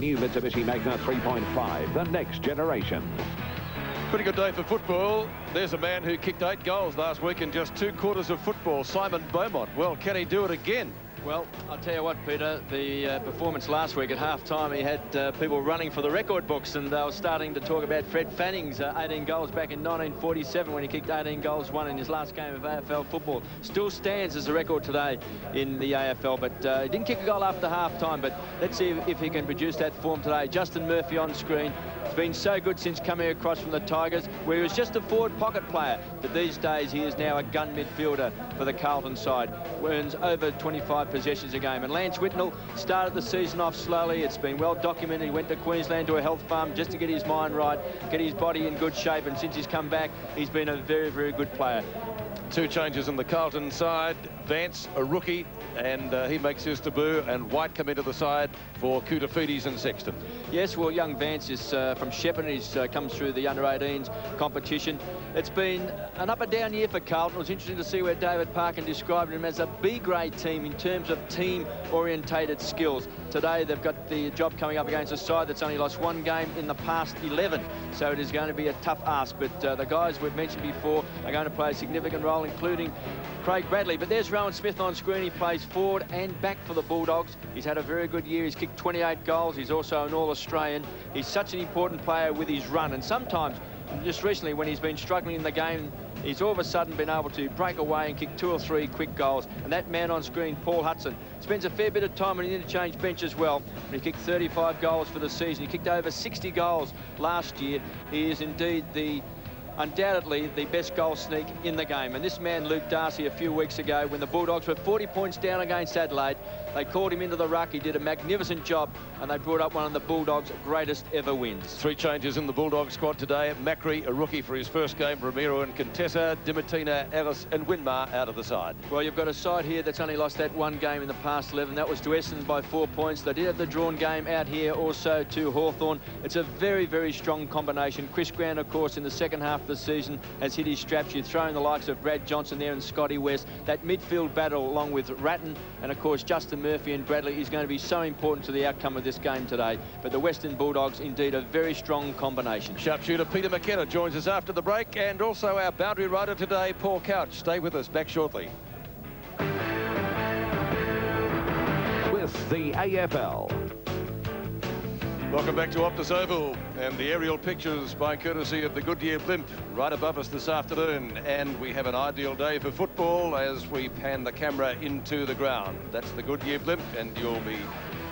New Mitsubishi Magna 3.5, the next generation. Pretty good day for football. There's a man who kicked 8 goals last week in just 2 quarters of football, Simon Beaumont. Well, can he do it again? Well, I'll tell you what, Peter, the performance last week at half-time, he had people running for the record books, and they were starting to talk about Fred Fanning's 18 goals back in 1947 when he kicked 18 goals, won in his last game of AFL football. Still stands as a record today in the AFL, but he didn't kick a goal after half-time, but let's see if he can produce that form today. Justin Murphy on screen. It's been so good since coming across from the Tigers, where he was just a forward pocket player, but these days he is now a gun midfielder for the Carlton side. Earns over 25 possessions a game. And Lance Whitnell started the season off slowly. It's been well documented. He went to Queensland to a health farm just to get his mind right, get his body in good shape, and since he's come back, he's been a very, very good player. 2 changes on the Carlton side. Vance, a rookie, and he makes his debut, and White come into the side for Koutafidis and Sexton. Yes, well, young Vance is from Shepparton. He's comes through the under-18s competition. It's been an up-and-down year for Carlton. It was interesting to see where David Parkin described him as a B-grade team in terms of team-orientated skills. Today, they've got the job coming up against a side that's only lost 1 game in the past 11, so it is going to be a tough ask. But the guys we've mentioned before are going to play a significant role, including Craig Bradley. But there's Rowan Smith on screen. He plays forward and back for the Bulldogs. He's had a very good year. He's kicked 28 goals. He's also an All-Australian. He's such an important player with his run, and sometimes, just recently when he's been struggling in the game, he's all of a sudden been able to break away and kick 2 or 3 quick goals. And that man on screen, Paul Hudson, spends a fair bit of time on the interchange bench as well. And he kicked 35 goals for the season. He kicked over 60 goals last year. He is indeed undoubtedly the best goal sneak in the game. And this man, Luke Darcy, a few weeks ago, when the Bulldogs were 40 points down against Adelaide, they called him into the ruck. He did a magnificent job, and they brought up one of the Bulldogs' greatest ever wins. 3 changes in the Bulldog squad today. Macri, a rookie for his first game. Ramiro and Contessa, Dimatina, Ellis and Winmar out of the side. Well, you've got a side here that's only lost that 1 game in the past 11. That was to Essendon by 4 points. They did have the drawn game out here also to Hawthorn. It's a very, very strong combination. Chris Grant, of course, in the second half of the season has hit his straps. You're throwing the likes of Brad Johnson there and Scotty West. That midfield battle along with Ratton and, of course, Justin Murphy and Bradley is going to be so important to the outcome of this game today. But the Western Bulldogs, indeed, a very strong combination. Sharpshooter Peter McKenna joins us after the break, and also our boundary rider today, Paul Couch. Stay with us. Back shortly. With the AFL. Welcome back to Optus Oval, and the aerial pictures by courtesy of the Goodyear blimp right above us this afternoon. And we have an ideal day for football as we pan the camera into the ground. That's the Goodyear blimp, and you'll be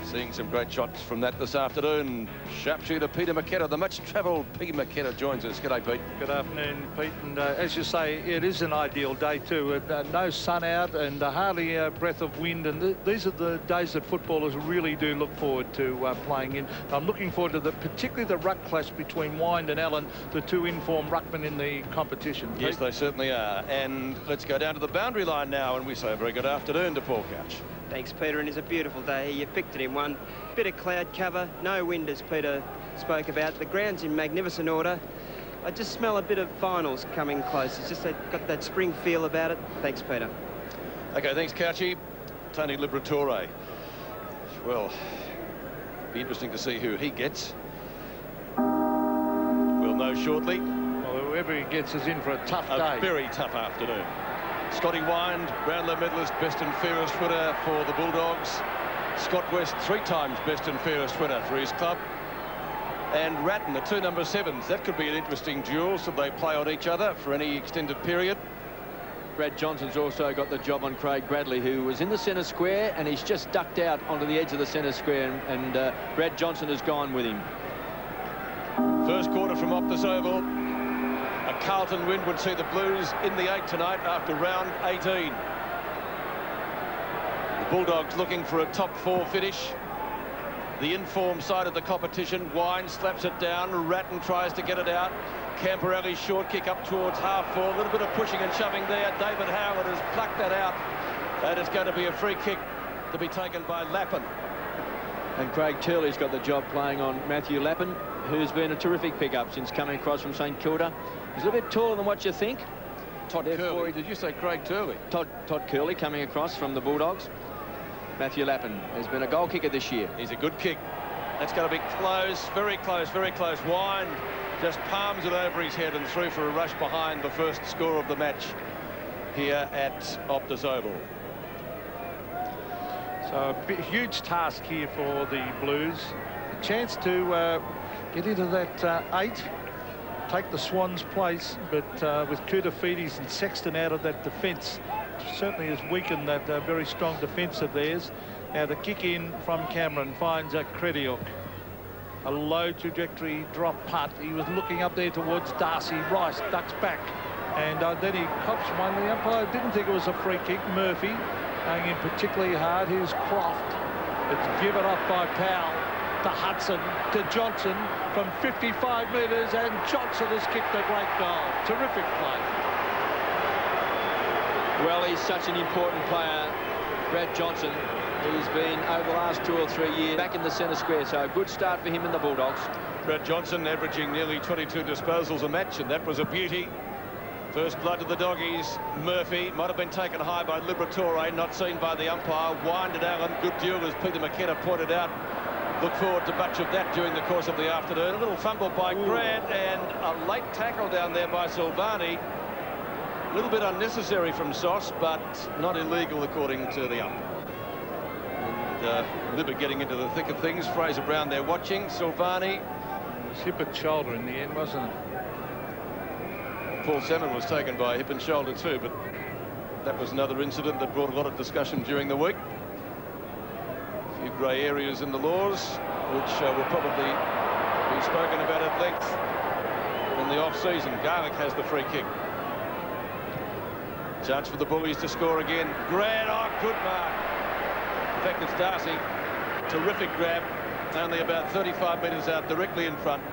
seeing some great shots from that this afternoon. Sharpshooter Peter McKenna, the much-travelled Peter McKenna, joins us. G'day, Pete. Good afternoon, Pete. And as you say, it is an ideal day too. No sun out and hardly a breath of wind. And these are the days that footballers really do look forward to playing in. I'm looking forward to particularly the ruck clash between Wind and Allen, the 2 informed ruckmen in the competition. Yes, they certainly are. And let's go down to the boundary line now, and we say a very good afternoon to Paul Couch. Thanks, Peter, and it's a beautiful day. You picked it in one. Bit of cloud cover, no wind, as Peter spoke about. The ground's in magnificent order. I just smell a bit of finals coming close. It's just got that spring feel about it. Thanks, Peter. Okay, thanks, Couchy. Tony Liberatore. Well, be interesting to see who he gets. We'll know shortly. Well, whoever he gets is in for a tough day. A very tough afternoon. Scotty Wind, Brownlow medalist, best and fairest winner for the Bulldogs. Scott West, 3 times best and fairest winner for his club. And Ratton, the 2 number 7s. That could be an interesting duel, so they play on each other for any extended period. Brad Johnson's also got the job on Craig Bradley, who was in the centre square, and he's just ducked out onto the edge of the centre square, and Brad Johnson has gone with him. First quarter from Optus Oval. A Carlton win would see the Blues in the 8 tonight after round 18. The Bulldogs looking for a top 4 finish. The informed side of the competition. Wine slaps it down. Ratton tries to get it out. Camporelli's short kick up towards half-forward. A little bit of pushing and shoving there. David Howard has plucked that out. That is going to be a free kick to be taken by Lappin. And Craig Turley's got the job playing on Matthew Lappin, who's been a terrific pickup since coming across from St Kilda. He's a little bit taller than what you think. Todd Curley. Did you say Craig Turley? Todd Curley coming across from the Bulldogs. Matthew Lappin has been a goal kicker this year. He's a good kick. That's going to be close, very close, very close. Wind just palms it over his head and through for a rush behind the first score of the match here at Optus Oval. So a huge task here for the Blues. A chance to get into that 8, take the Swans' place, but with Koutafidis and Sexton out of that defence, certainly has weakened that very strong defence of theirs. Now the kick in from Cameron finds Krediuk. A low trajectory drop putt. He was looking up there towards Darcy. Rice ducks back, and then he cops one. The umpire didn't think it was a free kick. Murphy going in particularly hard. Here's Croft. It's given up by Powell to Hudson, to Johnson from 55 metres, and Johnson has kicked a great goal. Terrific play. Well, he's such an important player, Brad Johnson. He's been, over the last 2 or 3 years, back in the centre square, so a good start for him in the Bulldogs. Brad Johnson averaging nearly 22 disposals a match, and that was a beauty. First blood to the doggies. Murphy might have been taken high by Liberatore, not seen by the umpire. Winded Allen, good duel, as Peter McKenna pointed out. Look forward to much of that during the course of the afternoon. A little fumble by Grant, and a late tackle down there by Silvani. A little bit unnecessary from Sauce, but not illegal according to the ump. And Libber getting into the thick of things. Fraser Brown there watching. Silvani. It was hip and shoulder in the end, wasn't it? Paul Salmon was taken by hip and shoulder too, but that was another incident that brought a lot of discussion during the week. A few grey areas in the laws, which will probably be spoken about at length in the off-season. Garlick has the free kick. Chance for the Bullies to score again. Grant, oh, good mark. In fact, it's Darcy. Terrific grab. Only about 35 metres out, directly in front.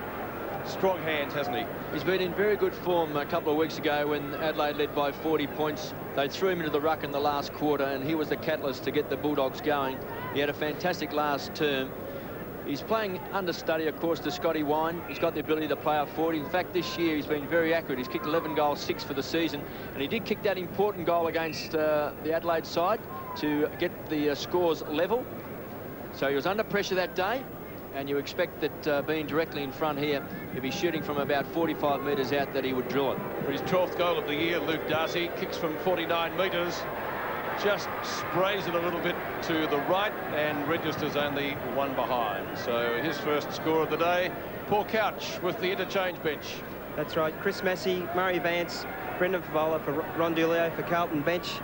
Strong hands, hasn't he? He's been in very good form a couple of weeks ago when Adelaide led by 40 points. They threw him into the ruck in the last quarter, and he was the catalyst to get the Bulldogs going. He had a fantastic last term. He's playing understudy, of course, to Scotty Wine. He's got the ability to play up 40. In fact, this year he's been very accurate. He's kicked 11 goals, 6 for the season. And he did kick that important goal against the Adelaide side to get the scores level. So he was under pressure that day. And you expect that being directly in front here, he'll be shooting from about 45 metres out, that he would drill it. For his 12th goal of the year, Luke Darcy kicks from 49 metres. Just sprays it a little bit to the right and registers only one behind. So his first score of the day. Paul Couch with the interchange bench. That's right. Chris Massey, Murray Vance, Brendan Favola for Ron Dulio for Carlton bench.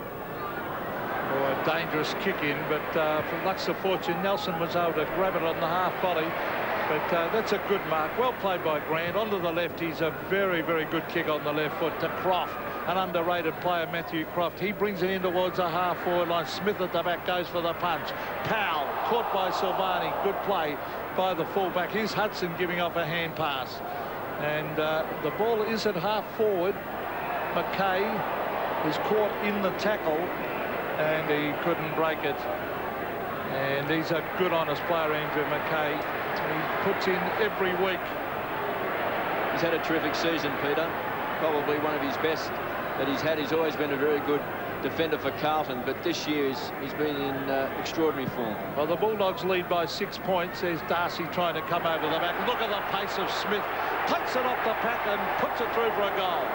Oh, a dangerous kick in, but for luck's of fortune, Nelson was able to grab it on the half volley. But that's a good mark. Well played by Grant. Onto the left, he's a very, very good kick on the left foot to Croft. An underrated player, Matthew Croft. He brings it in towards the half-forward line. Smith at the back goes for the punch. Powell, caught by Silvani. Good play by the fullback. Here's Hudson giving off a hand pass. And the ball is at half-forward. McKay is caught in the tackle, and he couldn't break it. And he's a good, honest player, Andrew McKay. He puts in every week. He's had a terrific season, Peter. Probably one of his best that he's had. He's always been a very good defender for Carlton, but this year he's been in extraordinary form. Well, the Bulldogs lead by 6 points. There's Darcy trying to come over the back. Look at the pace of Smith. Takes it off the pack and puts it through for a goal.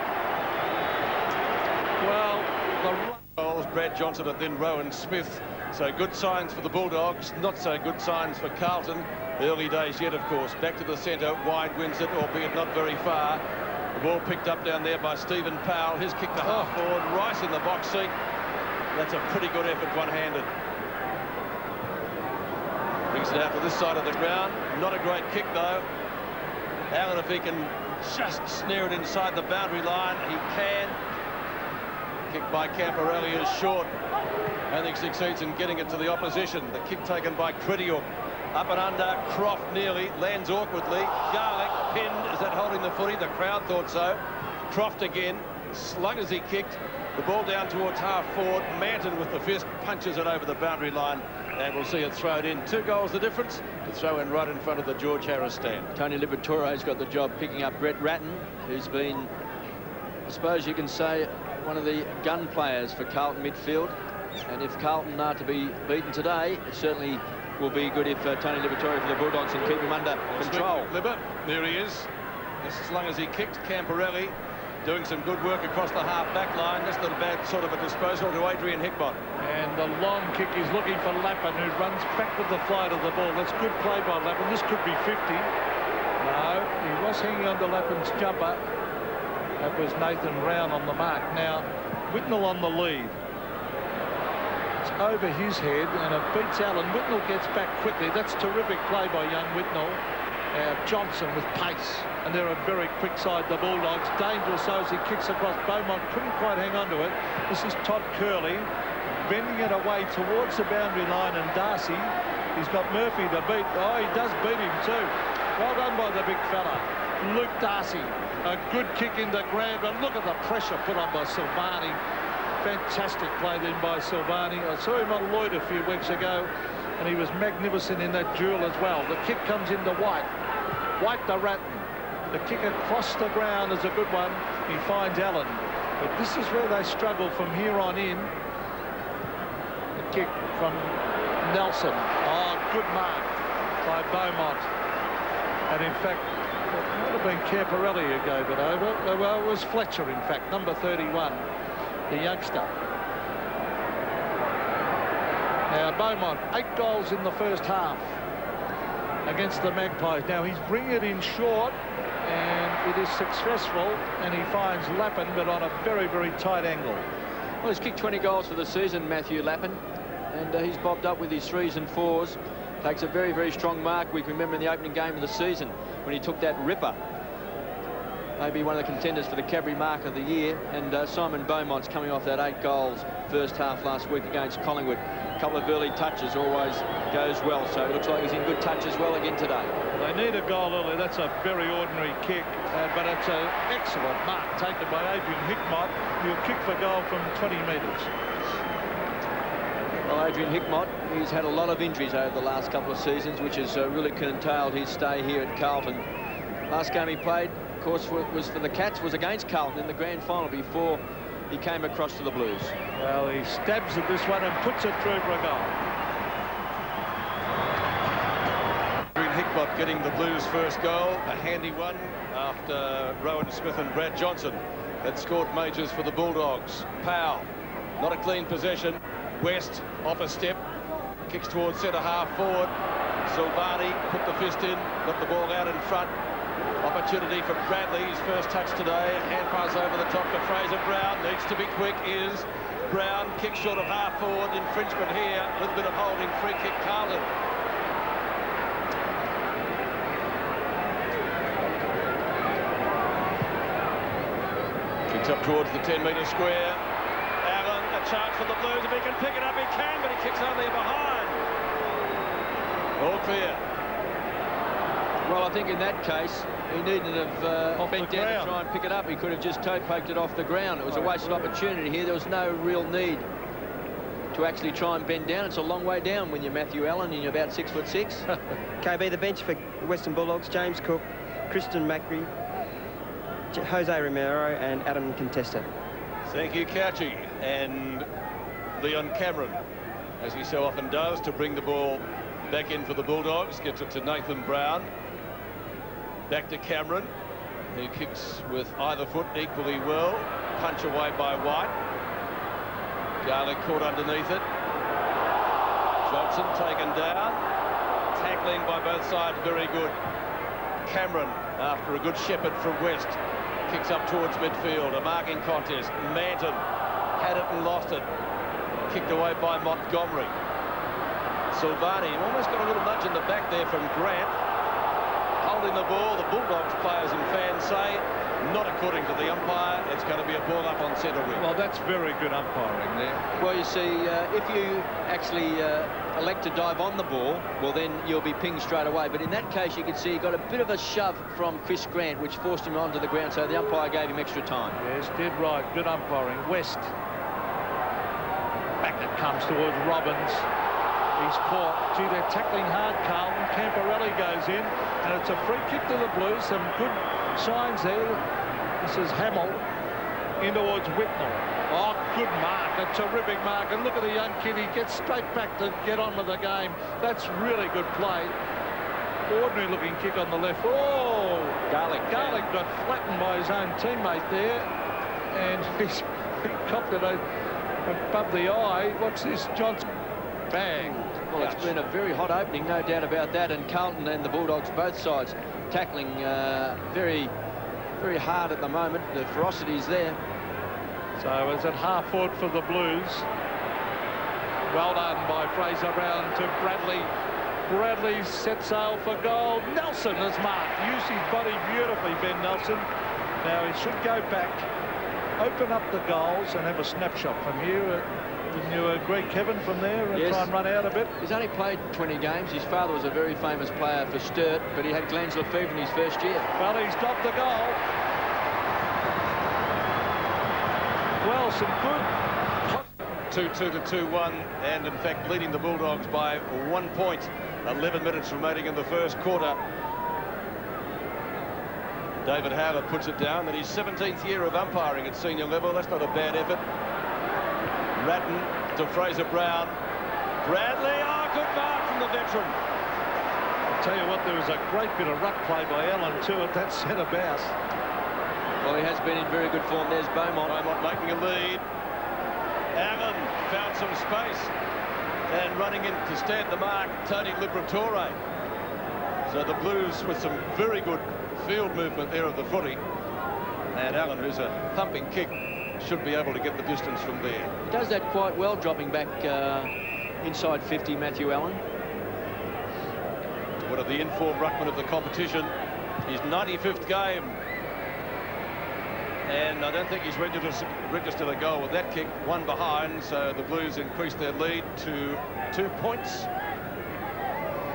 Well, the goals, Brad Johnson and then Rowan Smith. So good signs for the Bulldogs, not so good signs for Carlton. Early days yet, of course. Back to the centre. Wide wins it, albeit not very far. The ball picked up down there by Stephen Powell. His kick to half forward. Rice in the box seat. That's a pretty good effort, one-handed. Brings it out to this side of the ground. Not a great kick, though. Allen, if he can just snare it inside the boundary line, he can. Kick by Camporelli is short. I think succeeds in getting it to the opposition. The kick taken by Krediuk. Up and under, Croft nearly, lands awkwardly. Garlick pinned. Is that holding the footy? The crowd thought so. Croft again, slung as he kicked. The ball down towards half forward. Manton with the fist punches it over the boundary line, and we'll see it thrown in. 2 goals the difference to throw in right in front of the George Harris stand. Tony Liberatore's got the job picking up Brett Ratton, who's been, I suppose you can say, one of the gun players for Carlton midfield. And if Carlton are to be beaten today, it certainly will be good if Tony Liberatore for the Bulldogs can keep him under control. Libber, there he is. Just as long as he kicked. Camporelli doing some good work across the half-back line. Just not a bad sort of a disposal to Adrian Hickmott. And the long kick is looking for Lappin, who runs back with the flight of the ball. That's good play by Lappin. This could be 50. No, he was hanging on to Lappin's jumper. That was Nathan Brown on the mark. Now, Whitnell on the lead. It's over his head, and it beats Allen. Whitnell gets back quickly. That's terrific play by young Whitnell. Johnson with pace, and they're a very quick side, the Bulldogs. Dangerous as he kicks across. Beaumont couldn't quite hang on to it. This is Todd Curley bending it away towards the boundary line, and Darcy, he's got Murphy to beat. Oh, he does beat him too. Well done by the big fella. Luke Darcy, a good kick into Graham, and look at the pressure put on by Silvani. Fantastic play then by Silvani. I saw him on Lloyd a few weeks ago, and he was magnificent in that duel as well. The kick comes into White. White to Ratton. The kick across the ground is a good one. He finds Allen. But this is where they struggle from here on in. The kick from Nelson. Oh, good mark by Beaumont. And in fact, it might have been Camporelli who gave it over. Well, it was Fletcher, in fact, number 31, the youngster. Now, Beaumont, 8 goals in the first half against the Magpies. Now, he's bringing it in short, and it is successful, and he finds Lappin, but on a very, very tight angle. Well, he's kicked 20 goals for the season, Matthew Lappin, and he's bobbed up with his 3s and 4s. Takes a very, very strong mark. We can remember in the opening game of the season when he took that ripper. Maybe one of the contenders for the Cadbury Mark of the Year. And Simon Beaumont's coming off that 8 goals first half last week against Collingwood. A couple of early touches always goes well. So it looks like he's in good touch as well again today. They need a goal early. That's a very ordinary kick, but it's an excellent mark taken by Adrian Hickmott. He'll kick for goal from 20 metres. Well, Adrian Hickmott, he's had a lot of injuries over the last couple of seasons, which has really curtailed his stay here at Carlton. Last game he played, of course, was for the Cats, was against Carlton in the grand final before he came across to the Blues. Well, he stabs at this one and puts it through for a goal. Adrian Hickmott getting the Blues' first goal, a handy one after Rowan Smith and Brad Johnson had scored majors for the Bulldogs. Powell, not a clean possession. West off a step, kicks towards centre half forward. Silvani put the fist in, got the ball out in front. Opportunity for Bradley, his first touch today. Hand pass over the top to Fraser Brown. Needs to be quick is Brown. Kick short of half forward. Infringement here. A little bit of holding. Free kick Carlton. Kicks up towards the 10-metre square. A chance for the Blues. If he can pick it up, he can, but he kicks only behind. All clear. Well, I think in that case, he needn't have bent down to try and pick it up. He could have just toe poked it off the ground. It was a wasted opportunity here. There was no real need to actually try and bend down. It's a long way down when you're Matthew Allen and you're about 6'6". KB, the bench for Western Bulldogs: James Cook, Christian Macri, Jose Romero and Adam Contesta. Thank you, Couchy. And Leon Cameron, as he so often does, to bring the ball back in for the Bulldogs. Gets it to Nathan Brown. Back to Cameron, who kicks with either foot equally well. Punch away by White. Garlick caught underneath it. Johnson taken down. Tackling by both sides, very good. Cameron, after a good shepherd from West, kicks up towards midfield. A marking contest. Manton had it and lost it. Kicked away by Montgomery. Silvani almost got a little nudge in the back there from Grant. Holding the ball, the Bulldogs players and fans say, not according to the umpire, it's going to be a ball up on centre wing. Well, that's very good umpiring there. Well, you see, if you actually elect to dive on the ball, well, then you'll be pinged straight away. But in that case, you can see he got a bit of a shove from Chris Grant, which forced him onto the ground, so the umpire gave him extra time. Yes, did right. Good umpiring. West. Back it comes towards Robbins. He's caught. Gee, they're tackling hard, Carlton. Camporelli goes in, and it's a free kick to the Blues. Some good signs there. This is Hamill in towards Whitnell. Oh, good mark, a terrific mark. And look at the young kid. He gets straight back to get on with the game. That's really good play. Ordinary looking kick on the left. Oh, Garlick got flattened by his own teammate there. And he copped it above the eye. What's this? Johnson. Bang. Well, it's been a very hot opening, no doubt about that. And Carlton and the Bulldogs, both sides, tackling very, very hard at the moment. The ferocity is there. So it's at half forward for the Blues. Well done by Fraser Brown to Bradley. Bradley set sail for goal. Nelson has marked. Used his body beautifully, Ben Nelson. Now he should go back, open up the goals and have a snapshot from here. Didn't you agree, Kevin, from there? And yes. Try and run out a bit? He's only played 20 games. His father was a very famous player for Sturt, but he had glandular fever in his first year. Well, he's got the goal. Well, some good... 2-2 to 2-1, and in fact leading the Bulldogs by 1 point. 11 minutes remaining in the first quarter. David Howard puts it down. That his 17th year of umpiring at senior level. That's not a bad effort. Ratton to Fraser Brown. Bradley, good mark from the veteran. I'll tell you what, there was a great bit of ruck play by Allen too at that centre-bounce. Well, he has been in very good form. There's Beaumont. Beaumont making a lead. Allen found some space and running in to stand the mark, Tony Liberatore. So the Blues with some very good field movement there of the footy. And Allen, who's a thumping kick, should be able to get the distance from there. He does that quite well, dropping back inside 50, Matthew Allen. One of the informed ruckmen of the competition. His 95th game. And I don't think he's registered a goal with that kick. One behind, so the Blues increase their lead to 2 points.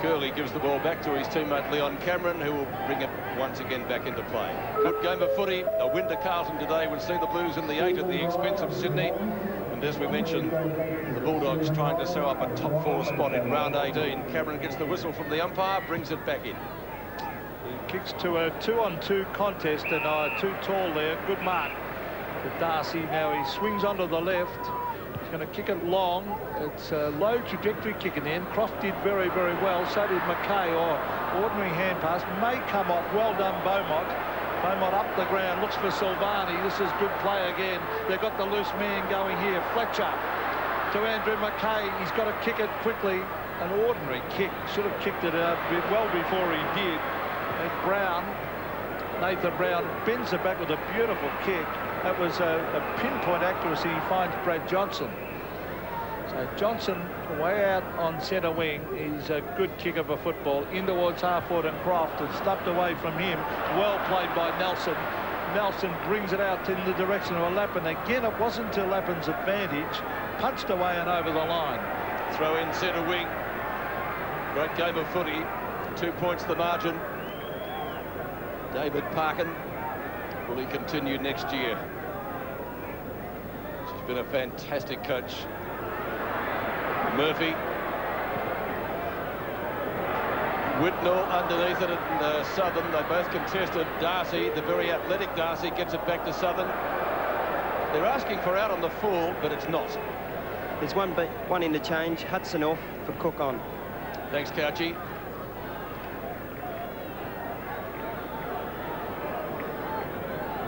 Curley gives the ball back to his teammate Leon Cameron, who will bring it once again back into play. Good game of footy. A win to Carlton today would see the Blues in the 8 at the expense of Sydney. And as we mentioned, the Bulldogs trying to sew up a top 4 spot in round 18. Cameron gets the whistle from the umpire, brings it back in. He kicks to a 2-on-2 contest and too tall there. Good mark to Darcy. Now he swings onto the left. He's going to kick it long. It's a low trajectory kick in the end. Croft did very, very well. So did McKay. Ordinary hand pass may come off. Well done, Beaumont. Beaumont up the ground, looks for Silvani. This is good play again. They've got the loose man going here. Fletcher to Andrew McKay. He's got to kick it quickly. An ordinary kick. Should have kicked it out well before he did. And Brown, Nathan Brown, bends it back with a beautiful kick. That was a pinpoint accuracy. He finds Brad Johnson. So Johnson way out on centre wing. He's a good kick of a football in towards half forward, and Croft has stuffed away from him. Well played by Nelson. Nelson brings it out in the direction of Lappin. Again, it wasn't to Lappin's advantage. Punched away and over the line. Throw in centre wing. Great game of footy. 2 points the margin. David Parkin, will he continue next year? She's been a fantastic coach. Murphy. Whitnell underneath it at Southern. They both contested. Darcy, the very athletic Darcy, gets it back to Southern. They're asking for out on the full, but it's not. There's one interchange. Hudson off for Cook on. Thanks, Couchy.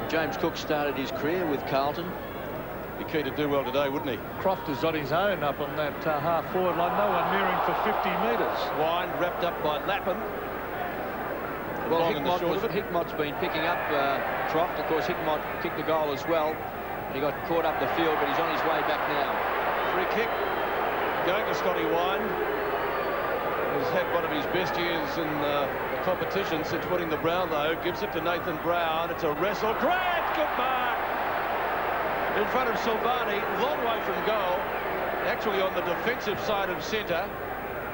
James Cook started his career with Carlton. Be keen to do well today, wouldn't he? Croft is on his own up on that half forward line. No one near him for 50 metres. Wine wrapped up by Lappin. Well, Hickmott's been picking up Croft. Of course, Hickmott kicked the goal as well. And he got caught up the field, but he's on his way back now. Free kick going to Scotty Wine. He's had one of his best years in the competition since winning the Brownlow. Gives it to Nathan Brown. It's a wrestle. Grant, good mark. In front of Silvani, long way from goal. Actually on the defensive side of centre.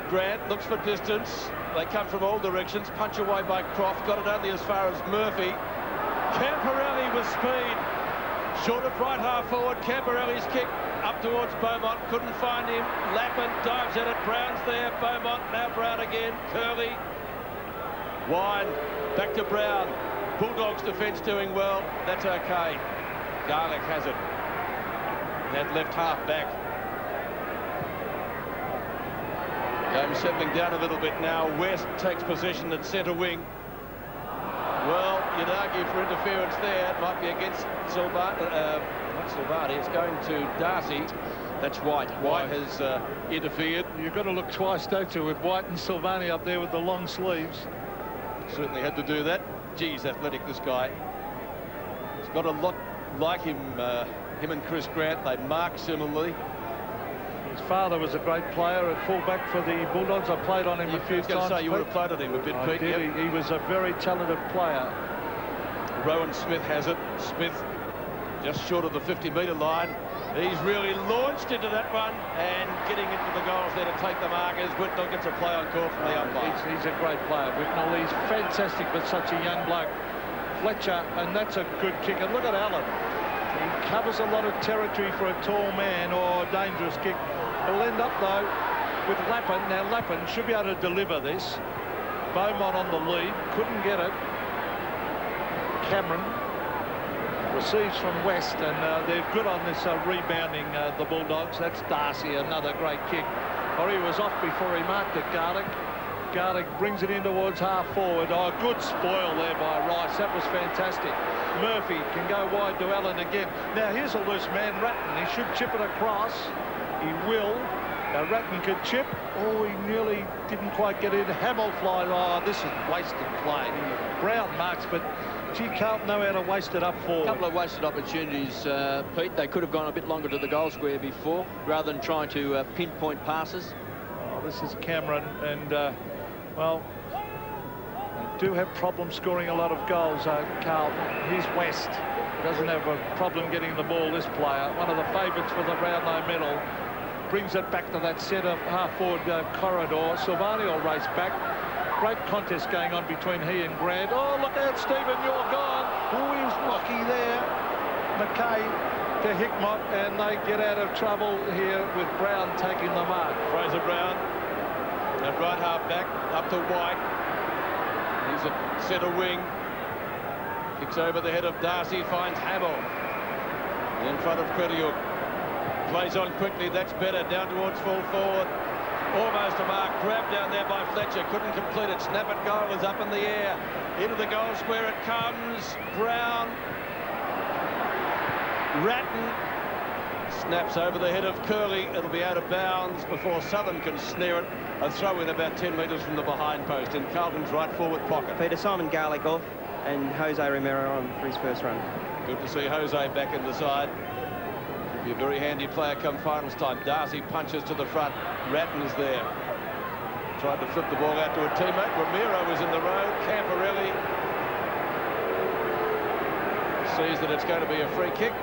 Grant looks for distance. They come from all directions. Punch away by Croft. Got it only as far as Murphy. Camporelli with speed. Short of right half forward. Camporelli's kick up towards Beaumont. Couldn't find him. Lappin dives at it. Brown's there. Beaumont. Now Brown again. Curley. Wine. Back to Brown. Bulldogs defence doing well. That's okay. Garlick has it. That left half back. Game settling down a little bit now. West takes position at centre wing. Well, you'd argue for interference there. It might be against Silvani. Not Silvani. It's going to Darcy. That's White. White has interfered. You've got to look twice, don't you, with White and Silvani up there with the long sleeves. Certainly had to do that. Geez, athletic, this guy. He's got a lot like him. Him and Chris Grant, they mark similarly. His father was a great player at fullback for the Bulldogs. I played on him a few times. Say, you would have played on him a bit, Pete. Yep. He was a very talented player. Rowan Smith has it. Smith just short of the 50-metre line. He's really launched into that one and getting into the goals there to take the markers. Whitnell gets a play on call from the umpire. He's a great player, Whitnell. He's fantastic with such a young bloke. Fletcher, and that's a good kick. And look at Allen. He covers a lot of territory for a tall man or a dangerous kick. He'll end up, though, with Lappin. Now, Lappin should be able to deliver this. Beaumont on the lead. Couldn't get it. Cameron receives from West, and they're good on this rebounding, the Bulldogs. That's Darcy, another great kick. Or he was off before he marked it, Garlick. Garlick brings it in towards half forward. Oh, good spoil there by Rice. That was fantastic. Murphy can go wide to Allen again. Now, here's a loose man, Ratton. He should chip it across. He will. Now, Ratton could chip. Oh, he nearly didn't quite get in. Hamill flies. Oh, this is wasted play. Brown marks, but gee, Carlton know how to waste it up forward. A couple of wasted opportunities, Pete. They could have gone a bit longer to the goal square before, rather than trying to pinpoint passes. Oh, this is Cameron, and well, they do have problems scoring a lot of goals, Carlton. Here's West. He doesn't have a problem getting the ball, this player. One of the favourites for the Brownlow medal. Brings it back to that centre half-forward corridor. Silvani will race back. Great contest going on between he and Grant. Oh, look out, Stephen, you're gone. Oh, he was lucky there. McKay to Hickmott, and they get out of trouble here with Brown taking the mark. Fraser Brown. That right half back up to White. He's at centre wing. Kicks over the head of Darcy, finds Hamill in front of Crediuk. Plays on quickly, that's better. Down towards full forward. Almost a mark. Grabbed down there by Fletcher. Couldn't complete it. Snap at goal is up in the air. Into the goal square it comes. Brown. Ratton. Snaps over the head of Curley. It'll be out of bounds before Southern can snare it. A throw in about 10 metres from the behind post in Carlton's right forward pocket. Peter, Simon Garlick off and Jose Romero on for his first run. Good to see Jose back in the side. Be a very handy player come finals time. Darcy punches to the front. Ratton is there. Tried to flip the ball out to a teammate. Romero was in the road. Camporelli sees that it's going to be a free kick.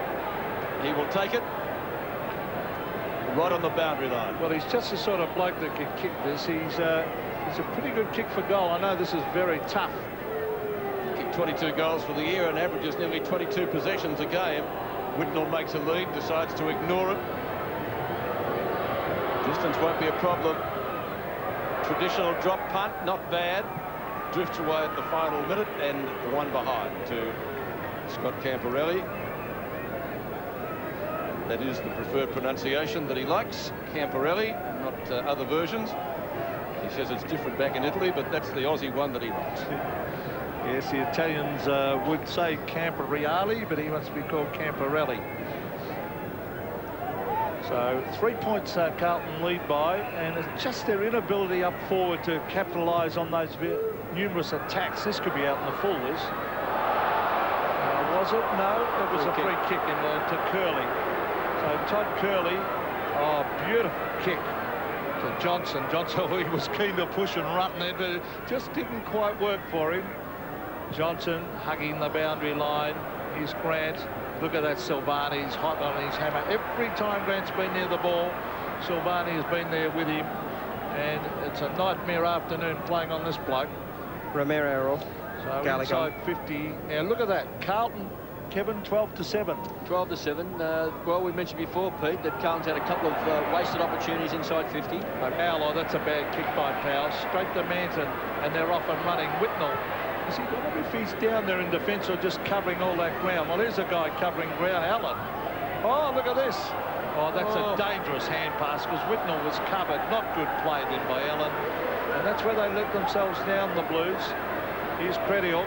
He will take it. Right on the boundary line. Well, he's just the sort of bloke that can kick this. He's a pretty good kick for goal. I know this is very tough. Kicked 22 goals for the year and averages nearly 22 possessions a game. Whitnell makes a lead, decides to ignore it. Distance won't be a problem. Traditional drop punt, not bad. Drifts away at the final minute and one behind to Scott Camporelli. That is the preferred pronunciation that he likes, Camporelli, not other versions. He says it's different back in Italy, but that's the Aussie one that he likes. Yes, the Italians would say Camporelli, but he wants to be called Camporelli. So 3 points Carlton lead by, and it's just their inability up forward to capitalise on those numerous attacks. This could be out in the full, this. Was it? No, it was a free kick to Curley. So Todd Curley, oh, beautiful kick to Johnson. Johnson, he was keen to push and run there, but it just didn't quite work for him. Johnson hugging the boundary line. Here's Grant. Look at that Silvani. He's hot on his hammer. Every time Grant's been near the ball, Silvani has been there with him. And it's a nightmare afternoon playing on this bloke. Romero off. So Garlic inside 50. Now look at that. Carlton, Kevin, 12-7. 12-7. Well, we mentioned before, Pete, that Carlton's had a couple of wasted opportunities inside 50. Powell, that's a bad kick by Powell. Straight to Manton, and they're off and running. Whitnell. You see, I wonder if he's down there in defence or just covering all that ground. Well, there's a guy covering ground, Allen. Oh, look at this. Oh, that's a dangerous hand pass because Whitnell was covered. Not good play then by Allen. And that's where they let themselves down, the Blues. Here's Credial.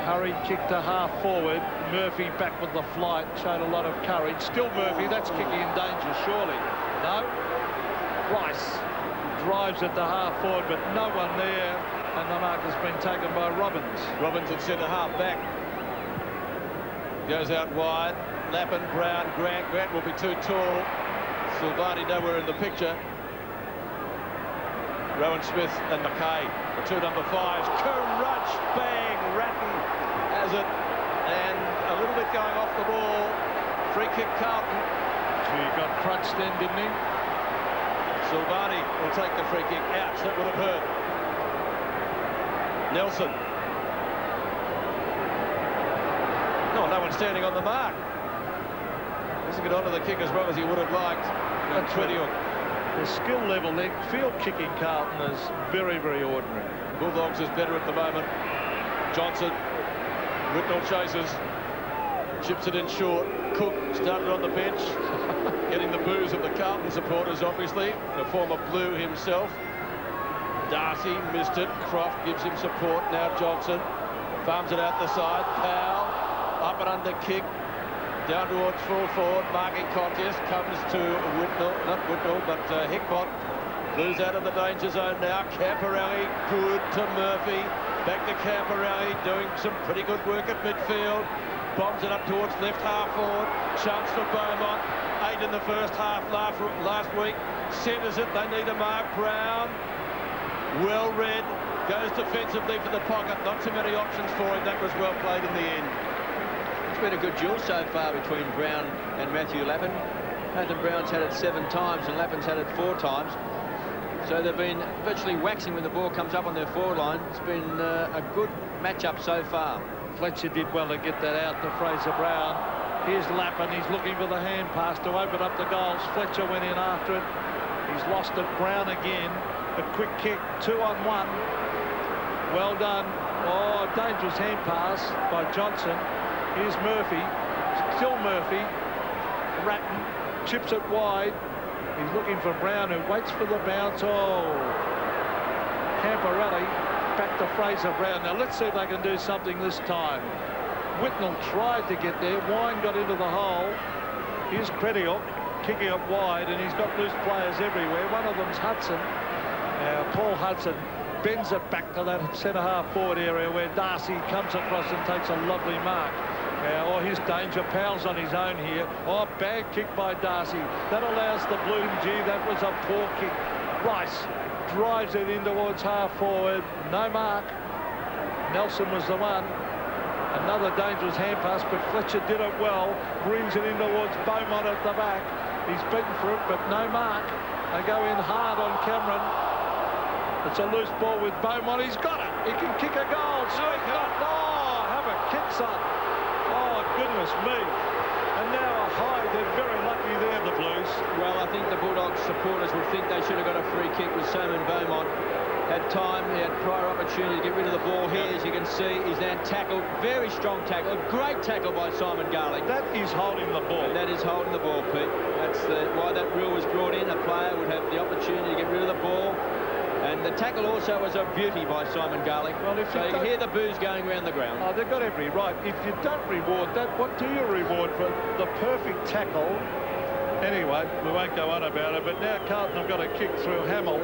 Hurried kick to half forward. Murphy back with the flight. Showed a lot of courage. Still Murphy. That's kicking in danger, surely. No. Rice drives it to half forward, but no one there. And the mark has been taken by Robbins. Robbins at centre half back. Goes out wide. Lappin, Brown, Grant. Grant will be too tall. Silvani nowhere in the picture. Rowan Smith and McKay, the two number 5s. Crunch, bang, Ratton has it. And a little bit going off the ball. Free kick Carlton. He got crunched then, didn't he? Silvani will take the free kick. Ouch, that would have hurt. Nelson. No one standing on the mark. Doesn't get onto the kick as well as he would have liked. That's Credial. The skill level, their field kicking Carlton is very, very ordinary. Bulldogs is better at the moment. Johnson. Whitnell chases. Chips it in short. Cook started on the bench. Getting the boos of the Carlton supporters, obviously. The former Blue himself. Darcy missed it. Croft gives him support. Now Johnson farms it out the side. Powell up and under kick. Down towards full forward. Marking contest comes to Whitnell. Not Whitnell, but Hickmott. Blues out of the danger zone now. Camporelli good to Murphy. Back to Camporelli doing some pretty good work at midfield. Bombs it up towards left half forward. Chance for Beaumont. 8 in the first half last week. Centres it. They need a mark. Brown. Well read. Goes defensively for the pocket. Not too many options for him. That was well played in the end. It's been a good duel so far between Brown and Matthew Lappin. Nathan Brown's had it 7 times and Lappin's had it 4 times. So they've been virtually waxing when the ball comes up on their forward line. It's been a good match-up so far. Fletcher did well to get that out to Fraser Brown. Here's Lappin. He's looking for the hand pass to open up the goals. Fletcher went in after it. He's lost it. Brown again. A quick kick. 2-on-1. Well done. Oh, dangerous hand pass by Johnson. Here's Murphy. Still Murphy. Ratton chips it wide. He's looking for Brown, who waits for the bounce. Oh, Camporelli back to Fraser Brown. Now let's see if they can do something this time. Whitnell tried to get there. Wine got into the hole. Here's Credial kicking it wide, and he's got loose players everywhere. One of them's Hudson. Paul Hudson bends it back to that centre half forward area where Darcy comes across and takes a lovely mark. Oh, here's danger. Powell's on his own here. Oh, bad kick by Darcy. That allows the Blues. Gee, that was a poor kick. Rice drives it in towards half forward. No mark. Nelson was the one. Another dangerous hand pass, but Fletcher did it well. Brings it in towards Beaumont at the back. He's beaten for it, but no mark. They go in hard on Cameron. It's a loose ball with Beaumont. He's got it. He can kick a goal. Sweet God. Oh, have a kick, son. Oh, goodness me. And now a high. They're very lucky there, the Blues. Well, I think the Bulldogs supporters would think they should have got a free kick with Simon Beaumont. Had time, he had prior opportunity to get rid of the ball here, as you can see. He's then tackled. Very strong tackle. A great tackle by Simon Garlick. That is holding the ball. And that is holding the ball, Pete. That's why that rule was brought in. A player would have the opportunity to get rid of the ball. And the tackle also was a beauty by Simon Garlick. Well, so you can hear the boos going around the ground. Oh, they've got every right. If you don't reward that, what do you reward for the perfect tackle? Anyway, we won't go on about it, but now Carlton have got a kick through Hamill.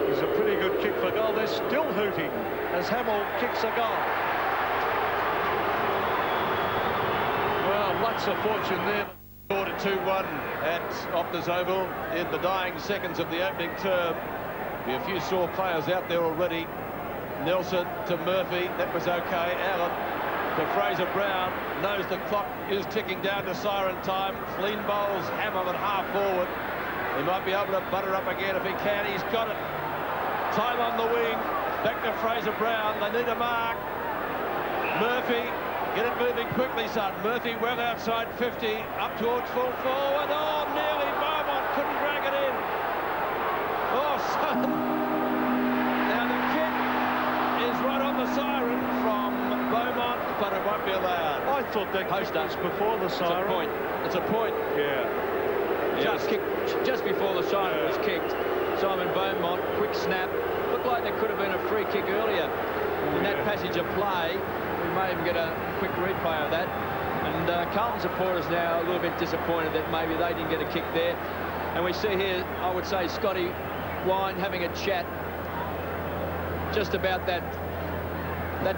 It's a pretty good kick for goal. They're still hooting as Hamill kicks a goal. Well, lots of fortune there. Scored at 2-1 at Optus Oval in the dying seconds of the opening term. A few sore players out there already. Nelson to Murphy. That was okay. Allen to Fraser Brown. Knows the clock is ticking down to siren time. Clean bowls Hamill at half forward. He might be able to butter up again if he can. He's got it. Time on the wing. Back to Fraser Brown. They need a mark. Murphy. Get it moving quickly, son. Murphy well outside 50. Up towards full forward. Oh, nearly. Beaumont couldn't drag it in. Oh, son. Now the kick is right on the siren from Beaumont, but it won't be allowed. I thought that kick was before the siren. It's a point. It's a point. Yeah. Just before the siren was kicked. Simon Beaumont, quick snap. Looked like there could have been a free kick earlier in that passage of play. We may even get a quick replay of that. And Carlton supporters now a little bit disappointed that maybe they didn't get a kick there. And we see here, I would say, Scotty Wine having a chat just about that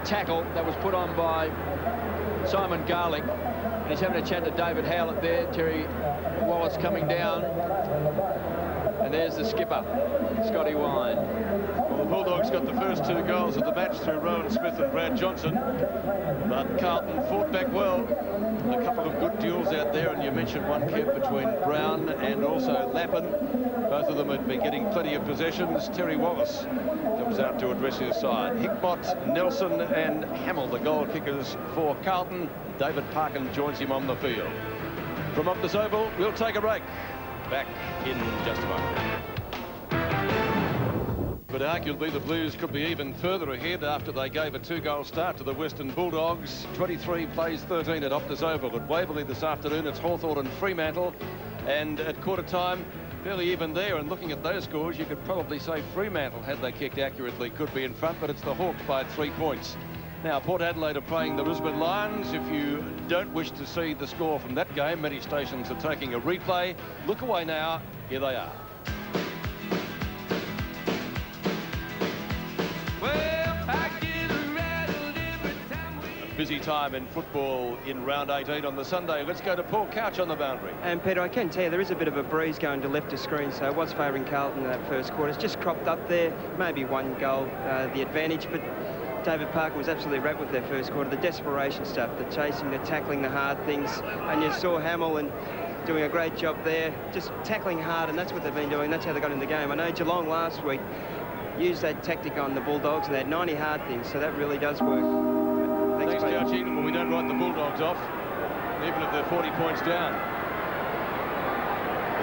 tackle that was put on by Simon Garlick. And he's having a chat to David Howlett there. Terry Wallace coming down. And there's the skipper, Scotty Wine. Well, the Bulldogs got the first 2 goals of the match through Rowan Smith and Brad Johnson. But Carlton fought back well. A couple of good duels out there, and you mentioned one, Kev, between Brown and also Lappin. Both of them had been getting plenty of possessions. Terry Wallace comes out to address his side. Hickbott, Nelson and Hamill, the goal kickers for Carlton. David Parkin joins him on the field. From Optus Oval, we'll take a break. Back in just a moment. But arguably the Blues could be even further ahead after they gave a 2-goal start to the Western Bulldogs. 23 plays 13 at Optus Oval. At Waverley this afternoon, it's Hawthorn and Fremantle. And at quarter time, fairly even there. And looking at those scores, you could probably say Fremantle, had they kicked accurately, could be in front. But it's the Hawks by 3 points. Now, Port Adelaide are playing the Brisbane Lions. If you don't wish to see the score from that game, many stations are taking a replay. Look away now. Here they are. Busy time in football in round 18 on the Sunday. Let's go to Paul Couch on the boundary. And Peter, I can tell you there is a bit of a breeze going to left of screen, so it was favouring Carlton in that first quarter. It's just cropped up there, maybe 1 goal the advantage, but David Parker was absolutely wrapped with their first quarter. The desperation stuff, the chasing, the tackling, the hard things, and you saw Hamill and doing a great job there, just tackling hard, and that's what they've been doing. That's how they got in the game. I know Geelong last week used that tactic on the Bulldogs, and they had 90 hard things, so that really does work. Thanks, Couchy. Well, we don't write the Bulldogs off, even if they're 40 points down.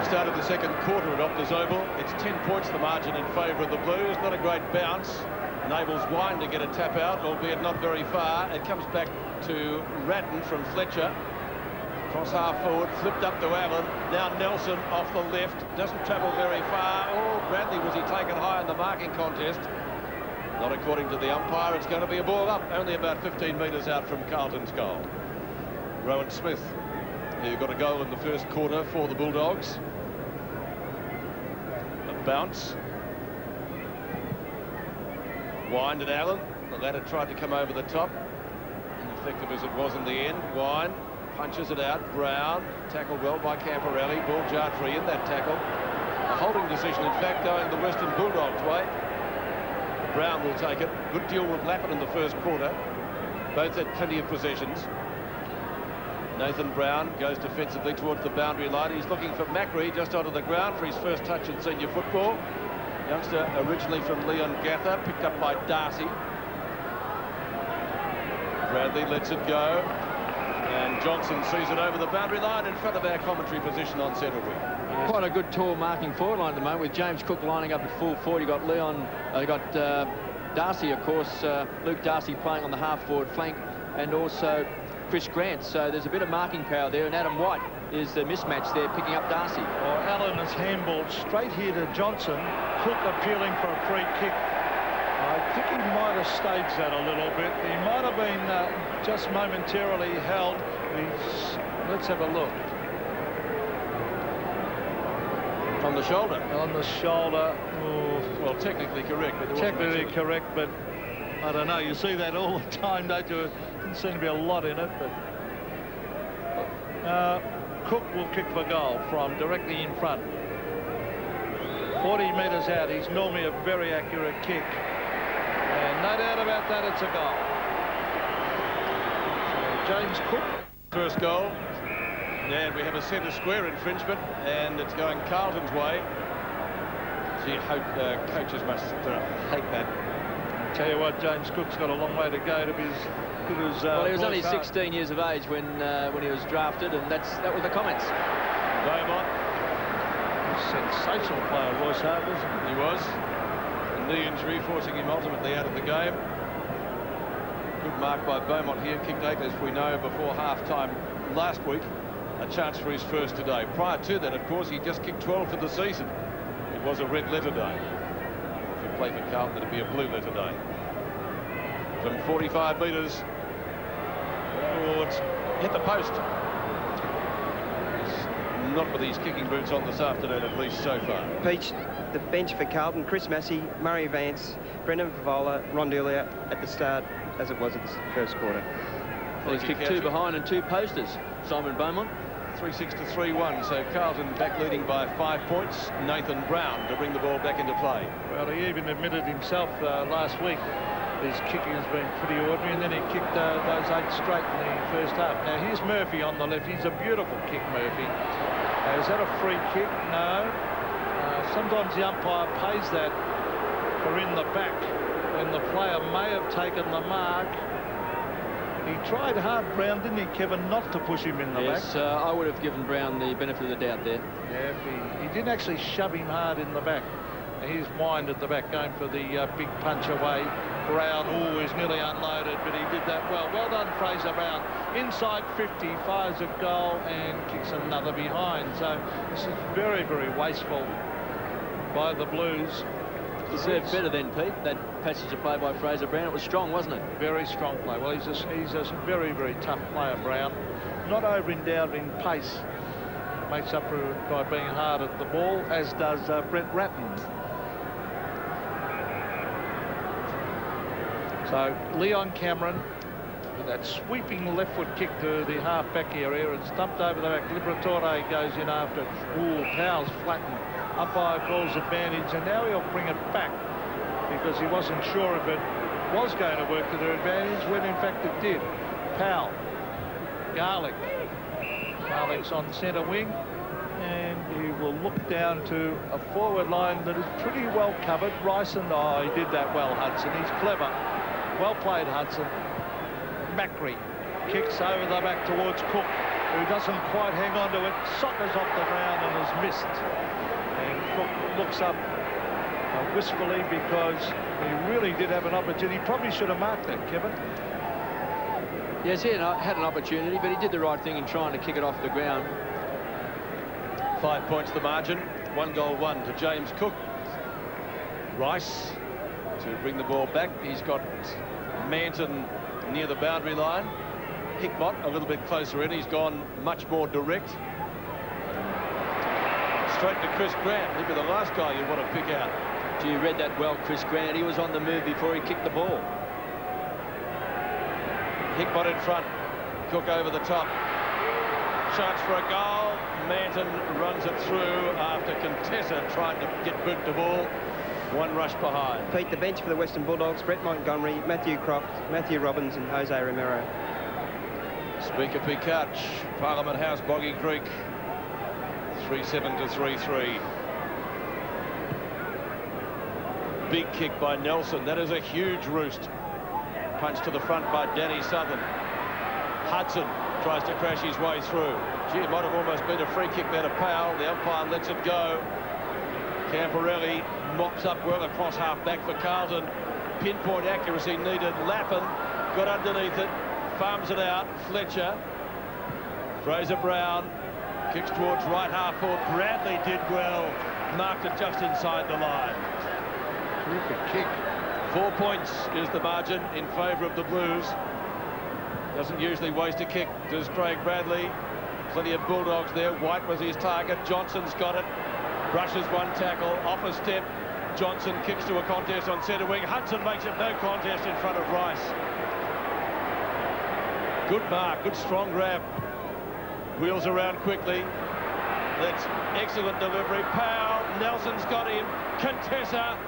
The start of the second quarter at Optus Oval. It's 10 points the margin in favour of the Blues. Not a great bounce. Enables Wine to get a tap out, albeit not very far. It comes back to Ratton from Fletcher. Cross half forward, flipped up to Allen. Now Nelson off the left. Doesn't travel very far. Oh, Bradley, was he taken high in the marking contest? Not according to the umpire. It's going to be a ball up, only about 15 metres out from Carlton's goal. Rowan Smith, who got a goal in the first quarter for the Bulldogs. A bounce. Wine and Allen. The latter tried to come over the top. Ineffective as it was in the end. Wine punches it out. Brown, tackled well by Camporelli. Ball jarred free in that tackle. A holding decision, in fact, going the Western Bulldogs' way. Brown will take it. Good deal with Lappin in the first quarter. Both had plenty of possessions. Nathan Brown goes defensively towards the boundary line. He's looking for Macri just onto the ground for his first touch in senior football. Youngster originally from Leon Gather, picked up by Darcy. Bradley lets it go. And Johnson sees it over the boundary line in front of our commentary position on centre wing. Quite a good tall marking forward line at the moment, with James Cook lining up at full forward. You got Darcy, of course, Luke Darcy playing on the half-forward flank, and also Chris Grant. So there's a bit of marking power there, and Adam White is the mismatch there, picking up Darcy. Well, Allen has handballed straight here to Johnson. Cook appealing for a free kick. I think he might have staged that a little bit. He might have been just momentarily held. Let's have a look. On the shoulder. On the shoulder. Oh. Well, technically correct. But technically correct, but I don't know. You see that all the time, don't you? Didn't seem to be a lot in it, but Cook will kick for goal from directly in front. 40 metres out. He's normally a very accurate kick. And no doubt about that, it's a goal. So James Cook. First goal. And we have a centre square infringement, and it's going Carlton's way. Gee, coaches must hate that. I'll tell you what, James Cook's got a long way to go to be as good as well, he was only 16 years of age when he was drafted, and that was the comments. Beaumont. Sensational player, Royce Hart, wasn't he? He was. A knee injury forcing him ultimately out of the game. Good mark by Beaumont here. Kicked 8, as we know, before half-time last week. A chance for his first today. Prior to that, of course, he just kicked 12 for the season. It was a red letter day. If you play for Carlton, it'd be a blue letter day. From 45 metres towards hit the post. Not with these kicking boots on this afternoon, at least so far. Peach, the bench for Carlton: Chris Massey, Murray Vance, Brendan Favola, Ron Delia at the start, as it was at the first quarter. Well, he's kicked 2 behind and 2 posters, Simon Beaumont. 3-6 to 3-1, so Carlton back leading by 5 points. Nathan Brown to bring the ball back into play. Well, he even admitted himself last week his kicking has been pretty ordinary, and then he kicked those 8 straight in the first half. Now here's Murphy on the left. He's a beautiful kick, Murphy. Is that a free kick? No. Sometimes the umpire pays that for in the back when the player may have taken the mark. He tried hard, Brown, didn't he, Kevin, not to push him in the back? Yes, I would have given Brown the benefit of the doubt there. Yeah, he didn't actually shove him hard in the back. Here's Wind at the back going for the big punch away. Brown, is nearly unloaded, but he did that well. Well done, Fraser Brown. Inside 50, fires a goal and kicks another behind. So this is very, very wasteful by the Blues. Deserved better then, Pete. That passage of play by Fraser Brown. It was strong, wasn't it? Very strong play. Well, he's a very, very tough player, Brown. Not over-endowed in pace. Makes up for it by being hard at the ball, as does Brett Ratten. So Leon Cameron with that sweeping left foot kick to the half-back area and stumped over the back. Liberatore goes in after it. Powell's flattened. Umpire calls advantage, and now he'll bring it back because he wasn't sure if it was going to work to their advantage, when in fact it did. Powell, Garlick's on centre wing, and he will look down to a forward line that is pretty well covered. Ryson, he did that well, Hudson. He's clever. Well played, Hudson. Macri kicks over the back towards Cook, who doesn't quite hang on to it. Soccers off the ground and has missed. And Cook looks up wistfully because he really did have an opportunity. He probably should have marked that, Kevin. Yes, he had an opportunity, but he did the right thing in trying to kick it off the ground. 5 points the margin. 1-1 to James Cook. Rice to bring the ball back. He's got Manton near the boundary line. Hickmott a little bit closer in. He's gone much more direct. Straight to Chris Grant. He'd be the last guy you'd want to pick out. Gee, you read that well, Chris Grant. He was on the move before he kicked the ball. Hickmott in front. Cook over the top. Chance for a goal. Manton runs it through after Contessa tried to get Boot the ball. One rush behind. Pete, the bench for the Western Bulldogs: Brett Montgomery, Matthew Croft, Matthew Robbins and Jose Romero. Speaker Picard, Parliament House, Boggy Creek. 3-7 to 3-3. Big kick by Nelson. That is a huge roost. Punch to the front by Danny Southern. Hudson tries to crash his way through. Gee, it might have almost been a free kick there to Powell. The umpire lets it go. Camporelli mops up well across half-back for Carlton. Pinpoint accuracy needed. Lappin got underneath it, farms it out. Fletcher. Fraser Brown kicks towards right half forward. Bradley did well. Marked it just inside the line. Terrific kick. 4 points is the margin in favour of the Blues. Doesn't usually waste a kick, does Craig Bradley. Plenty of Bulldogs there. White was his target. Johnson's got it. Brushes one tackle, off a step. Johnson kicks to a contest on centre wing. Hudson makes it no contest in front of Rice. Good mark, good strong grab. Wheels around quickly. That's excellent delivery. Powell, Nelson's got him. Contessa,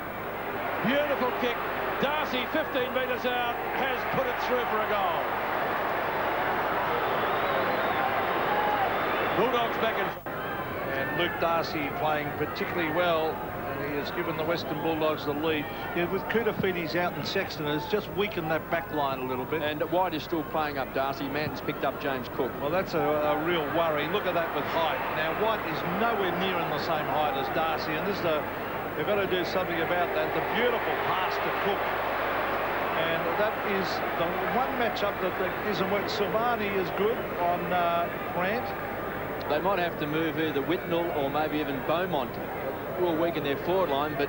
beautiful kick. Darcy, 15 metres out, has put it through for a goal. Bulldogs back in front. And Luke Darcy playing particularly well, and he has given the Western Bulldogs the lead. Yeah, with Koutafidis out and Sexton, has just weakened that back line a little bit. And White is still playing up Darcy. Manton's picked up James Cook. Well, that's a real worry. Look at that with height. Now, White is nowhere near in the same height as Darcy, and this is they've got to do something about that. The beautiful pass to Cook. And that is the one matchup that isn't working. Silvani is good on Grant. They might have to move either Whitnell or maybe even Beaumont. Will weaken their forward line, but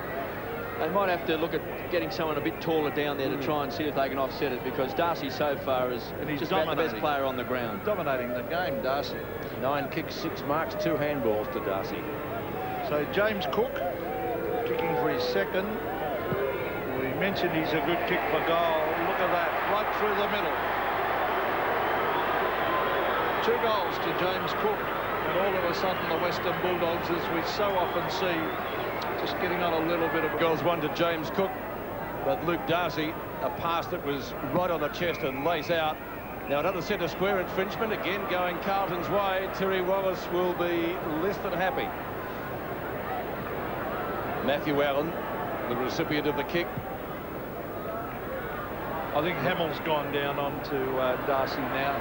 they might have to look at getting someone a bit taller down there to try and see if they can offset it, because Darcy so far is just about the best player on the ground. Dominating the game, Darcy. 9 kicks, 6 marks, 2 handballs to Darcy. So James Cook kicking for his second. We mentioned he's a good kick for goal. Look at that, right through the middle. 2 goals to James Cook, and all of a sudden the Western Bulldogs, as we so often see, just getting on a little bit of... Goals 1 to James Cook, but Luke Darcy, a pass that was right on the chest and lays out. Now another centre square infringement, again going Carlton's way. Terry Wallace will be less than happy. Matthew Allen, the recipient of the kick. I think Hamill's gone down onto Darcy now.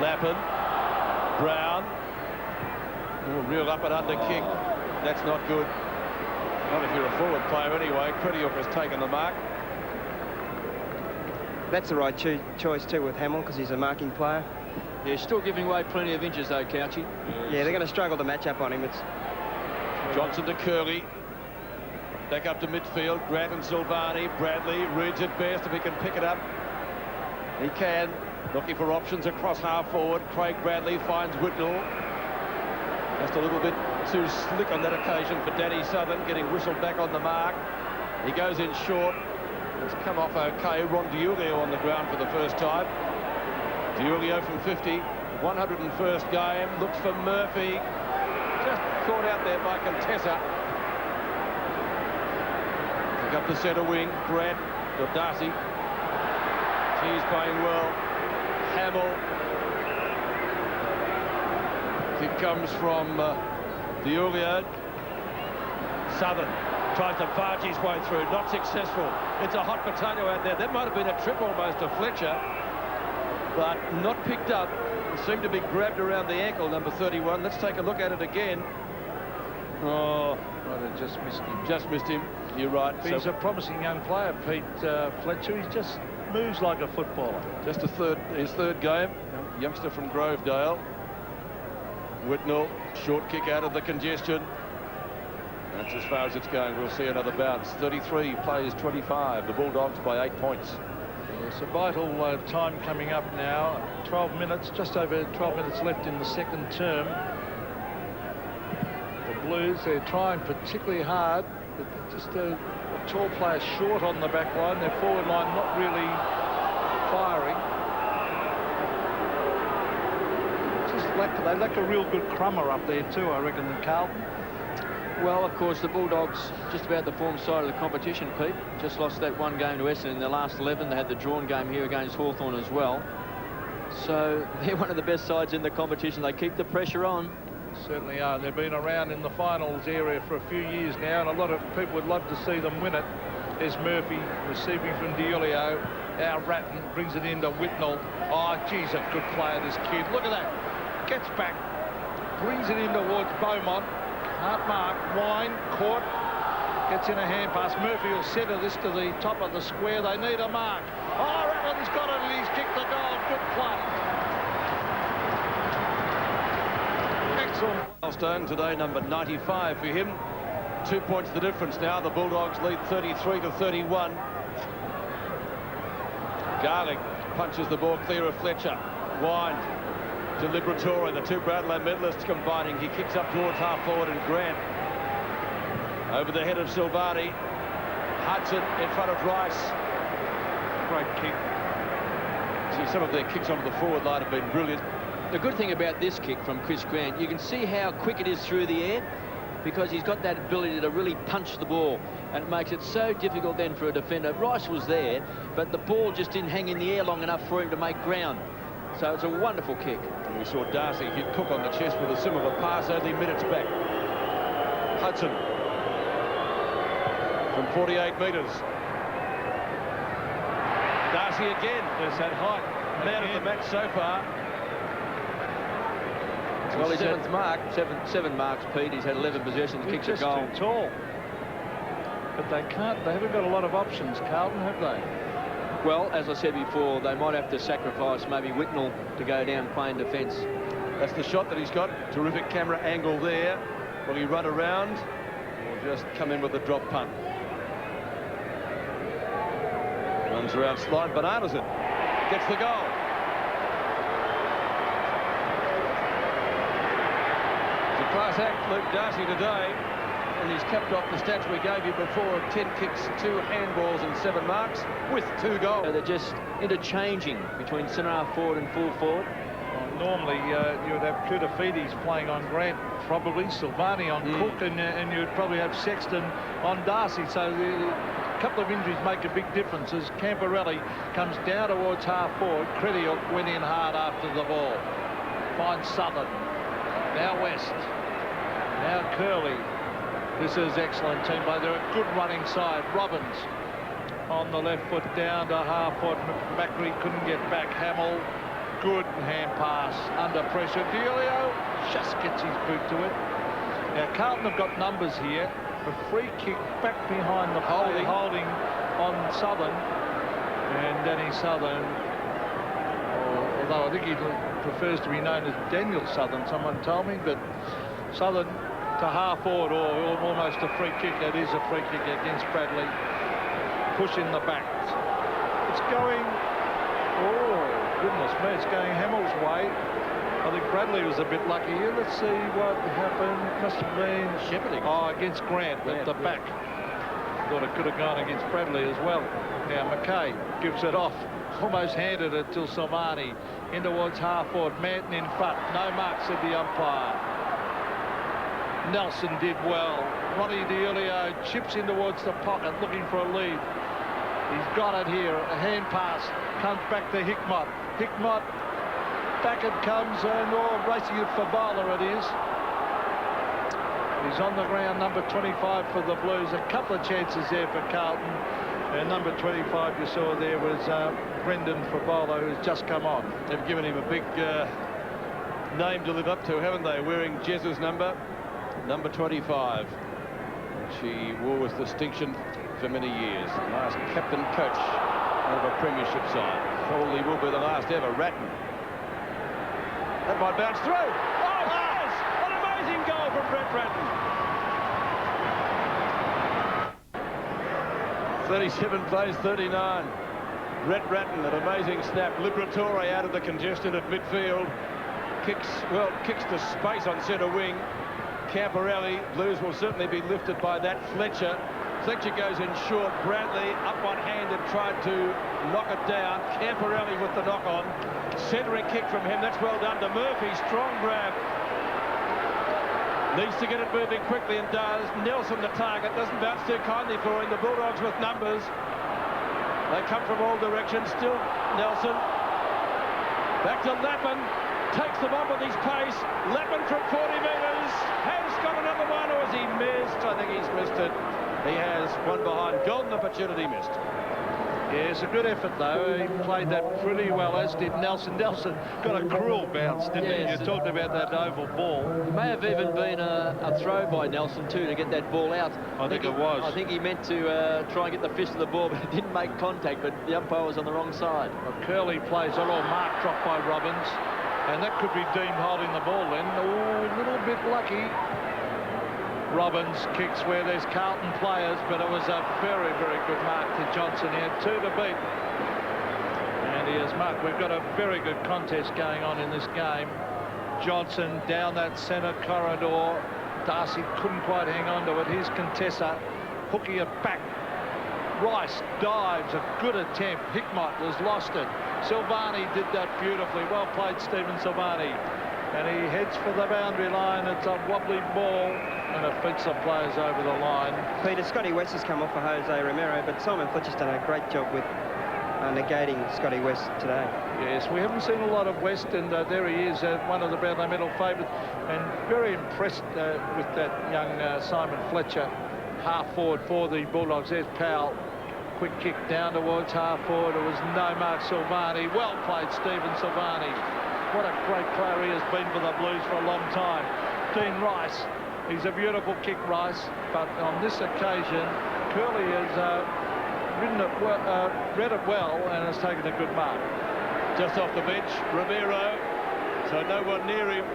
Lappin, Brown. Oh, real up and under kick. That's not good. Not if you're a forward player anyway. Krediuk has taken the mark. That's the right choice too with Hamill, because he's a marking player. Yeah, still giving away plenty of inches though, Couchy. Yeah, they're going to struggle to match up on him. It's Johnson to Curley. Back up to midfield. Grant and Silvani. Bradley reads it best if he can pick it up. He can. Looking for options across half forward. Craig Bradley finds Whitnell. Just a little bit too slick on that occasion for Danny Southern, getting whistled back on the mark. He goes in short. It's come off okay. Ron Diulio on the ground for the first time. Diulio from 50. 101st game. Looks for Murphy. Just caught out there by Contessa. Pick up the centre wing. Grant or Darcy. He's playing well. Hamill. Kick comes from Diulio. Southern tries to barge his way through, not successful. It's a hot potato out there. That might have been a trip almost to Fletcher, but not picked up. It seemed to be grabbed around the ankle, number 31. Let's take a look at it again. Oh, well, just missed him. Just missed him. You're right. He's a promising young player, Pete Fletcher. He just moves like a footballer. Just his third game. Youngster from Grovedale. Whitnell, short kick out of the congestion. That's as far as it's going. We'll see another bounce. 33 plays 25. The Bulldogs by 8 points. It's a vital time coming up now. 12 minutes, just over 12 minutes left in the second term. The Blues, they're trying particularly hard, but just a tall player short on the back line. Their forward line not really firing. They lack a real good crummer up there too, I reckon, than Carlton. Well, of course, the Bulldogs just about the form side of the competition, Pete. Just lost that 1 game to Essendon in the last 11. They had the drawn game here against Hawthorn as well. So they're one of the best sides in the competition. They keep the pressure on. Certainly are. They've been around in the finals area for a few years now, and a lot of people would love to see them win it. There's Murphy receiving from Diulio. Our Ratton brings it into Whitnell. Oh, geez, a good player, this kid. Look at that. Gets back, brings it in towards Beaumont. Can't mark. Wine, caught. Gets in a hand pass. Murphy will center this to the top of the square. They need a mark. Oh, Rattlin's got it, and he's kicked the goal. Good play. Excellent. Milestone today, number 95 for him. 2 points the difference now. The Bulldogs lead 33-31. Garlick punches the ball clear of Fletcher. Wine to Liberatore, the 2 Brownlow medalists combining. He kicks up towards half forward, and Grant over the head of Silvani. Hudson in front of Rice. Great kick. See, some of their kicks onto the forward line have been brilliant. The good thing about this kick from Chris Grant, you can see how quick it is through the air, because he's got that ability to really punch the ball, and it makes it so difficult then for a defender. Rice was there, but the ball just didn't hang in the air long enough for him to make ground. So it's a wonderful kick. And we saw Darcy hit Cook on the chest with a similar pass only minutes back. Hudson from 48 metres. Darcy again. There's that height. Man of the match so far. Well, his 7th mark. Seven marks, Pete. He's had 11 possessions, kicks a goal. Too tall. But they haven't got a lot of options, Carlton, have they? Well, as I said before, they might have to sacrifice maybe Whitnell to go down playing defence. That's the shot that he's got. Terrific camera angle there. Will he run around or just come in with a drop punt? Runs around, slide, bananas it. Gets the goal. It's a class act, Luke Darcy, today. And he's capped off the stats we gave you before of 10 kicks, 2 handballs and 7 marks with 2 goals. They're just interchanging between centre-half forward and full forward. Well, normally you would have Kudafides playing on Grant, probably Silvani on Cook, and you'd probably have Sexton on Darcy. So a couple of injuries make a big difference as Camporelli comes down towards half forward. Crediuk went in hard after the ball. Finds Southern. Now West. Now Curley. This is excellent team play. They're a good running side. Robbins on the left foot down to half foot. Macri couldn't get back. Hamill, good hand pass under pressure. Diolio just gets his boot to it. Now Carlton have got numbers here. A free kick back behind the holding on Southern. And Danny Southern, although I think he prefers to be known as Daniel Southern, someone told me, but Southern to half forward, or almost a free kick. That is a free kick against Bradley. Push in the back. It's going, oh goodness me, it's going Hamill's way. I think Bradley was a bit lucky here. Let's see what happened. Must have been Shepherding. Oh, against Grant at the back. Thought it could have gone against Bradley as well. Now McKay gives it off. Almost handed it to Silvani. In towards half forward. Manton in front. No mark, said the umpire. Nelson did well. Ronnie Diolio chips in towards the pocket looking for a lead. He's got it here. A hand pass comes back to Hickmott. Hickmott, back it comes, and racing it for Bowler it is. He's on the ground, number 25 for the Blues. A couple of chances there for Carlton. And number 25 you saw there was Brendan Fabolo, who's just come on. They've given him a big name to live up to, haven't they? Wearing Jez's number 25, which he wore with distinction for many years. The last captain coach of a premiership side. Probably will be the last ever. Ratton. That might bounce through. Oh, yes! An amazing goal from Brett Ratton. 37 plays 39. Brett Ratton, an amazing snap. Liberatore out of the congestion at midfield. Kicks to space on centre wing. Camporelli, Blues will certainly be lifted by that. Fletcher goes in short. Bradley up one hand and tried to knock it down. Camporelli with the knock on. Centering kick from him. That's well done to Murphy. Strong grab. Needs to get it moving quickly and does. Nelson the target. Doesn't bounce too kindly for him. The Bulldogs with numbers. They come from all directions. Still Nelson. Back to Lappin. Takes them on with his pace. Lappin from 40 metres. Has got another one, or has he missed? I think he's missed it. He has one behind. Golden opportunity missed. Yeah, it's a good effort, though. He played that pretty well, as did Nelson. Nelson got a cruel bounce, didn't he? You talked about that oval ball. It may have even been a throw by Nelson, too, to get that ball out. I think it was. I think he meant to try and get the fist of the ball, but it didn't make contact, but the umpire was on the wrong side. Well, Curley plays a little mark drop by Robbins. And that could be deemed holding the ball then. Oh, a little bit lucky. Robbins kicks where there's Carlton players, but it was a very, very good mark to Johnson. He had 2 to beat. And he has marked. We've got a very good contest going on in this game. Johnson down that centre corridor. Darcy couldn't quite hang on to it. Here's Contessa hooking it back. Rice dives, a good attempt. Hickmott has lost it. Silvani did that beautifully. Well played, Stephen Silvani. And he heads for the boundary line. It's a wobbly ball, and it beats the players over the line. Peter, Scotty West has come off for Jose Romero, but Simon Fletcher's done a great job with negating Scotty West today. Yes, we haven't seen a lot of West, and there he is, one of the Brownlow medal favourites, and very impressed with that young Simon Fletcher. Half forward for the Bulldogs. There's Powell. Quick kick down towards half forward. It was no mark. Silvani. Well played, Stephen Silvani. What a great player he has been for the Blues for a long time. Dean Rice. He's a beautiful kick, Rice. But on this occasion, Curley has read it well and has taken a good mark. Just off the bench, Ramiro, so no one near him.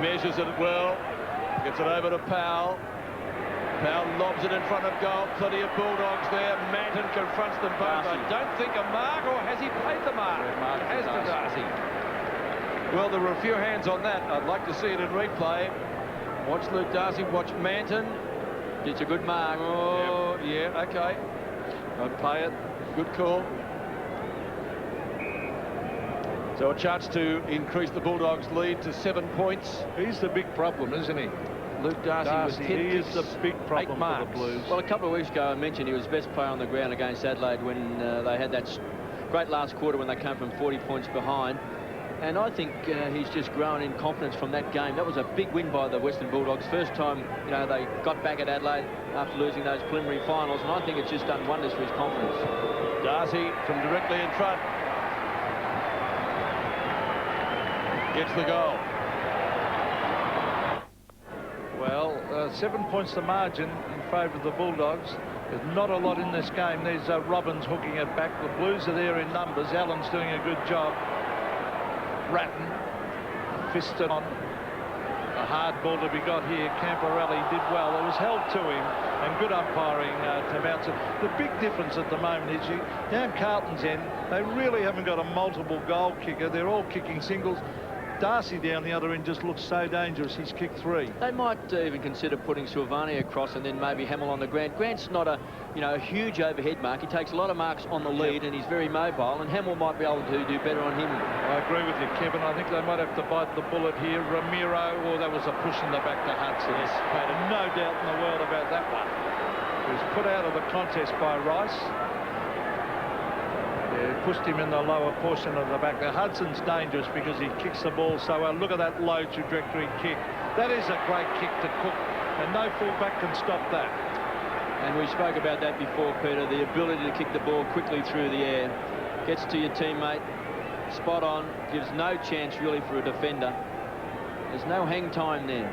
Measures it well, gets it over to Powell. Powell lobs it in front of goal, plenty of Bulldogs there. Manton confronts them both. I don't think a mark, or has he played the mark? Has to Darcy. Well, there were a few hands on that. I'd like to see it in replay. Watch Luke Darcy, watch Manton. It's a good mark. Oh, yeah, okay. I'd play it. Good call. So a chance to increase the Bulldogs' lead to 7 points. He's the big problem, isn't he? Luke Darcy was 10 he is the big problem for the Blues. Well, a couple of weeks ago I mentioned he was best player on the ground against Adelaide when they had that great last quarter when they came from 40 points behind. And I think he's just grown in confidence from that game. That was a big win by the Western Bulldogs. First time, you know, they got back at Adelaide after losing those preliminary finals, and I think it's just done wonders for his confidence. Darcy from directly in front. Gets the goal. Well, 7 points the margin in favour of the Bulldogs. There's not a lot in this game. There's Robbins hooking it back. The Blues are there in numbers. Allen's doing a good job. Ratton fisted on. A hard ball to be got here. Camporelli did well. It was held to him, and good umpiring to bounce it. The big difference at the moment is down Carlton's end, they really haven't got a multiple goal kicker. They're all kicking singles. Darcy down the other end just looks so dangerous. He's kicked 3. They might even consider putting Silvani across and then maybe Hamill on the Grant. Grant's not a huge overhead mark. He takes a lot of marks on the lead, and he's very mobile, and Hamill might be able to do better on him. I agree with you, Kevin. I think they might have to bite the bullet here. Ramiro, or that was a push in the back to Hudson. Yes. No doubt in the world about that one. He was put out of the contest by Rice. Pushed him in the lower portion of the back. Now Hudson's dangerous because he kicks the ball so well. Look at that low trajectory kick. That is a great kick to Cook, and no fullback can stop that. And we spoke about that before, Peter, the ability to kick the ball quickly through the air. Gets to your teammate, spot on, gives no chance really for a defender. There's no hang time then.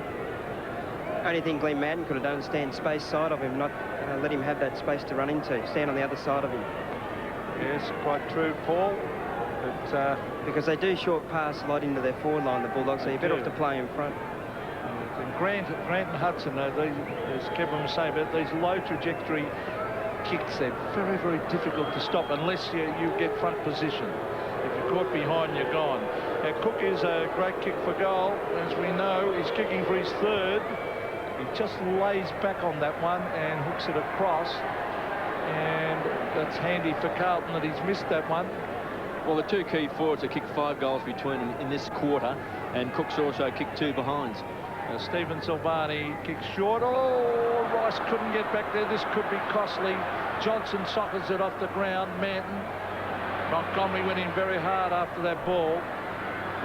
Only thing Glenn Madden could have done is stand space side of him, not let him have that space to run into. Stand on the other side of him. Yes, quite true, Paul. But, because they do short pass a lot into their forward line, the Bulldogs, so you're better off to play in front. And Grant and Hudson, as Kevin was saying, about these low trajectory kicks, they're very, very difficult to stop unless you get front position. If you're caught behind, you're gone. Now, Cook is a great kick for goal. As we know, he's kicking for his 3rd. He just lays back on that one and hooks it across. And that's handy for Carlton that he's missed that one. Well, the two key forwards have kicked 5 goals between them in this quarter, and Cook's also kicked 2 behinds. Stephen Silvani kicks short. Oh, Rice couldn't get back there. This could be costly. Johnson sockers it off the ground. Manton. Montgomery went in very hard after that ball.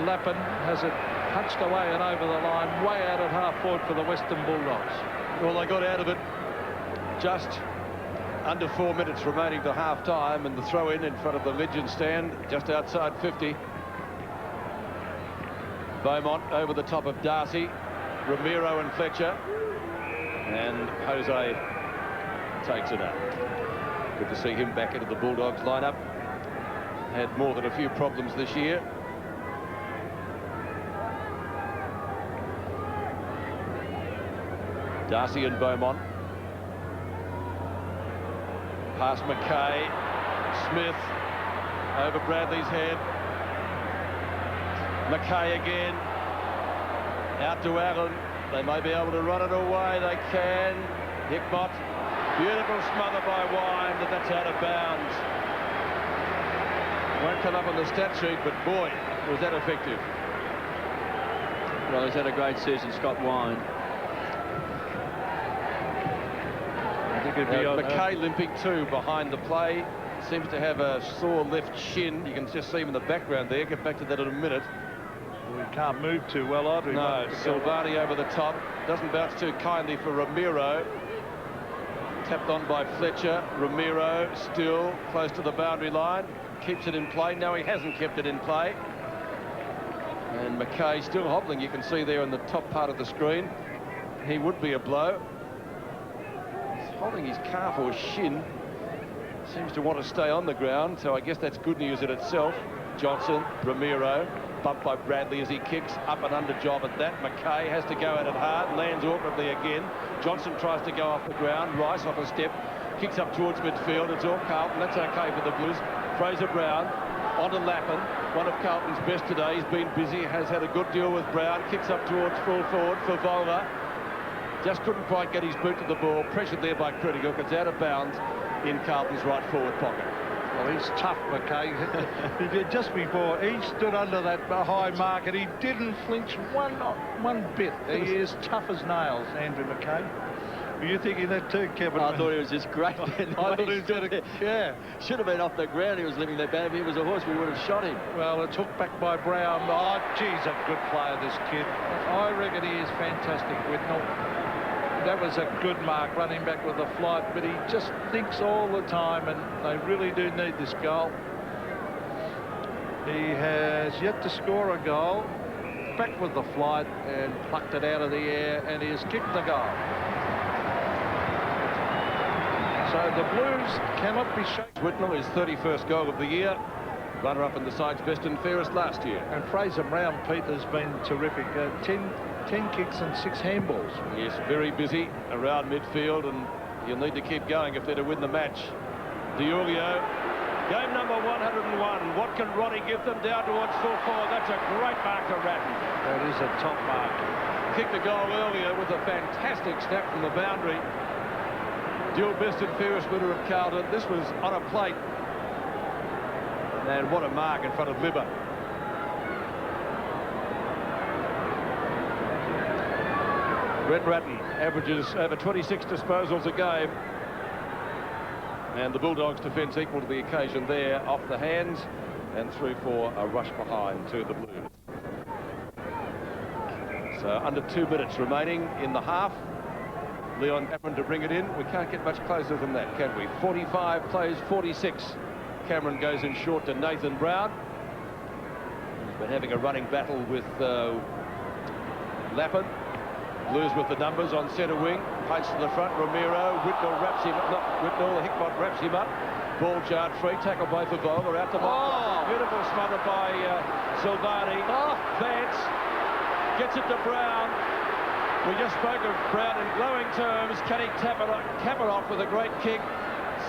Lappin has it punched away and over the line, way out at half forward for the Western Bulldogs. Well, they got out of it just under 4 minutes remaining to half-time, and the throw-in in front of the Legend stand just outside 50. Beaumont over the top of Darcy, Ramiro and Fletcher, and Jose takes it up. Good to see him back into the Bulldogs lineup. Had more than a few problems this year. Darcy and Beaumont. Past McKay, Smith over Bradley's head. McKay again, out to Allen. They may be able to run it away. They can. Hickmott, beautiful smother by Wine, but that's out of bounds. Won't come up on the stat sheet, but boy, was that effective. Well, he's had a great season, Scott Wine. McKay limping too behind the play. Seems to have a sore left shin. You can just see him in the background there. Get back to that in a minute. Well, he can't move too well, Audrey. No, Silvani over the top. Doesn't bounce too kindly for Ramiro. Tapped on by Fletcher. Ramiro still close to the boundary line. Keeps it in play. No, he hasn't kept it in play. And McKay still hobbling. You can see there in the top part of the screen. He would be a blow. holding his calf or shin. Seems to want to stay on the ground, so I guess that's good news in itself. Johnson, Ramiro, bumped by Bradley as he kicks, up and under job at that. McKay has to go at it hard, lands awkwardly again. Johnson tries to go off the ground, Rice off a step, kicks up towards midfield. It's all Carlton, that's okay for the Blues. Fraser Brown onto Lappin, one of Carlton's best today. He's been busy, has had a good deal with Brown, kicks up towards full forward for Volva. Just couldn't quite get his boot to the ball, pressured there by Criticook. It's out of bounds in Carlton's right forward pocket. Well, he's tough, McKay. He did just before. He stood under that high mark and he didn't flinch one bit. He is tough as nails, Andrew McKay. Were you thinking that too, Kevin? I thought he was just great. I thought he was going to, yeah. Should have been off the ground. He was living that bad. If he was a horse, we would have shot him. Well, it's hooked back by Brown. Oh, geez, a good player, this kid. I reckon he is fantastic, Whitnell. That was a good mark, running back with the flight, but he just thinks all the time, and they really do need this goal. He has yet to score a goal. Back with the flight and plucked it out of the air, and he has kicked the goal. So the Blues cannot be shaken. Whitnell, his 31st goal of the year. Runner-up in the side's best and fairest last year. And Fraser Brown, Pete, has been terrific. 10 kicks and 6 handballs. Yes, very busy around midfield, and you'll need to keep going if they're to win the match. DiIulio, game number 101. What can Ronnie give them down towards full forward? That's a great mark to Ratton. That is a top mark. Kicked the goal earlier with a fantastic snap from the boundary. Dual best and fairest winner of Carlton. This was on a plate. And what a mark in front of Libba. Brett Ratton averages over 26 disposals a game. And the Bulldogs' defence equal to the occasion there, off the hands and through for a rush behind to the Blues. So under 2 minutes remaining in the half. Leon Cameron to bring it in. We can't get much closer than that, can we? 45 plays 46. Cameron goes in short to Nathan Brown. He's been having a running battle with Lappin. Blues with the numbers on centre wing. Punch to the front. Ramiro. Whitnell wraps him up. Not Whitnell. Hickmott wraps him up. Ball jarred free. Tackle by Favola. Out to Mock. Beautiful smother by Silvani. Vance gets it to Brown. We just spoke of Brown in glowing terms. Can he cap it off with a great kick?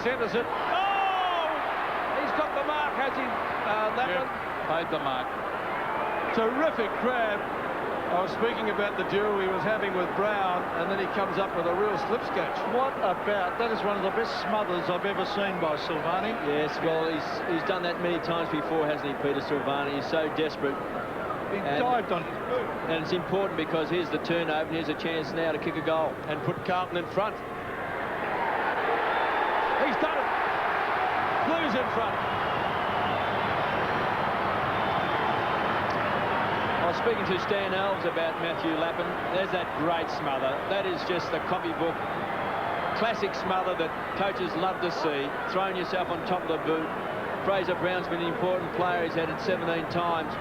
Centres it. Oh! He's got the mark, has he? Lappin? Paid the mark. Terrific grab. I was speaking about the duel he was having with Brown, and then he comes up with a real slip sketch. What about? That is one of the best smothers I've ever seen by Silvani. Yes, well, he's done that many times before, hasn't he, Peter Silvani? He's so desperate. He dived on his boot. And it's important because here's the turnover, and here's a chance now to kick a goal. And put Carlton in front. He's done it. Blues in front. I was speaking to Stan Alves about Matthew Lappin. There's that great smother. That is just the copybook classic smother that coaches love to see. Throwing yourself on top of the boot. Fraser Brown's been an important player. He's had it 17 times.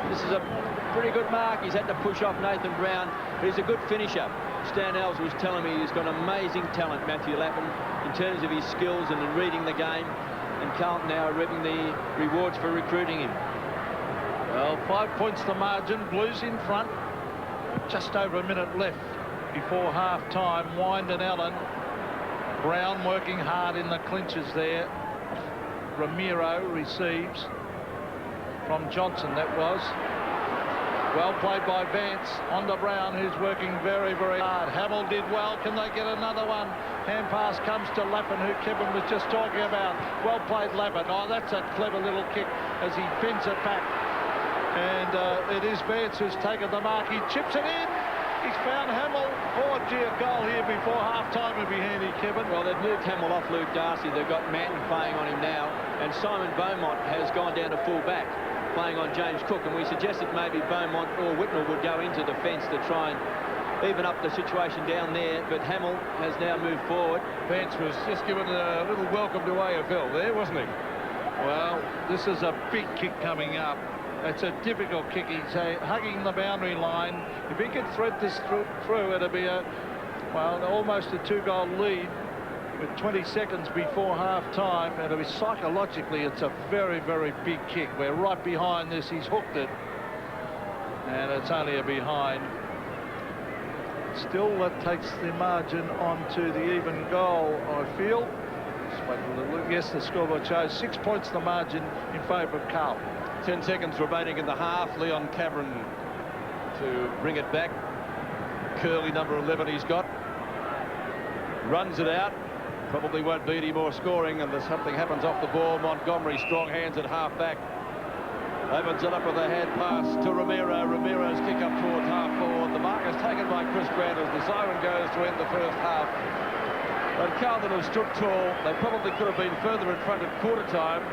This is a pretty good mark. He's had to push off Nathan Brown, but he's a good finisher. Stan Alves was telling me he's got amazing talent, Matthew Lappin, in terms of his skills and in reading the game. And Carlton now are reaping the rewards for recruiting him. Well, 5 points the margin. Blues in front. Just over a minute left before half-time. Wind and Allen. Brown working hard in the clinches there. Ramiro receives from Johnson, that was. Well played by Vance. On to Brown, who's working very, very hard. Hamill did well. Can they get another one? Hand pass comes to Lappin, who Kevin was just talking about. Well played, Lappin. Oh, that's a clever little kick as he bends it back. And it is Vance who's taken the mark. He chips it in. He's found Hamill. Oh, gee, a goal here before half-time would be handy, Kevin. Well, they've moved Hamill off Luke Darcy. They've got Manton playing on him now. And Simon Beaumont has gone down to full-back, playing on James Cook. And we suggested maybe Beaumont or Whitnell would go into defence to try and even up the situation down there. But Hamill has now moved forward. Vance was just given a little welcome to AFL there, wasn't he? Well, this is a big kick coming up. It's a difficult kick. He's hugging the boundary line. If he could thread this through, it'll be almost a 2-goal lead. with 20 seconds before half-time, and psychologically, it's a very, very big kick. We're right behind this. He's hooked it, and it's only a behind. Still, that takes the margin onto the even goal, I feel. Yes, the scoreboard shows 6 points the margin in favour of Carlton. 10 seconds remaining in the half. Leon Cameron to bring it back. Curly, number 11, he's got. Runs it out. Probably won't be any more scoring, and there's something happens off the ball. Montgomery, strong hands at half-back. Opens it up with a hand pass to Romero. Romero's kick up towards half-forward. The mark is taken by Chris Grant as the siren goes to end the first half. But Carlton have stood tall. They probably could have been further in front at quarter-time.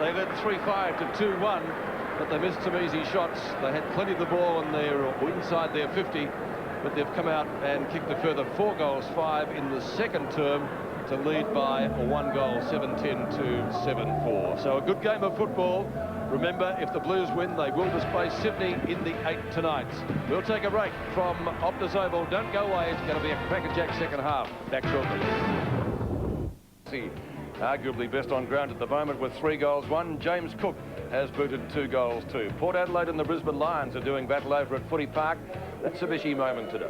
They led 3-5 to 2-1, but they missed some easy shots. They had plenty of the ball in their, inside their 50, but they've come out and kicked a further 4 goals, 5 in the second term, to lead by 1 goal, 7-10 to 7-4. So a good game of football. Remember, if the Blues win, they will displace Sydney in the 8 tonight. We'll take a break from Optus Oval. Don't go away. It's going to be a crackerjack second half. Back shortly. Arguably best on ground at the moment with 3 goals, 1. James Cook has booted 2 goals, 2. Port Adelaide and the Brisbane Lions are doing battle over at Footy Park. That's a Vichy moment today.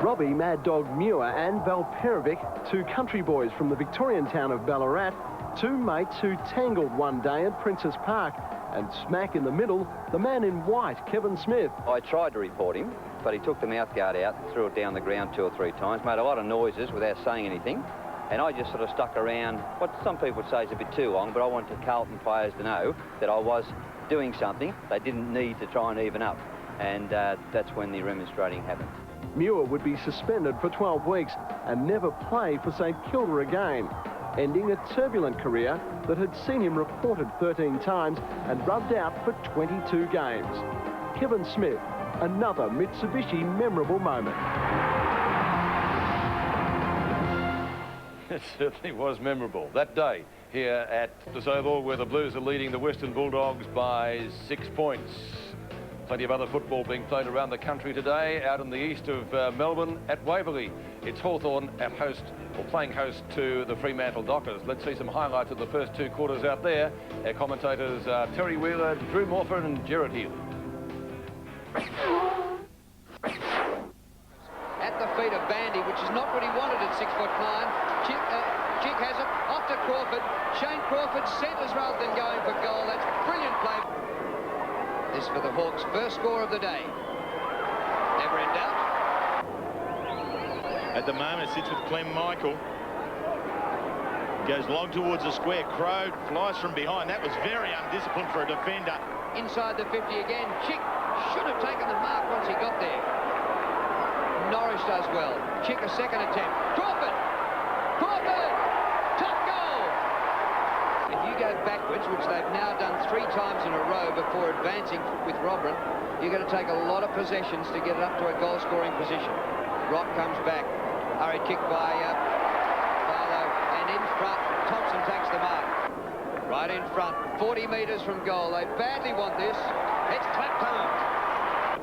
Robbie Mad Dog Muir and Val Perovic, 2 country boys from the Victorian town of Ballarat, 2 mates who tangled one day at Princes Park, and smack in the middle, the man in white, Kevin Smith. I tried to report him, but he took the mouthguard out and threw it down the ground 2 or 3 times, made a lot of noises without saying anything, and I just sort of stuck around what some people say is a bit too long, but I wanted Carlton players to know that I was doing something. They didn't need to try and even up, and that's when the remonstrating happened. Muir would be suspended for 12 weeks and never play for St Kilda again, ending a turbulent career that had seen him reported 13 times and rubbed out for 22 games. Kevin Smith, another Mitsubishi memorable moment. It certainly was memorable. That day here at Optus Oval, where the Blues are leading the Western Bulldogs by 6 points. Plenty of other football being played around the country today. Out in the east of Melbourne at Waverley, it's Hawthorn at host, or playing host to the Fremantle Dockers. Let's see some highlights of the first 2 quarters out there. Our commentators are Terry Wheeler, Drew Morford and Gerard Healy. At the feet of Bandy, which is not what he wanted at 6'9". Chick has it, off to Crawford. Shane Crawford centres rather than going for goal. That's brilliant play. This for the Hawks' first score of the day. Never in doubt. At the moment, it sits with Clem Michael. Goes long towards the square. Crow flies from behind. That was very undisciplined for a defender. Inside the 50 again. Chick should have taken the mark once he got there. Norris does well. Chick a second attempt. Crawford! Crawford! Top goal! If you go backwards, which they've now done 3 times in a row before advancing with Robrin, you're going to take a lot of possessions to get it up to a goal-scoring position. Rock comes back. Hurried kick by Barlow. And in front, Thompson takes the mark. Right in front, 40 metres from goal. They badly want this. It's clapped home.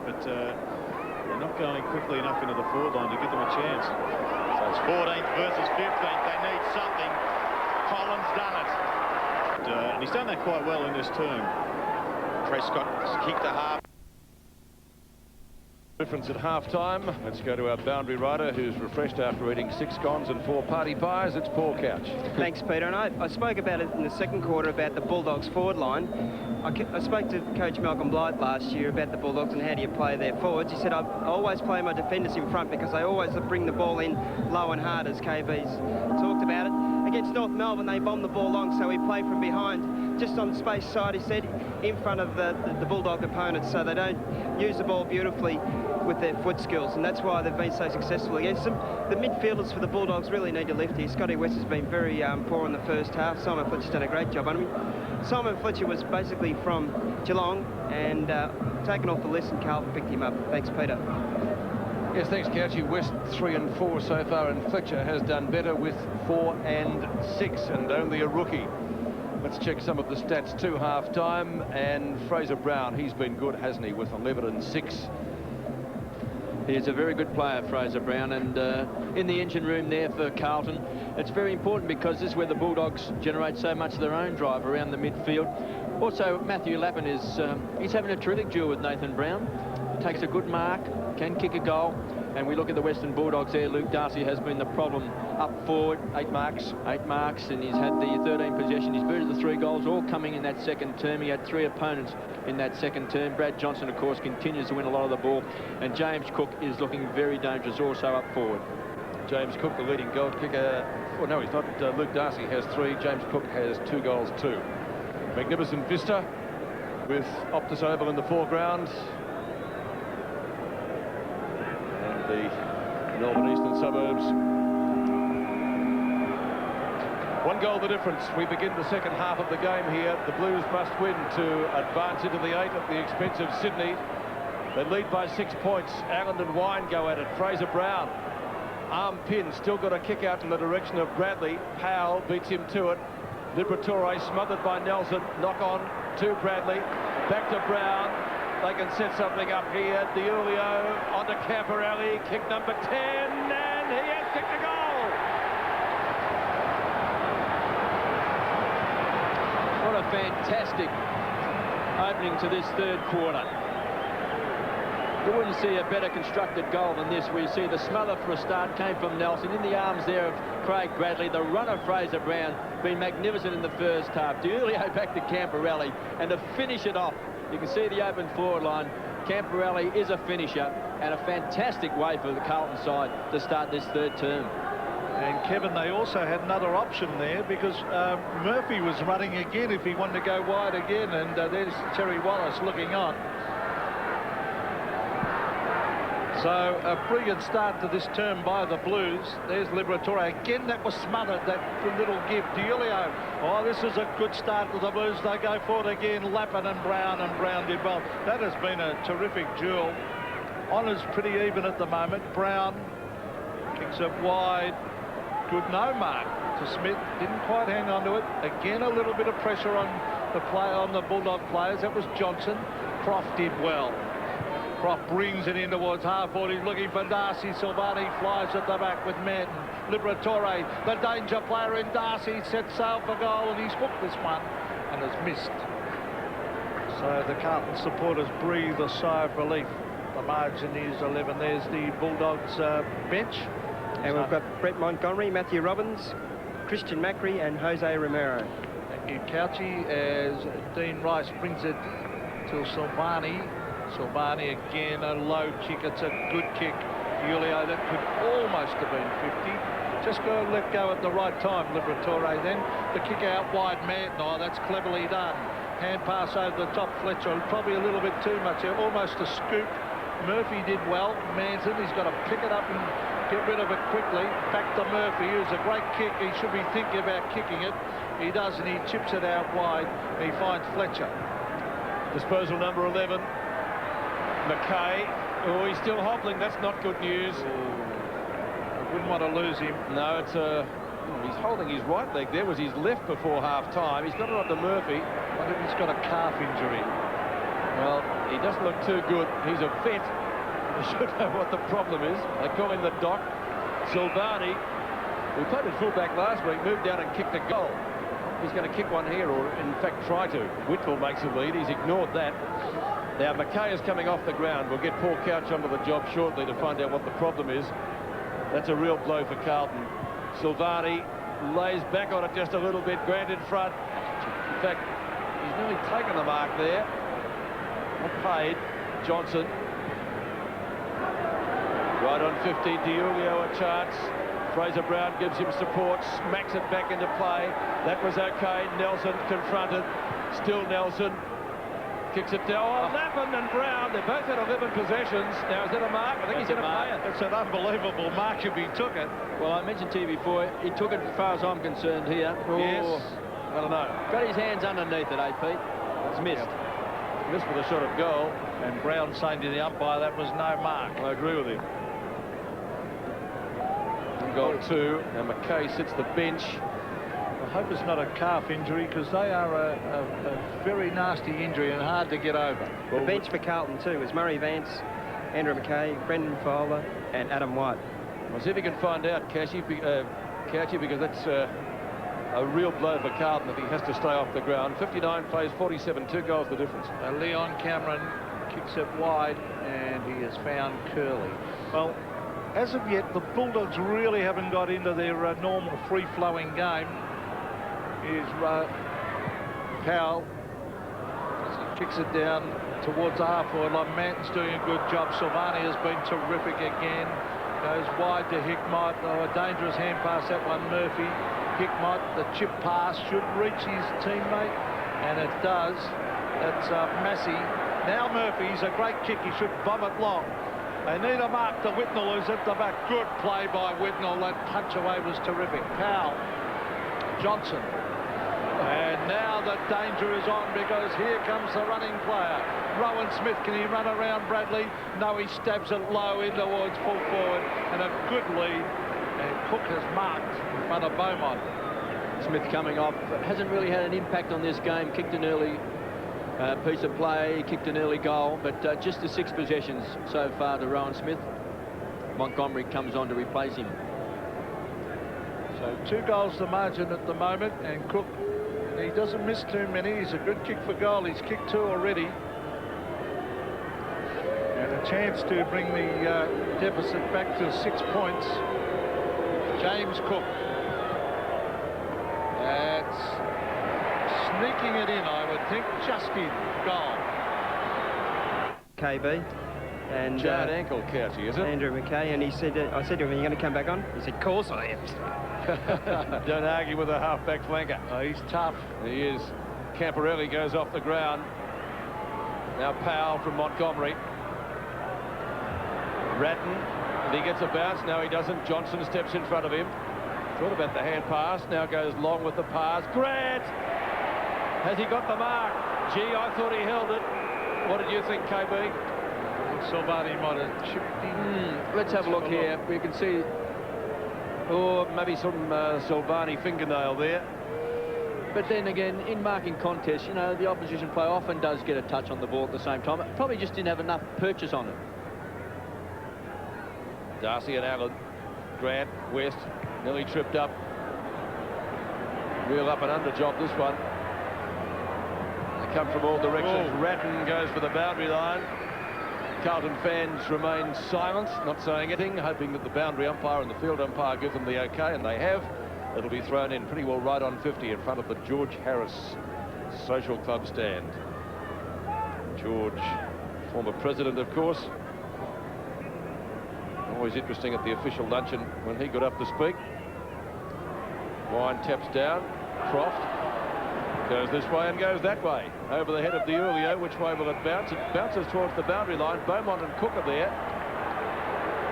But they're not going quickly enough into the forward line to give them a chance. So it's 14th versus 15th. They need something. Collins done it. And he's done that quite well in this term. Prescott's kicked to half. Difference at half-time. Let's go to our boundary rider who's refreshed after eating 6 scones and 4 party pies. It's Paul Couch. Thanks, Peter. And I spoke about it in the second quarter about the Bulldogs forward line. I spoke to Coach Malcolm Blight last year about the Bulldogs and how do you play their forwards. He said, I always play my defenders in front because they always bring the ball in low and hard, as KB's talked about it. Against North Melbourne, they bombed the ball long, so we play from behind, just on the space side, he said, in front of the Bulldog opponents, so they don't use the ball beautifully with their foot skills, and that's why they've been so successful against them. The midfielders for the Bulldogs really need to lift here. Scotty West has been very poor in the first half. Simon Fletcher's done a great job on him. Simon Fletcher was basically from Geelong and taken off the list, and Carlton picked him up. Thanks, Peter. Yes, thanks, Couchy. West 3 and 4 so far, and Fletcher has done better with 4 and 6, and only a rookie. Let's check some of the stats to half-time. And Fraser Brown, he's been good, hasn't he, with 11 and 6. He's a very good player, Fraser Brown, and in the engine room there for Carlton, it's very important because this is where the Bulldogs generate so much of their own drive around the midfield. Also, Matthew Lappin is he's having a terrific duel with Nathan Brown. Takes a good mark, can kick a goal, and we look at the Western Bulldogs there. Luke Darcy has been the problem up forward. 8 marks, and he's had the 13 possession. He's booted the 3 goals, all coming in that second term. He had 3 opponents in that second term. Brad Johnson, of course, continues to win a lot of the ball, and James Cook is looking very dangerous also up forward. James Cook, the leading goal kicker. Oh, no, he's not. Luke Darcy has 3. James Cook has 2 goals too. Magnificent vista with Optus Oval in the foreground. And the Melbourne eastern suburbs. 1 goal the difference. We begin the second half of the game here. The Blues must win to advance into the 8 at the expense of Sydney. They lead by 6 points. Allen and Wine go at it. Fraser Brown. Arm pin, still got a kick out in the direction of Bradley. Powell beats him to it. Liberatore smothered by Nelson. Knock on to Bradley. Back to Brown. They can set something up here. Diulio onto Camperelli. Kick number 10, and he has kicked a goal. What a fantastic opening to this third quarter. You wouldn't see a better constructed goal than this. We see the smother for a start came from Nelson in the arms there of Craig Bradley. The run of Fraser Brown been magnificent in the first half. Diulio back to Camperelli, and to finish it off, you can see the open forward line. Camperelli is a finisher, and a fantastic way for the Carlton side to start this third term. And Kevin, they also had another option there because Murphy was running again if he wanted to go wide again, and there's Terry Wallace looking on. So a brilliant start to this term by the Blues. There's Liberatore again. That was smothered, that little give. Diulio. Oh, this is a good start to the Blues. They go forward again. Lappin and Brown did well. That has been a terrific duel. Honours pretty even at the moment. Brown kicks it wide. Good no mark to Smith. Didn't quite hang on to it. Again, a little bit of pressure on the Bulldog players. That was Johnson. Croft did well. Croft brings it in towards half-forward. He's looking for Darcy. Silvani flies at the back with Manton. Liberatore, the danger player in Darcy, sets sail for goal, and he's hooked this one and has missed. So the Carlton supporters breathe a sigh of relief. The margin is 11. There's the Bulldogs bench. And we've got Brett Montgomery, Matthew Robbins, Christian Macri and Jose Romero. Thank you, Couchy, as Dean Rice brings it to Silvani. Silvani again, a low kick. It's a good kick. Diulio, that could almost have been 50. Just go let go at the right time, Liberatore. Then the kick out wide, Manton. Oh, that's cleverly done. Hand pass over the top, Fletcher. Probably a little bit too much. Almost a scoop. Murphy did well. Manton, he's got to pick it up and get rid of it quickly. Back to Murphy. It was a great kick. He should be thinking about kicking it. He does, and he chips it out wide. He finds Fletcher. Disposal number 11. McKay. Oh, he's still hobbling. That's not good news. I wouldn't want to lose him. No, it's he's holding his right leg. There was his left before half-time. He's got it on to Murphy. I think he's got a calf injury. Well, he doesn't look too good. He's a vet. He should know what the problem is. They call him the doc. Silvani, who played at fullback last week, moved down and kicked a goal. He's going to kick one here, or in fact try to. Whitwell makes a lead. He's ignored that. Now, McKay is coming off the ground. We'll get Paul Couch onto the job shortly to find out what the problem is. That's a real blow for Carlton. Silvani lays back on it just a little bit. Grant in front. In fact, he's nearly taken the mark there. Not paid. Johnson. Right on 15, Diulio a chance. Fraser Brown gives him support, smacks it back into play. That was okay. Nelson confronted. Still Nelson. Kicks it down. Oh, Lappin and Brown, they both had 11 possessions. Now, is that a mark? I think he's going to play it. It's an unbelievable mark if he took it. Well, I mentioned to you before, he took it as far as I'm concerned here. Yes. I don't know. Got his hands underneath it, AP. It's missed. Yep. Missed with a shot of goal. And Brown saying to the umpire that was no mark. I agree with him. Goal 2, and McKay sits the bench. hope it's not a calf injury, because they are a very nasty injury and hard to get over. The bench for Carlton too was Murray Vance, Andrew McKay, Brendan Fowler and Adam White. We'll see if we can find out, Cashy, because that's a real blow for Carlton if he has to stay off the ground. 59 plays 47, 2 goals the difference. Leon Cameron kicks it wide, and he has found Curley. Well, as of yet, the Bulldogs really haven't got into their normal free-flowing game. Here's Powell as he kicks it down towards the half-forward line. Manton's doing a good job. Silvani has been terrific again. Goes wide to Hickmott. Oh, a dangerous hand pass, that one, Murphy. Hickmott, the chip pass should reach his teammate, and it does. That's Massey. Now Murphy's a great kick. He should bomb it long. They need a mark to Whitnell, who's at the back. Good play by Whitnell. That punch away was terrific. Powell, Johnson. And now the danger is on, because here comes the running player. Rowan Smith, can he run around Bradley? No, he stabs it low in towards full forward, and a good lead. And Cook has marked in front of Beaumont. Smith coming off, hasn't really had an impact on this game. Kicked an early piece of play, kicked an early goal, but just the 6 possessions so far to Rowan Smith. Montgomery comes on to replace him. So 2 goals the margin at the moment, and Cook, he doesn't miss too many. He's a good kick for goal. He's kicked 2 already. And a chance to bring the deficit back to 6 points. James Cook. That's sneaking it in, I would think. Just in. Goal. KB. And Jarred ankle, Couchy, is it? Andrew McKay, and he said, I said to him, are you going to come back on? He said, of course I am. Don't argue with a half-back flanker. Oh, he's tough. He is. Camporelli goes off the ground. Now Powell from Montgomery. Ratton, and he gets a bounce. Now he doesn't. Johnson steps in front of him. Thought about the hand pass. Now goes long with the pass. Grant! Has he got the mark? Gee, I thought he held it. What did you think, KB? Silvani might have chipped in. Let's have a look here. We can see, maybe some Silvani fingernail there. but then again, in marking contests, you know, the opposition player often does get a touch on the ball at the same time. It probably just didn't have enough purchase on it. Darcy and Allen. Grant, West, nearly tripped up. Real up and under job, this one. They come from all directions. Ratton goes for the boundary line. Carlton fans remain silent, not saying anything, hoping that the boundary umpire and the field umpire give them the okay, and they have. It'll be thrown in pretty well right on 50 in front of the George Harris Social Club stand. George, former president, of course. Always interesting at the official luncheon when he got up to speak. Wine taps down. Croft goes this way and goes that way. Over the head of Diulio. Which way will it bounce? It bounces towards the boundary line. Beaumont and Cook are there.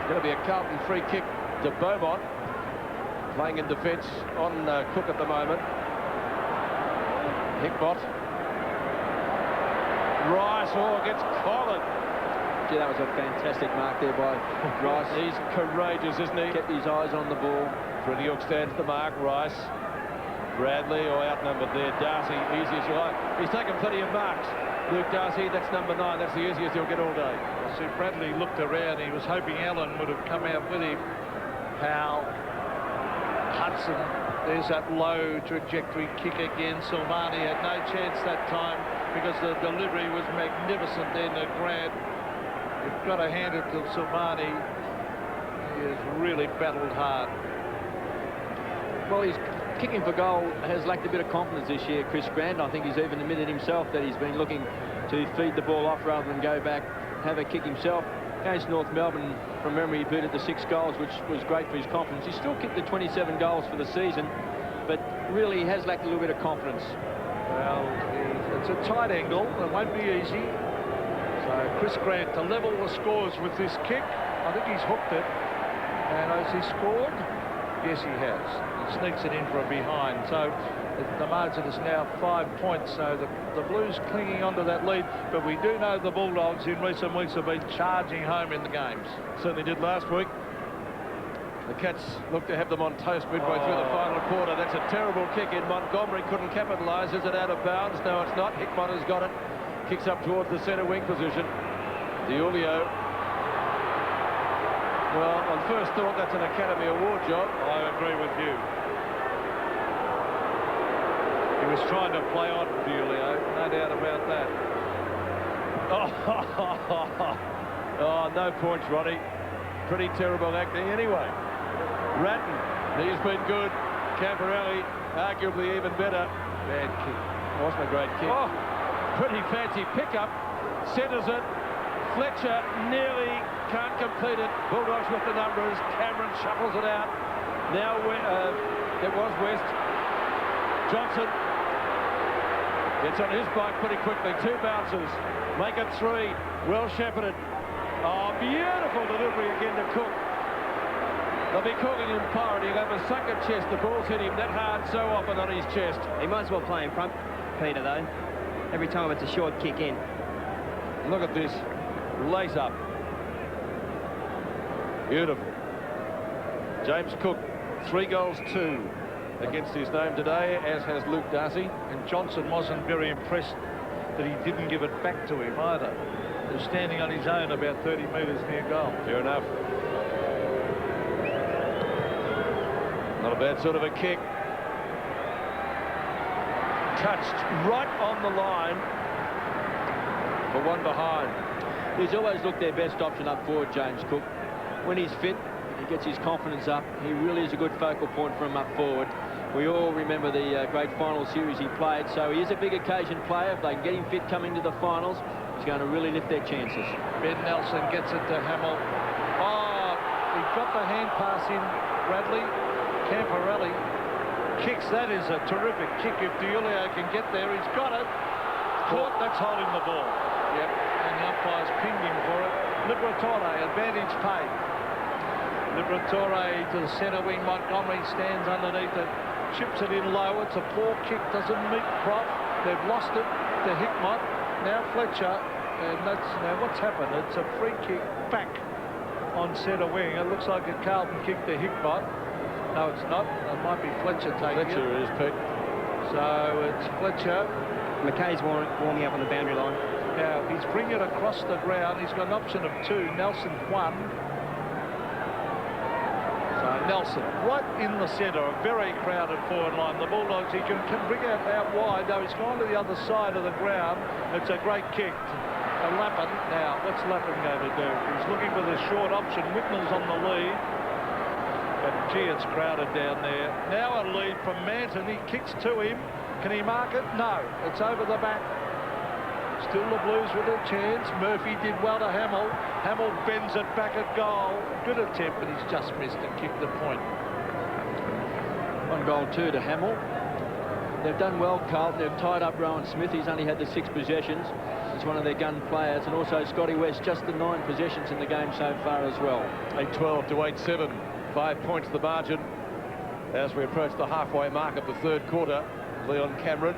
It's going to be a Carlton free kick to Beaumont. Playing in defence on Cook at the moment. Hickmott. Rice, gets collared. Gee, that was a fantastic mark there by Rice. He's courageous, isn't he? Kept his eyes on the ball. Freddie Hook stands the mark. Rice. Bradley, outnumbered there. Darcy, easy as you like. He's taken plenty of marks. Luke Darcy, that's number 9. That's the easiest he'll get all day. See, Bradley looked around. He was hoping Allen would have come out with him. Powell. Hudson. There's that low trajectory kick again. Silvani had no chance that time because the delivery was magnificent then to Grant. You've got to hand it to Silvani. He has really battled hard. Well, he's kicking for goal has lacked a bit of confidence this year, Chris Grant. I think he's even admitted himself that he's been looking to feed the ball off rather than go back, have a kick himself. Against North Melbourne, from memory, he booted the 6 goals, which was great for his confidence. He still kicked the 27 goals for the season, but really has lacked a little bit of confidence. Well, it's a tight angle. It won't be easy. So Chris Grant to level the scores with this kick. I think he's hooked it. And has he scored? Yes, he has. He sneaks it in from behind. So the margin is now 5 points. So the Blues clinging onto that lead. But we do know the Bulldogs in recent weeks have been charging home in the games. Certainly did last week. The Cats look to have them on toast midway through the final quarter. That's a terrible kick in. Montgomery couldn't capitalise. Is it out of bounds? No, it's not. Hickmott has got it. Kicks up towards the centre wing position. DiUlio. Well, on first thought, that's an Academy Award job. I agree with you. He was trying to play on DiUlio, no doubt about that. Oh, no points, Roddy. Pretty terrible acting anyway. Ratton, he's been good. Camporelli, arguably even better. Bad kick. Wasn't a great kick. Oh, pretty fancy pickup. Centres it. Fletcher nearly can't complete it. Bulldogs with the numbers. Cameron shuffles it out. Now it was West. Johnson gets on his bike pretty quickly. 2 bounces. Make it 3. Well shepherded. Oh, beautiful delivery again to Cook. They'll be calling him pirate. He'll have a sunken chest. The ball's hit him that hard so often on his chest. He might as well play in front, Peter, though. Every time it's a short kick in. Look at this. Lace up. Beautiful. James Cook, 3 goals, 2 against his name today, as has Luke Darcy. And Johnson wasn't very impressed that he didn't give it back to him either. He was standing on his own about 30 metres near goal. Fair enough. Not a bad sort of a kick. Touched right on the line for one behind. He's always looked their best option up forward, James Cook. When he's fit, he gets his confidence up. He really is a good focal point for him up forward. We all remember the great final series he played, so he is a big occasion player. If they can get him fit coming to the finals, he's going to really lift their chances. Ben Nelson gets it to Hamill. Oh, he got the hand pass in, Bradley. Camporelli kicks. That is a terrific kick. If DiUlio can get there, he's got it. Caught, that's holding the ball. Yep. And the umpires pinged him for it. Liberatore, advantage paid. Liberatore to the centre wing. Montgomery stands underneath it. Chips it in low. It's a poor kick. Doesn't meet Prof. They've lost it to Hickmott. Now Fletcher. And that's now what's happened. It's a free kick back on centre wing. It looks like a Carlton kick to Hickmott. No, it's not. It might be Fletcher taking it. Fletcher is Pete. So it's Fletcher. McKay's warming up on the boundary line. Now he's bringing it across the ground. He's got an option of 2. Nelson's 1. So Nelson right in the centre, a very crowded forward line. The Bulldogs, he can bring it out wide. Though he's gone to the other side of the ground. It's a great kick. Lappin. Now what's Lappin going to do? He's looking for the short option. Whitman's on the lead. But gee, it's crowded down there. Now a lead from Manton. He kicks to him. Can he mark it? No. It's over the back. Still the Blues with a chance. Murphy did well to Hamill. Hamill bends it back at goal. Good attempt, but he's just missed and kicked the point. 1 goal, 2 to Hamill. They've done well, Carlton. They've tied up Rowan Smith. He's only had the 6 possessions. He's one of their gun players. And also Scotty West, just the 9 possessions in the game so far as well. 8-12 to 8-7. 5 points the margin as we approach the halfway mark of the 3rd quarter. Leon Cameron.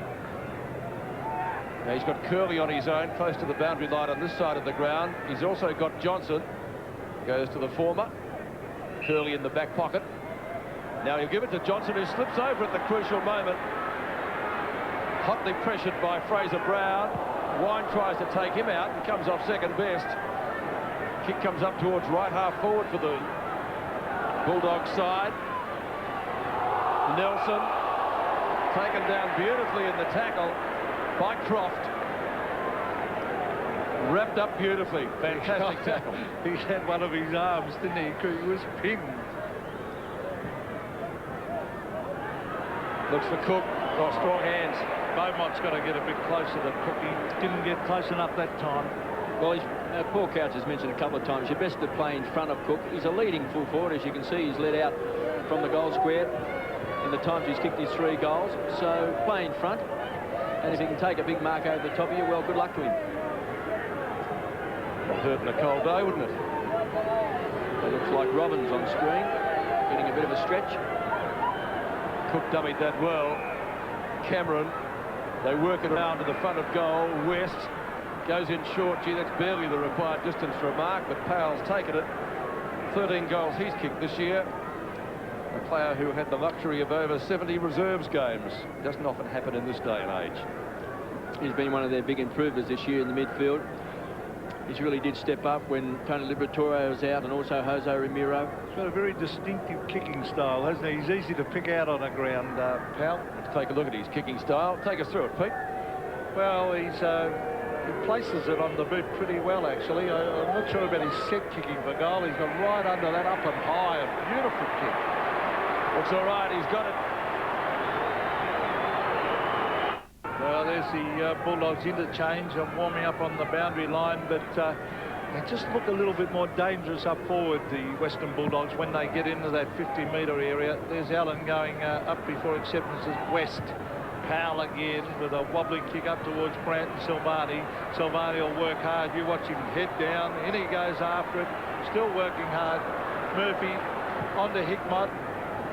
Now he's got Curley on his own, close to the boundary line on this side of the ground. He's also got Johnson. Goes to the former. Curley in the back pocket. Now he'll give it to Johnson, who slips over at the crucial moment. Hotly pressured by Fraser Brown. Wine tries to take him out and comes off second best. Kick comes up towards right half forward for the Bulldogs side. Nelson taken down beautifully in the tackle by Croft. Wrapped up beautifully. Fantastic tackle. He had one of his arms, didn't he? He was pinned. Looks for Cook. Oh, strong hands. Beaumont's got to get a bit closer to Cook. He didn't get close enough that time. Well, Paul Couch has mentioned a couple of times, you're best to play in front of Cook. He's a leading full forward. As you can see, he's led out from the goal square in the times he's kicked his 3 goals. So play in front. And if he can take a big mark over the top of you, well, good luck to him. Not hurting a cold day, wouldn't it? It looks like Robbins on screen, getting a bit of a stretch. Cook dummied that well. Cameron, they work it around to the front of goal. West goes in short. Gee, that's barely the required distance for a mark, but Powell's taken it. 13 goals he's kicked this year. a player who had the luxury of over 70 reserves games. Doesn't often happen in this day and age. He's been one of their big improvers this year in the midfield. He really did step up when Tony Liberatore was out, and also Jose Ramiro. He's got a very distinctive kicking style, hasn't he? He's easy to pick out on the ground, Pal. Let's take a look at his kicking style. Take us through it, Pete. Well, he places it on the boot pretty well, actually. I'm not sure about his set kicking for goal. He's got right under that, up and high. A beautiful kick. Looks all right. He's got it. Well, there's the Bulldogs interchange and warming up on the boundary line, but they just look a little bit more dangerous up forward, the Western Bulldogs, when they get into that 50-metre area. There's Allen going up before acceptance as West. Powell again with a wobbly kick up towards Grant and Silvani. Silvani will work hard. You watch him head down. In he goes after it. Still working hard. Murphy onto Hickmott.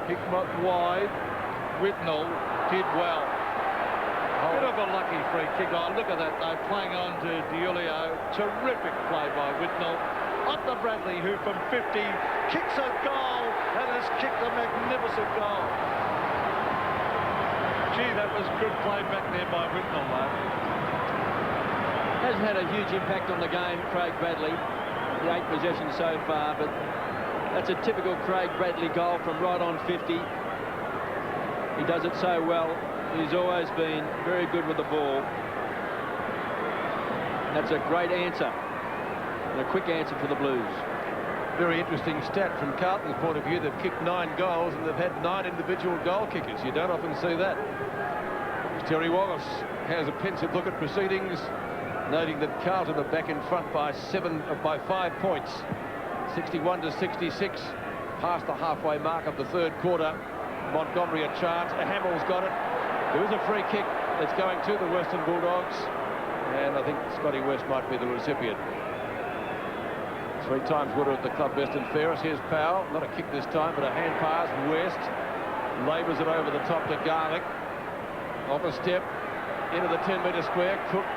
Hickmott wide. Whitnell did well. Bit of a lucky free kick. Oh, look at that, though, playing on to Diulio. Terrific play by Whitnell. On to Bradley, who from 50 kicks a goal and has kicked a magnificent goal. Gee, that was good play back there by Whitnell, though. Hasn't had a huge impact on the game, Craig Bradley. The 8 possessions so far, but that's a typical Craig Bradley goal from right on 50. He does it so well. He's always been very good with the ball. That's a great answer, and a quick answer for the Blues. Very interesting stat from Carlton's point of view. They've kicked 9 goals and they've had 9 individual goal kickers. You don't often see that. Terry Wallace has a pensive look at proceedings, noting that Carlton are back in front by 5 points, 61 to 66, past the halfway mark of the third quarter. Montgomery a chance. Hamill's got it. There is a free kick that's going to the Western Bulldogs, and I think Scotty West might be the recipient. 3 times winner at the club best and fairest. Here's Powell. Not a kick this time, but a hand pass. West labours it over the top to Garlick. Off a step into the 10-metre square. Cook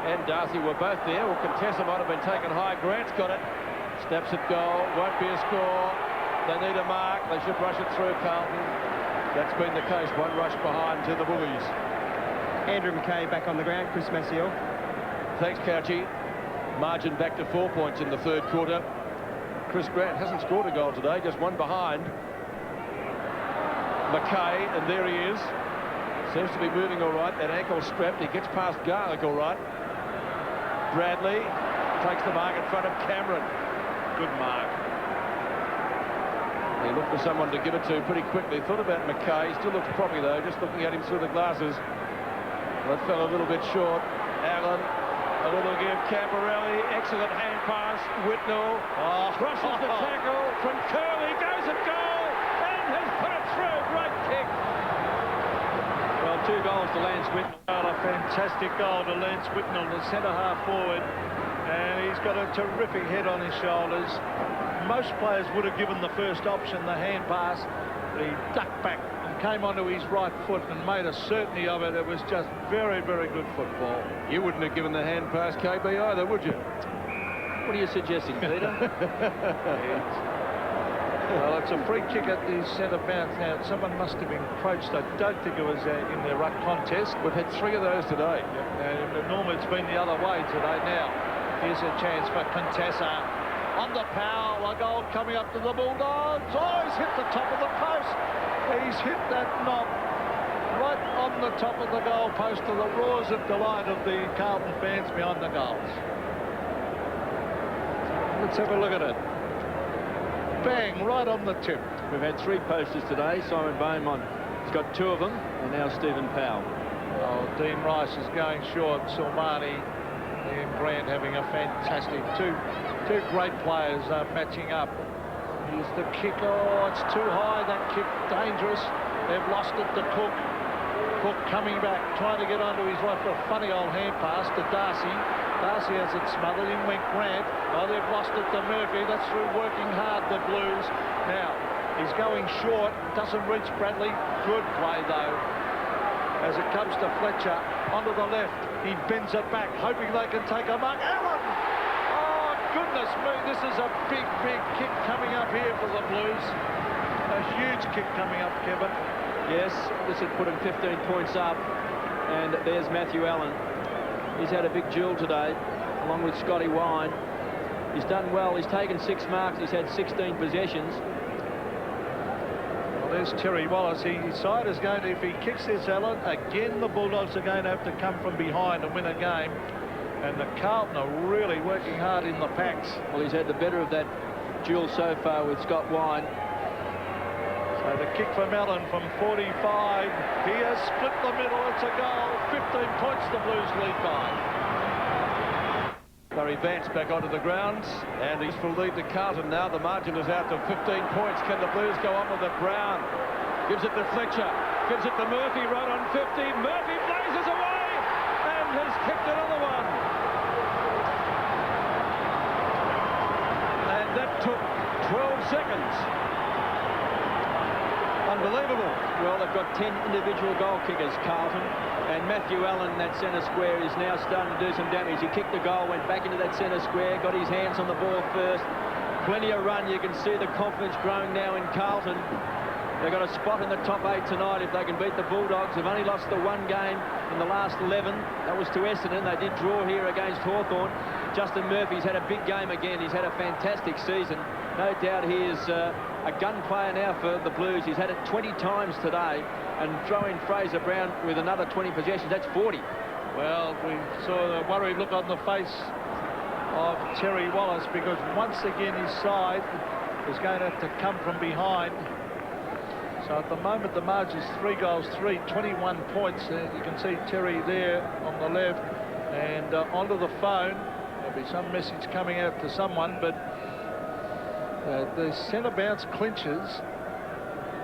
and Darcy were both there. Well, Contessa might have been taken high. Grant's got it. Snaps at goal. Won't be a score. They need a mark. They should rush it through Carlton. That's been the case. One rush behind to the Bullies. Andrew McKay back on the ground. Chris Maciel. Thanks, Couchy. Margin back to 4 points in the third quarter. Chris Grant hasn't scored a goal today, just one behind. McKay, and there he is. Seems to be moving all right. That ankle strapped. He gets past Garlick all right. Bradley takes the mark in front of Cameron. Good mark. He looked for someone to give it to pretty quickly. Thought about McKay. Still looks proppy, though, just looking at him through the glasses. That fell a little bit short. Allen. A little give. Camporelli. Excellent hand pass. Whitnell. Crosses the tackle from Curley. Goes at goal. And has put it through. Great kick. Well, 2 goals to Lance Whitnell. A fantastic goal to Lance Whitnell, the centre-half forward. And he's got a terrific head on his shoulders. Most players would have given the first option, the hand pass. But he ducked back and came onto his right foot and made a certainty of it. It was just very, very good football. You wouldn't have given the hand pass, KB, either, would you? What are you suggesting, Peter? Well, it's a free kick at the centre bounce. Now, someone must have encroached. I don't think it was in the ruck contest. We've had 3 of those today. Normally it's been the other way today. Now, here's a chance for Contessa. On the Powell, a goal coming up to the Bulldogs. Oh, he's hit the top of the post. He's hit that knob right on the top of the goal post to the roars of delight of the Carlton fans behind the goals. Let's have a look at it. Bang, right on the tip. We've had 3 posters today. Simon Beaumont has got 2 of them, and now Stephen Powell. Oh, Dean Rice is going short. Silmani and Grant having a fantastic two great players matching up. Here's the kick. Oh, it's too high, that kick. Dangerous. They've lost it to Cook. Cook coming back, trying to get onto his right foot. Funny old hand pass to Darcy. Darcy has it smothered. In went Grant. Oh, they've lost it to Murphy. That's through working hard, the Blues. Now, he's going short. Doesn't reach Bradley. Good play, though. As it comes to Fletcher, onto the left. He bends it back, hoping they can take a mark. Allen! Oh, goodness me. This is a big, big kick coming up here for the Blues. A huge kick coming up, Kevin. Yes, this had put him 15 points up. And there's Matthew Allen. He's had a big duel today, along with Scotty Wine. He's done well. He's taken 6 marks. He's had 16 possessions. Well, there's Terry Wallace. His side is going to, if he kicks this, Allen, again the Bulldogs are going to have to come from behind and win a game. And the Carlton are really working hard in the packs. Well, he's had the better of that duel so far with Scott Wine. So the kick from Allen from 45. He has split the middle. It's a goal. 15 points the Blues lead by. Barry Vance back onto the ground, and he's full lead to Carlton now. The margin is out to 15 points. Can the Blues go on with it? Brown gives it to Fletcher, gives it to Murphy right on 50. Murphy blazes away and has kicked another one. And that took 12 seconds. Unbelievable. Well, they've got 10 individual goal kickers, Carlton, and Matthew Allen, that centre square, is now starting to do some damage. He kicked the goal, went back into that centre square, got his hands on the ball first. Plenty of run. You can see the confidence growing now in Carlton. They've got a spot in the top 8 tonight if they can beat the Bulldogs. They've only lost the 1 game in the last 11. That was to Essendon. They did draw here against Hawthorn. Justin Murphy's had a big game again. He's had a fantastic season. No doubt he is a gun player now for the Blues. He's had it 20 times today, and throw in Fraser Brown with another 20 possessions. That's 40. Well, we saw the worried look on the face of Terry Wallace, because once again his side is going to have to come from behind. So at the moment the margin is 3 goals, 21 points. You can see Terry there on the left, and onto the phone. There'll be some message coming out to someone, but the centre bounce clinches.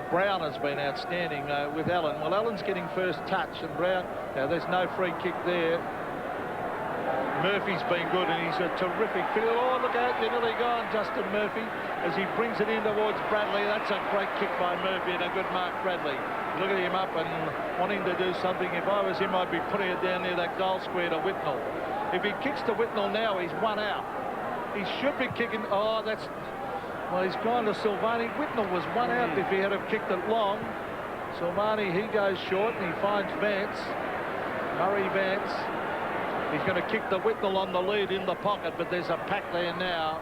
Brown has been outstanding with Allen. Well, Allen's getting first touch, and Brown, now there's no free kick there. Murphy's been good, and he's a terrific fielder. Oh, look out, you're nearly gone, Justin Murphy, as he brings it in towards Bradley. That's a great kick by Murphy, and a good mark, Bradley. Look at him up and wanting to do something. If I was him, I'd be putting it down near that goal square to Whitnell. If he kicks to Whitnell now, he's 1 out. He should be kicking. Oh, that's... Well, he's gone to Silvani. Whitnell was 1 out if he had have kicked it long. Silvani, he goes short, and he finds Vance. Murray Vance. He's going to kick the Whitnell on the lead in the pocket, but there's a pack there now.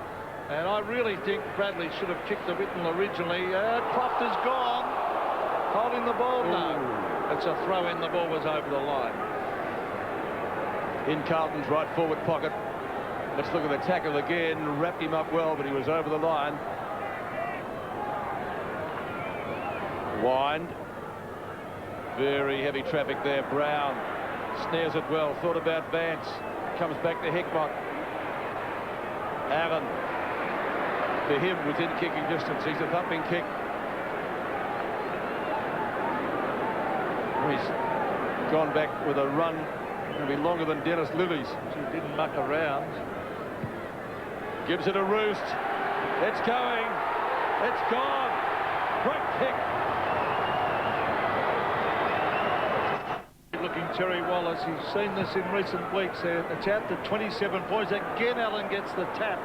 And I really think Bradley should have kicked the Whitnell originally. Croft is gone. Holding the ball? No. It's a throw in. The ball was over the line. In Carlton's right forward pocket. Let's look at the tackle again. Wrapped him up well, but he was over the line. Wind. Very heavy traffic there. Brown snares it well. Thought about Vance. Comes back to Hickmott. Allen. For him, within kicking distance. He's a thumping kick. He's gone back with a run. It'll be longer than Dennis Lilly's. He didn't muck around. Gives it a roost. It's going. It's gone. Great kick. Looking Terry Wallace. He's seen this in recent weeks. It's out to 27 points. Again, Allen gets the tap.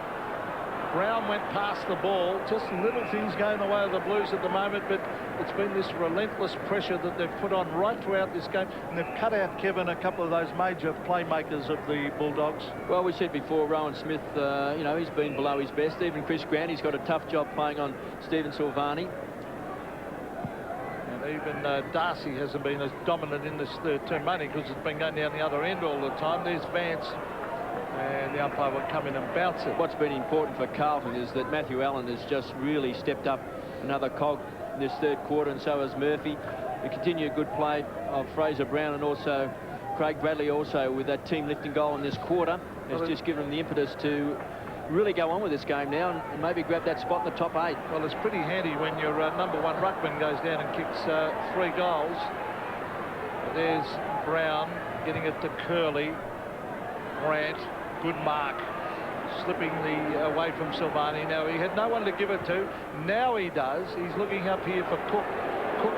Brown went past the ball. Just little things going the way of the Blues at the moment, but it's been this relentless pressure that they've put on right throughout this game, and they've cut out, Kevin, a couple of those major playmakers of the Bulldogs. Well, we said before, Rowan Smith, you know, he's been below his best. Even Chris Grant, he's got a tough job playing on Stephen Silvani. And even Darcy hasn't been as dominant in this third term, mainly because it's been going down the other end all the time. There's Vance. And the umpire will come in and bounce it. What's been important for Carlton is that Matthew Allen has just really stepped up another cog in this third quarter, and so has Murphy. The continued good play of Fraser Brown, and also Craig Bradley also with that team lifting goal in this quarter. It's just given them the impetus to really go on with this game now and maybe grab that spot in the top 8. Well, it's pretty handy when your number 1 ruckman goes down and kicks 3 goals. There's Brown getting it to Curley. Grant. Good mark, slipping the away from Silvani. Now, he had no one to give it to. Now he does. He's looking up here for Cook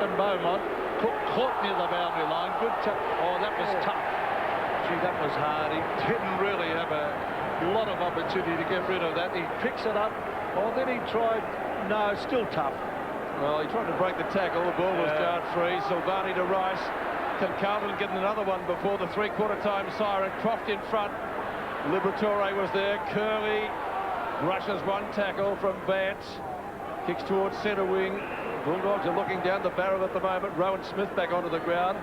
and Beaumont. Cook caught near the boundary line. Good touch. Oh, that was tough. Gee, that was hard. He didn't really have a lot of opportunity to get rid of that. He picks it up. Oh, then he tried. No, still tough. Well, he tried to break the tackle. The ball was down free. Silvani to Rice. Can Carlton get another one before the three-quarter time siren? Croft in front. Liberatore was there. Curley brushes one tackle from Vance. Kicks towards centre wing. Bulldogs are looking down the barrel at the moment. Rowan Smith back onto the ground.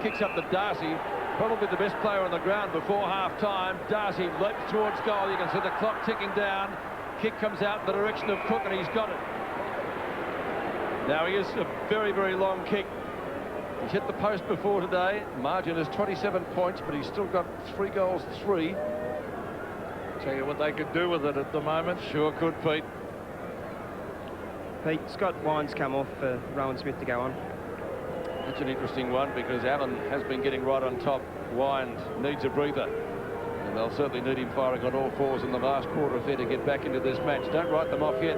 Kicks up to Darcy. Probably the best player on the ground before half-time. Darcy leaps towards goal. You can see the clock ticking down. Kick comes out in the direction of Cook, and he's got it. Now, he is a very, very long kick. He's hit the post before today. Margin is 27 points, but he's still got 3 goals, 3. Tell you what they could do with it at the moment. Sure could, Pete. Pete, Scott Wine's come off for Rowan Smith to go on. That's an interesting one because Allen has been getting right on top. Wine needs a breather. And they'll certainly need him firing on all fours in the last quarter if they're to get back into this match. Don't write them off yet.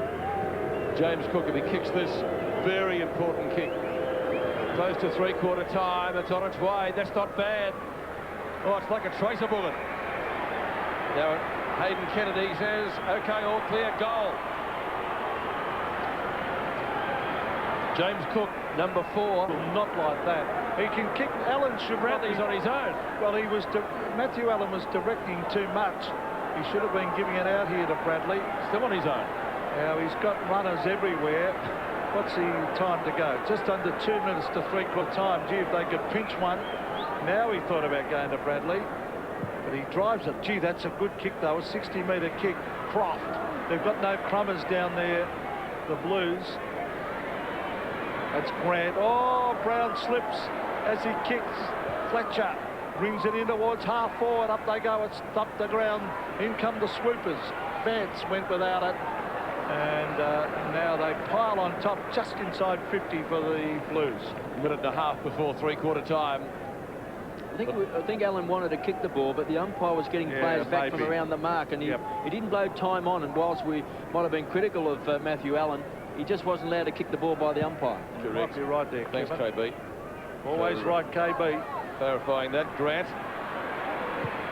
James Cook, if he kicks this, very important kick. Close to three-quarter time. It's on its way. That's not bad. Oh, it's like a tracer bullet. Now, Hayden Kennedy says, OK, all clear, goal. James Cook, number 4. Not like that. He can kick. Allen should Bradley's on his own. Well, Matthew Allen was directing too much. He should have been giving it out here to Bradley. Still on his own. Now, he's got runners everywhere. What's the time to go? Just under 2 minutes to three-quarter time. Gee, if they could pinch one. Now he thought about going to Bradley. But he drives it. Gee, that's a good kick, though. A 60-metre kick. Croft. They've got no crummers down there, the Blues. That's Grant. Oh, Brown slips as he kicks. Fletcher brings it in towards half forward. Up they go. It's up the ground. In come the swoopers. Vance went without it. And now they pile on top just inside 50 for the Blues. A minute and a half before three-quarter time. I think Allen wanted to kick the ball, but the umpire was getting players back from around the mark, and he didn't blow time on. And whilst we might have been critical of Matthew Allen, he just wasn't allowed to kick the ball by the umpire. Correct. You're right there, Thanks, Kevin. KB. Always right, KB. Clarifying that. Grant.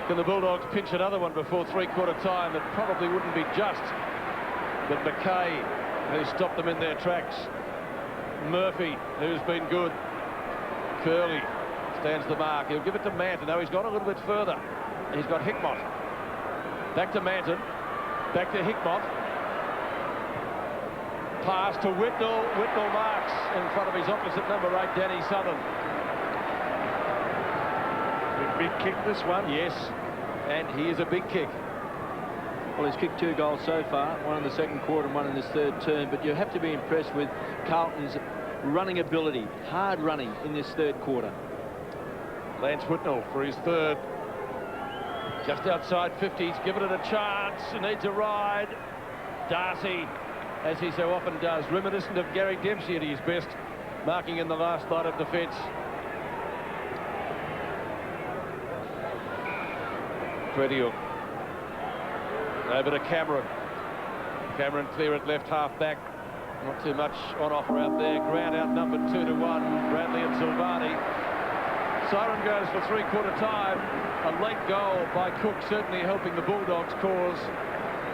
Can the Bulldogs pinch another one before three-quarter time? It probably wouldn't be just. But McKay, who stopped them in their tracks. Murphy, who's been good. Curley stands the mark. He'll give it to Manton. Now he's gone a little bit further. He's got Hickmott. Back to Manton. Back to Hickmott. Pass to Whitnell. Whitnell marks in front of his opposite number 8, Danny Southern. Big kick, this one. Yes, and he is a big kick. Well, he's kicked 2 goals so far, one in the second quarter and one in this third term, but you have to be impressed with Carlton's running ability, hard running in this third quarter. Lance Whitnell for his third. Just outside 50, he's given it a chance. He needs a ride. Darcy, as he so often does, reminiscent of Gary Dempsey at his best, marking in the last line of defence. Prediuk. Over to Cameron. Cameron clear at left half back. Not too much on offer out there. Grant outnumbered 2-1. Bradley and Silvani. Siren goes for three-quarter time. A late goal by Cook certainly helping the Bulldogs' cause.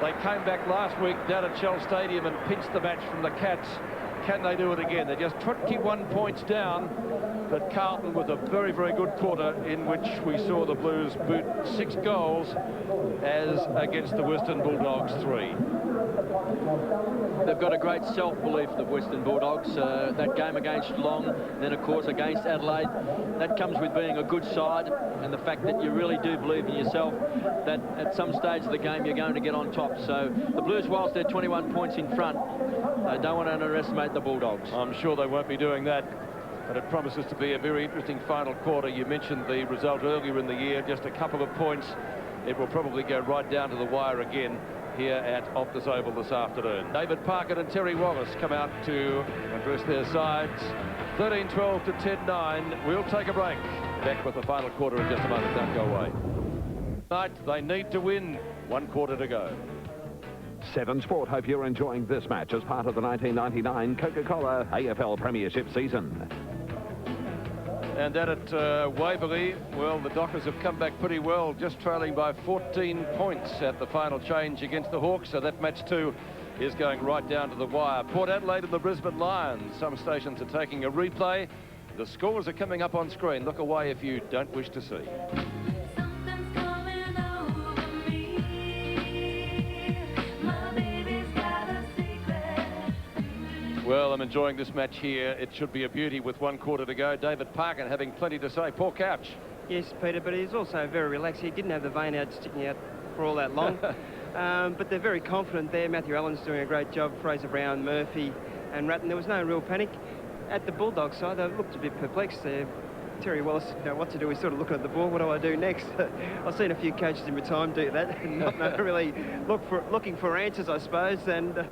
They came back last week down at Shell Stadium and pinched the match from the Cats. Can they do it again? They're just 21 points down, but Carlton with a very, very good quarter in which we saw the Blues boot 6 goals as against the Western Bulldogs 3. They've got a great self-belief, the Western Bulldogs. That game against Long, then of course against Adelaide, that comes with being a good side and the fact that you really do believe in yourself that at some stage of the game you're going to get on top. So the Blues, whilst they're 21 points in front, don't want to underestimate the Bulldogs. I'm sure they won't be doing that, but it promises to be a very interesting final quarter. You mentioned the result earlier in the year, just a couple of points. It will probably go right down to the wire again here at Optus Oval this afternoon. David Parkett and Terry Wallace come out to address their sides. 13-12 to 10-9. We'll take a break. Back with the final quarter in just a moment. Don't go away. Tonight, they need to win. 1 quarter to go. 7 Sport hope you're enjoying this match as part of the 1999 Coca-Cola AFL Premiership season. And then at Waverley, well, the Dockers have come back pretty well, just trailing by 14 points at the final change against the Hawks. So that match 2 is going right down to the wire. Port Adelaide and the Brisbane Lions. Some stations are taking a replay. The scores are coming up on screen. Look away if you don't wish to see. Well, I'm enjoying this match here. It should be a beauty with 1 quarter to go. David Parkin having plenty to say. Poor Couch. Yes, Peter, but he's also very relaxed. He didn't have the vein out sticking out for all that long. But they're very confident there. Matthew Allen's doing a great job. Fraser Brown, Murphy and Ratton. There was no real panic. At the Bulldogs side, they looked a bit perplexed there. Terry Wallace didn't know what to do. He's sort of looking at the ball. What do I do next? I've seen a few coaches in my time do that and not really looking for answers, I suppose. And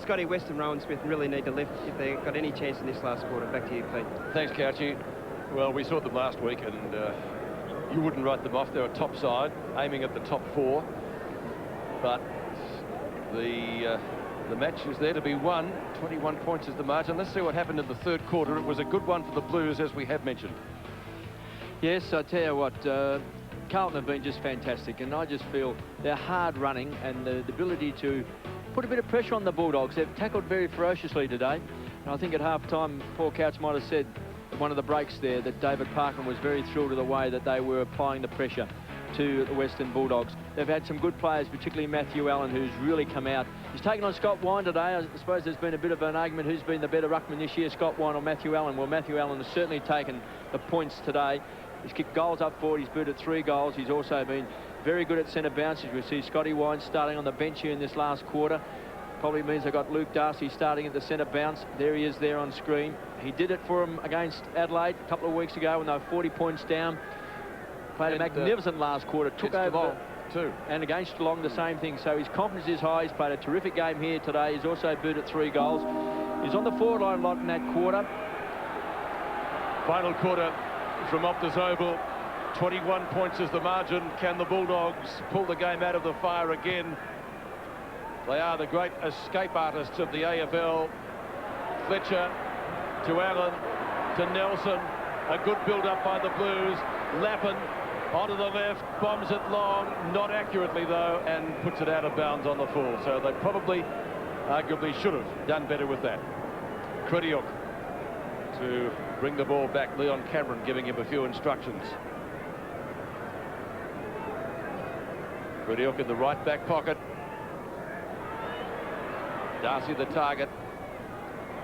Scotty West and Rowan Smith really need to lift if they've got any chance in this last quarter. Back to you, Pete. Thanks, Couchy. Well, we saw them last week, and you wouldn't write them off. They're a top side, aiming at the top 4. But the match is there to be won. 21 points is the margin. Let's see what happened in the 3rd quarter. It was a good one for the Blues, as we have mentioned. Yes, I tell you what, Carlton have been just fantastic, and I just feel they're hard running, and the ability to put a bit of pressure on the Bulldogs. They've tackled very ferociously today, and I think at half-time, Paul Couch might have said at one of the breaks there that David Parkin was very thrilled with the way that they were applying the pressure to the Western Bulldogs. They've had some good players, particularly Matthew Allen, who's really come out. He's taken on Scott Wine today. I suppose there's been a bit of an argument who's been the better ruckman this year, Scott Wine or Matthew Allen. Well, Matthew Allen has certainly taken the points today. He's kicked goals up forward. He's booted 3 goals. He's also been very good at centre bounces. We see Scotty Wine starting on the bench here in this last quarter. Probably means they've got Luke Darcy starting at the centre bounce. There he is there on screen. He did it for him against Adelaide a couple of weeks ago when they were 40 points down. Played a magnificent last quarter. Took over too. And against Geelong the same thing. So his confidence is high. He's played a terrific game here today. He's also booted 3 goals. He's on the forward line a lot in that quarter. Final quarter from Optus Oval. 21 points is the margin. Can the Bulldogs pull the game out of the fire again? They are the great escape artists of the AFL. Fletcher to Allen to Nelson. A good build-up by the Blues. Lappin onto the left, bombs it long, not accurately though, and puts it out of bounds on the full. So they probably, arguably, should have done better with that. Krediuk to bring the ball back. Leon Cameron giving him a few instructions. Krediuk in the right back pocket. Darcy the target.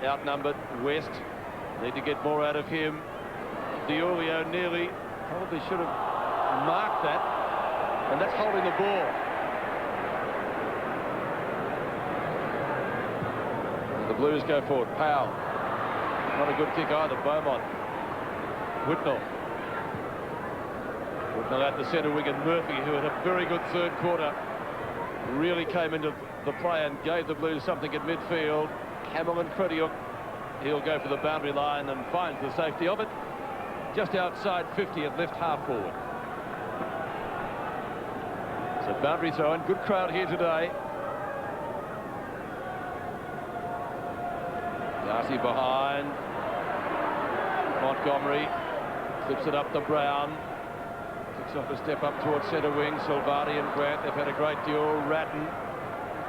Outnumbered. West need to get more out of him. Diolio nearly probably should have marked that, and that's holding the ball. And the Blues go forward. Powell, not a good kick either. Beaumont, Whitnell out the centre wing, and Murphy, who had a very good 3rd quarter, really came into the play and gave the Blues something at midfield. Cameron Krediuk, he'll go for the boundary line and finds the safety of it. Just outside 50 at left half forward. So boundary throw-in. Good crowd here today. Darcy behind. Montgomery flips it up to Brown. Kicks off a step up towards centre wing. Silvati and Grant, they've had a great duel. Ratton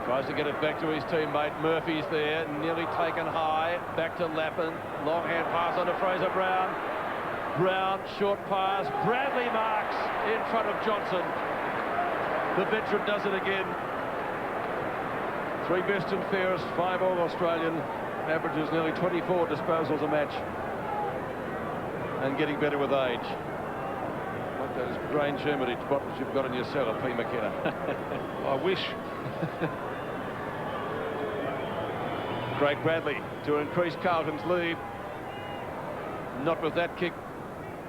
tries to get it back to his teammate. Murphy's there, nearly taken high. Back to Lappin. Long hand pass on to Fraser Brown. Brown, short pass. Bradley marks in front of Johnson. The veteran does it again. 3 best and fairest, 5 all Australian. Averages nearly 24 disposals a match. And getting better with age. Like those grain Germany bottles you've got in your cellar, P. McKenna. I wish. Craig Bradley to increase Carlton's lead. Not with that kick.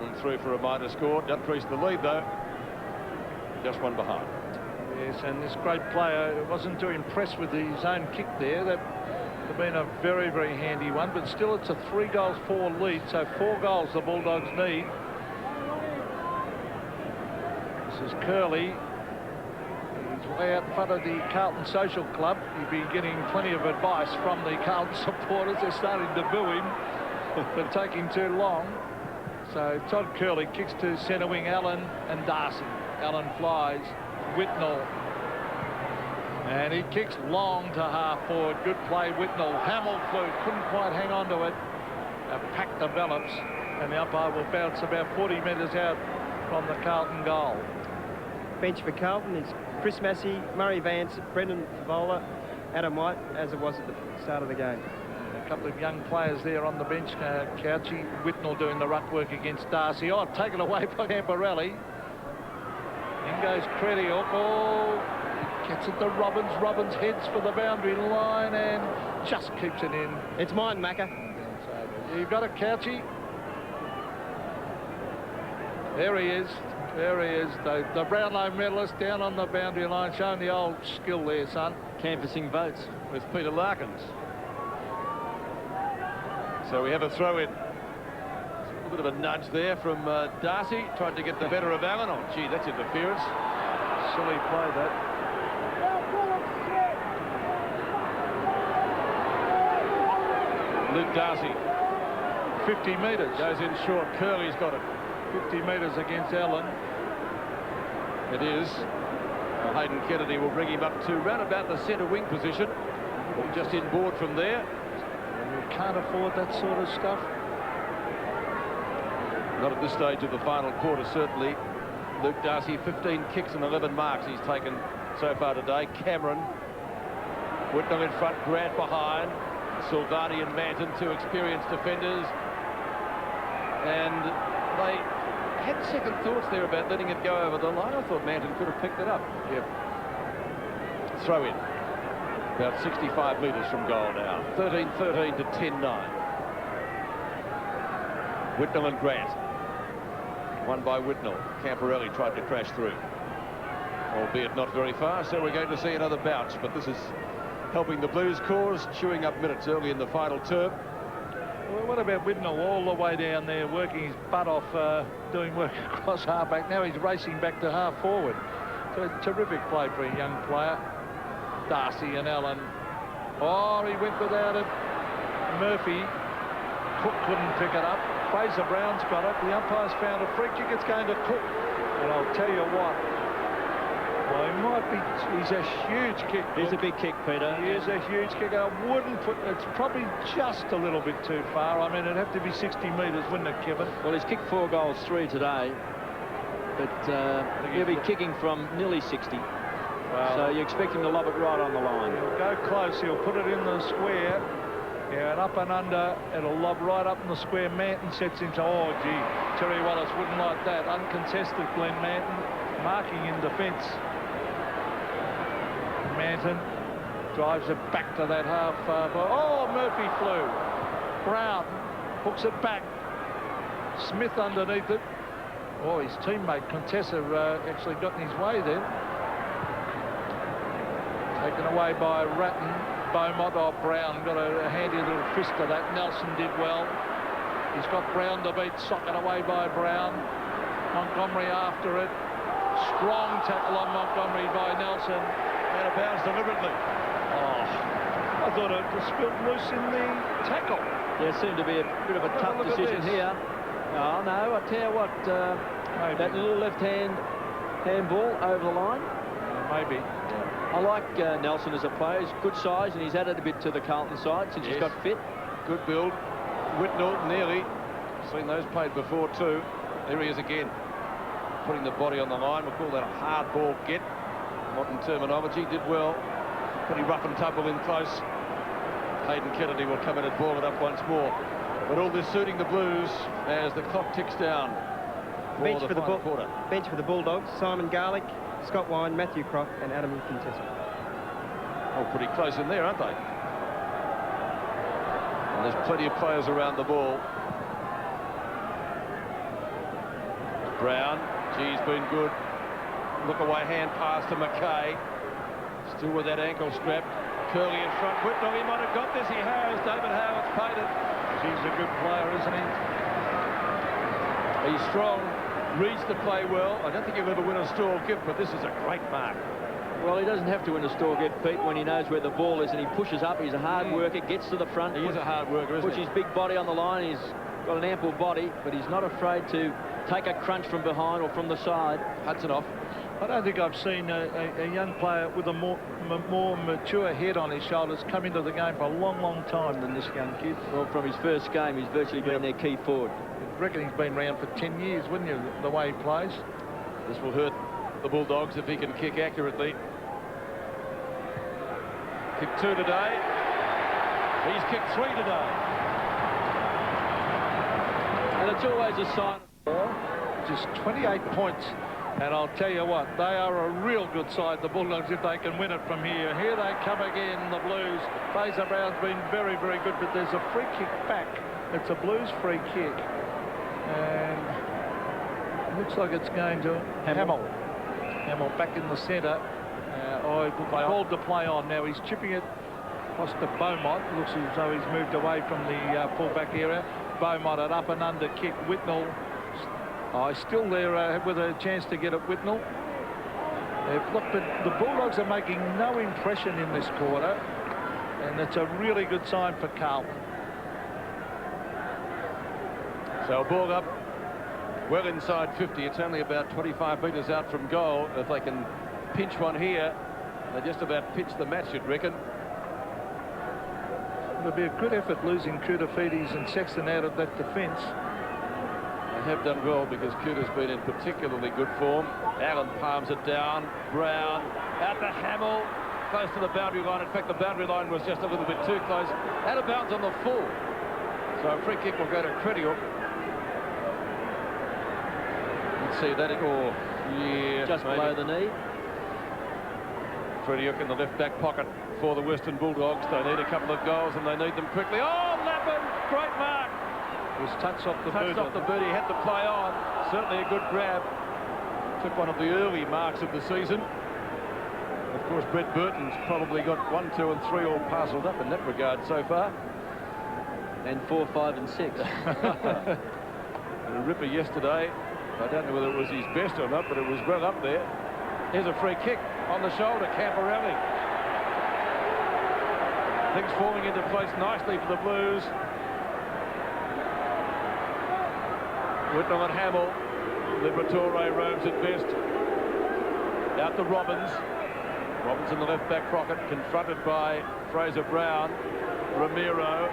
And through for a minor score. Doesn't increase the lead though. Just one behind. Yes, and this great player wasn't too impressed with his own kick there. That would have been a very, very handy one, but still it's a 3-4 lead, so 4 goals the Bulldogs need. This is Curley. He's way out in front of the Carlton Social Club. He'd be getting plenty of advice from the Carlton supporters. They're starting to boo him for taking too long. So Todd Curley kicks to centre wing. Allen and Darcy. Allen flies. Whitnell And he kicks long to half forward. Good play, Whitnell. Hamill flew, couldn't quite hang on to it. A pack develops, and the umpire will bounce about 40 metres out from the Carlton goal. Bench for Carlton is Chris Massey, Murray Vance, Brendan Favola, Adam White, as it was at the start of the game. A couple of young players there on the bench. Couchy, Whitnell doing the ruck work against Darcy. Oh, taken away by Camporelli. In goes Crediok. Oh, gets it to Robbins. Robbins heads for the boundary line and just keeps it in. It's mine, Macca. You've got it, Couchy. There he is. There he is. The Brownlow medalist down on the boundary line, showing the old skill there, son. Canvassing votes with Peter Larkins. So we have a throw in. A bit of a nudge there from Darcy. Tried to get the better of Allen. Oh, gee, that's interference. Silly play, that. Luke Darcy. 50 metres. Goes in short. Curley's got it. 50 metres against Allen. It is. Hayden Kennedy will bring him up to round about the centre wing position. Just inboard from there. You can't afford that sort of stuff. Not at this stage of the final quarter, certainly. Luke Darcy, 15 kicks and 11 marks he's taken so far today. Cameron. Whitnell in front, Grant behind. Silvani and Manton, two experienced defenders. And they had second thoughts there about letting it go over the line. I thought Manton could have picked it up. Yep. Throw in. About 65 metres from goal now. 13-13 to 10-9. Whitnell and Grant. Won by Whitnell. Camporelli tried to crash through. Albeit not very far, so we're going to see another bounce. But this is helping the Blues cause, chewing up minutes early in the final term. Well, what about Whitnell all the way down there, working his butt off, doing work across half-back. Now he's racing back to half-forward. So a terrific play for a young player. Darcy and Allen. Oh, he went without it. Murphy. Cook couldn't pick it up. Fraser Brown's got it. The umpire's found a free kick. It's going to Cook. And I'll tell you what. Well, he might be. He's a huge kick. He's a big kick, Peter. He is a huge kick. I wouldn't put. It's probably just a little bit too far. I mean, it'd have to be 60 metres, wouldn't it, Kevin? Well, he's kicked 4 goals, 3 today. But he'll be kicking from nearly 60. Well, so you expect him to lob it right on the line. He'll go close. He'll put it in the square. Yeah, and up and under. It'll lob right up in the square. Manton sets him to. Oh, gee. Terry Wallace wouldn't like that. Uncontested, Glenn Manton. Marking in defence. Manton drives it back to that half. Oh, Murphy flew. Brown hooks it back. Smith underneath it. Oh, his teammate Contessa actually got in his way then. Taken away by Ratton. Beaumont. Oh, Brown got a handy little fist to that. Nelson did well. He's got Brown to beat. Socket away by Brown. Montgomery after it. Strong tackle on Montgomery by Nelson. Out of bounds deliberately. Oh, I thought it was spilled loose in the tackle. There seemed to be a bit of a tough decision here. Oh, no, I tell you what, that little left-hand handball over the line. Maybe. I like Nelson as a player. He's good size, and he's added a bit to the Carlton side since he's got fit. Good build. Whitnell nearly. Seen those played before too. There he is again. Putting the body on the line. We'll call that a hard ball get. Modern terminology. Did well. Pretty rough and tumble in close. Hayden Kennedy will come in and ball it up once more. But all this suiting the Blues as the clock ticks down. Bench for the Bulldogs. Simon Garlick, Scott Wine, Matthew Croft and Adam Contessa. Oh, pretty close in there, aren't they? And there's plenty of players around the ball. Brown, he's been good. Look away hand pass to McKay. Still with that ankle strap. Curley in front. Whitnell, he might have got this. He has. David Howard's paid it. He's a good player, isn't he? He's strong. Reads the play well. I don't think he'll ever win a Storr gift, but this is a great mark. Well, he doesn't have to win a Storr gift, Pete, when he knows where the ball is and he pushes up. He's a hard worker, gets to the front. He is a hard worker, isn't he? Puts his big body on the line. He's got an ample body, but he's not afraid to take a crunch from behind or from the side. Hudson off. I don't think I've seen a young player with a more mature head on his shoulders come into the game for a long, long time than this young kid. Well, from his first game, he's virtually been their key forward. I reckon he's been around for 10 years, wouldn't you, the way he plays? This will hurt the Bulldogs if he can kick accurately. Kicked 2 today. He's kicked 3 today. And it's always a sign. Just 28 points. And I'll tell you what, they are a real good side, the Bulldogs, if they can win it from here. Here they come again, the Blues. Fraser Brown's been very, very good, but there's a free kick back. It's a Blues free kick. And it looks like it's going to Hamill. Hamill back in the centre. Called to play on. Now he's chipping it across to Beaumont. Looks as though he's moved away from the full-back area. Beaumont at up and under kick. Whitnell. Still there with a chance to get at Whitnell. Look, but the Bulldogs are making no impression in this quarter, and it's a really good sign for Carlton. So ball up well inside 50. It's only about 25 metres out from goal. If they can pinch one here, they just about pitch the match, you'd reckon. It'll be a good effort losing Koutafidis and Sexton out of that defence. They have done well because Couta's been in particularly good form. Allen palms it down. Brown out to Hamill, close to the boundary line. In fact, the boundary line was just a little bit too close. Out of bounds on the full. So a free kick will go to Crediuk. Let's see that. Just below the knee. Crediuk in the left back pocket for the Western Bulldogs. They need a couple of goals and they need them quickly. Oh, Lappin! Great mark! It was touched off the boot. Touched off the boot. He had to play on. Certainly a good grab. Took one of the early marks of the season. Of course, Brett Burton's probably got 1, 2 and 3 all parcelled up in that regard so far. And 4, 5 and 6. A ripper yesterday. I don't know whether it was his best or not, but it was well up there. Here's a free kick on the shoulder, Camporelli. Things falling into place nicely for the Blues. Whitnell and Hamill. Liberatore roams at best. Out to Robbins. Robbins in the left back pocket, confronted by Fraser Brown. Ramiro.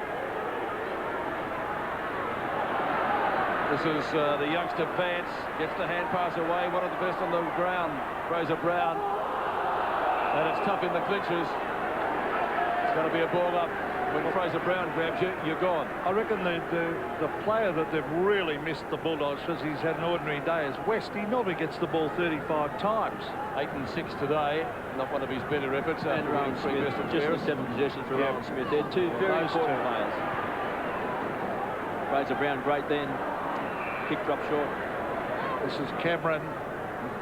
This is the youngster Vance. Gets the hand pass away. One of the best on the ground, Fraser Brown. And it's tough in the clinches. It's going to be a ball up. When Fraser Brown grabs you, you're gone. I reckon the player that they've really missed the Bulldogs because he's had an ordinary day is West. He normally gets the ball 35 times. 8 and 6 today. Not one of his better efforts. And Rowan Smith, just the 7 possessions for Rowan Smith. They're two very important players. Fraser Brown, great then. Kick drop short. This is Cameron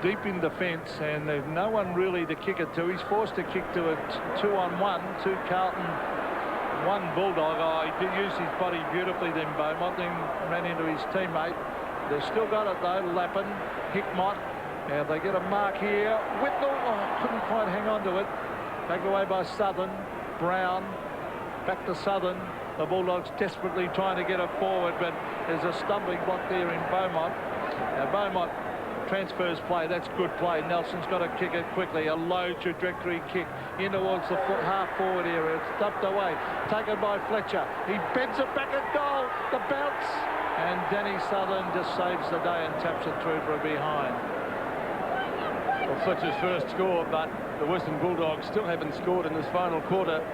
deep in defence, and there's no one really to kick it to. He's forced to kick to a 2-on-1 to Carlton. 1 Bulldog. He did use his body beautifully then, Beaumont, then ran into his teammate. They've still got it though. Lappin, Hickmott. Now they get a mark here. Whitnell, couldn't quite hang on to it. Taken away by Southern. Brown, back to Southern. The Bulldogs desperately trying to get it forward, but there's a stumbling block there in Beaumont. Now Beaumont transfers play. That's good play. Nelson's got to kick it quickly. A low trajectory kick in towards the half-forward area. It's dumped away. Taken by Fletcher. He bends it back at goal. The bounce. And Danny Southern just saves the day and taps it through for a behind. Well, Fletcher's first score, but the Western Bulldogs still haven't scored in this final quarter.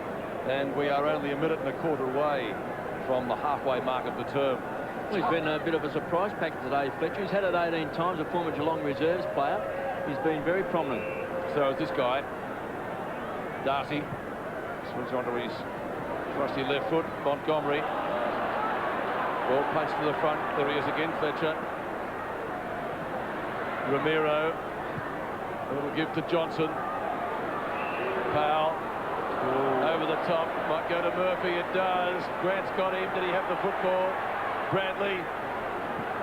And we are only a minute and a quarter away from the halfway mark of the term. Well, he's been a bit of a surprise packet today, Fletcher. He's had it 18 times, a former Geelong reserves player. He's been very prominent. So is this guy. Darcy swings onto his trusty left foot. Montgomery. Ball punched to the front. There he is again, Fletcher. Ramiro. A little give to Johnson. Powell. Over the top. Might go to Murphy. It does. Grant's got him. Did he have the football? Bradley.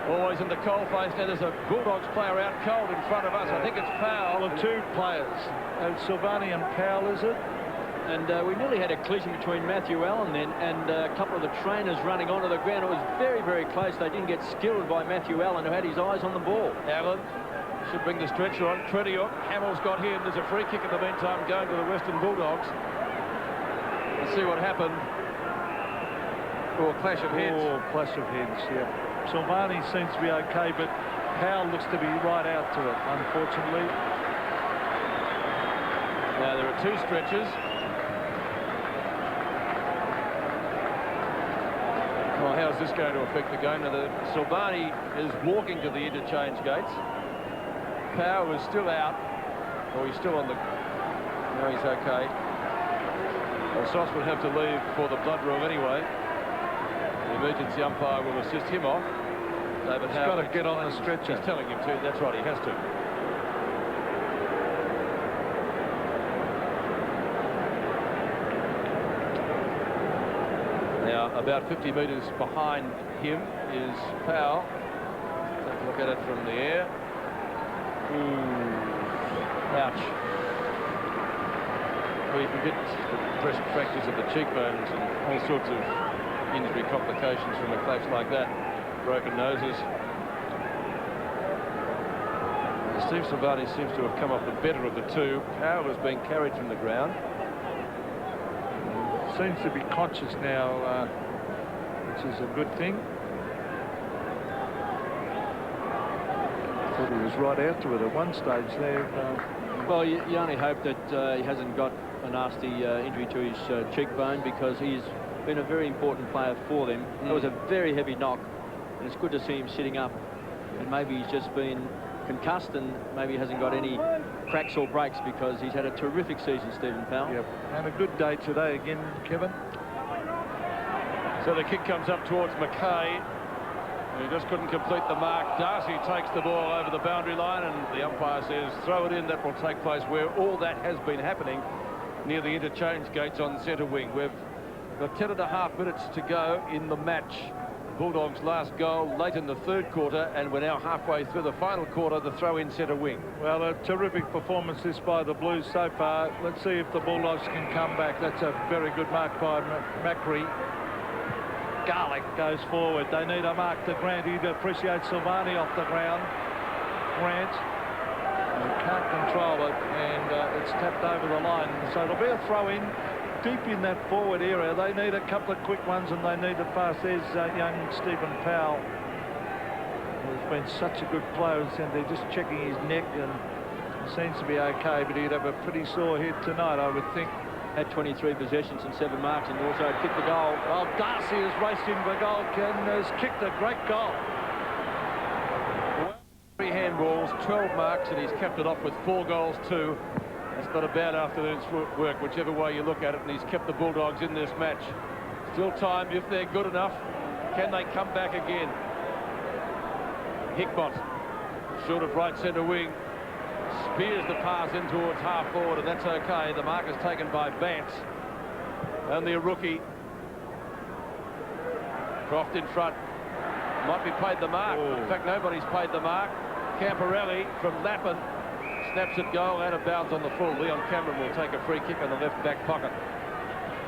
Always in the coalface. Now there's a Bulldogs player out cold in front of us. I think it's Powell. Well, 2 players. Silvani and Powell, is it? And we nearly had a collision between Matthew Allen then and a couple of the trainers running onto the ground. It was very, very close. They didn't get skilled by Matthew Allen, who had his eyes on the ball. Allen should bring the stretcher on. Tredior, Hamill's got him. There's a free kick in the meantime going to the Western Bulldogs. Let's see what happened. Oh, clash of heads. Oh, clash of heads, yeah. Silvani seems to be okay, but Powell looks to be right out to it, unfortunately. Now there are two stretchers. Well, how's this going to affect the game? Now, Silvani is walking to the interchange gates. Powell is still out. Or he's still on the... No, he's okay. Well, Sauce would have to leave for the blood room anyway. The emergency umpire will assist him off. David He's got to get on the stretcher. He's telling him to. That's right, he has to. Now, about 50 metres behind him is Powell. Take a look at it from the air. Ooh. Ouch. Well, you can get breast fractures of the cheekbones and all sorts of injury complications from a clash like that. Broken noses. Steve Silvani seems to have come off the better of the two. Powell is being carried from the ground. Seems to be conscious now, which is a good thing. Thought he was right out to it at one stage there. Well, you only hope that he hasn't got a nasty injury to his cheekbone, because he's been a very important player for them. It was a very heavy knock, and it's good to see him sitting up. And maybe he's just been concussed, and maybe he hasn't got any cracks or breaks, because he's had a terrific season, Stephen Powell. Yep, and a good day today again, Kevin. So the kick comes up towards McKay. He just couldn't complete the mark. Darcy takes the ball over the boundary line, and the umpire says throw it in. That will take place where all that has been happening, near the interchange gates on centre wing. We've got 10.5 minutes to go in the match. Bulldogs' last goal late in the third quarter, and we're now halfway through the final quarter. The throw in centre wing. Well, a terrific performance this by the Blues so far. Let's see if the Bulldogs can come back. That's a very good mark by Macri. Garlick goes forward. They need a mark to Grant. He'd appreciate Silvani off the ground. Grant can't control it, and it's tapped over the line. So it'll be a throw in deep in that forward area. They need a couple of quick ones, and they need to pass. There's young Stephen Powell, who's been such a good player, and they're just checking his neck, and it seems to be okay, but he'd have a pretty sore head tonight, I would think. Had 23 possessions and 7 marks, and also kicked the goal. Well, Darcy has raced in for goal and has kicked a great goal. 3 handballs, 12 marks, and he's kept it off with 4 goals too. It's not a bad afternoon's work, whichever way you look at it, and he's kept the Bulldogs in this match. Still time if they're good enough. Can they come back again? Hickmott, short of right centre wing, spears the pass in towards half forward, and that's okay. The mark is taken by Vance. Only a rookie. Croft in front. Might be paid the mark. Oh. In fact, nobody's paid the mark. Camporelli from Lappin snaps it goal out of bounds on the full. Leon Cameron will take a free kick on the left back pocket.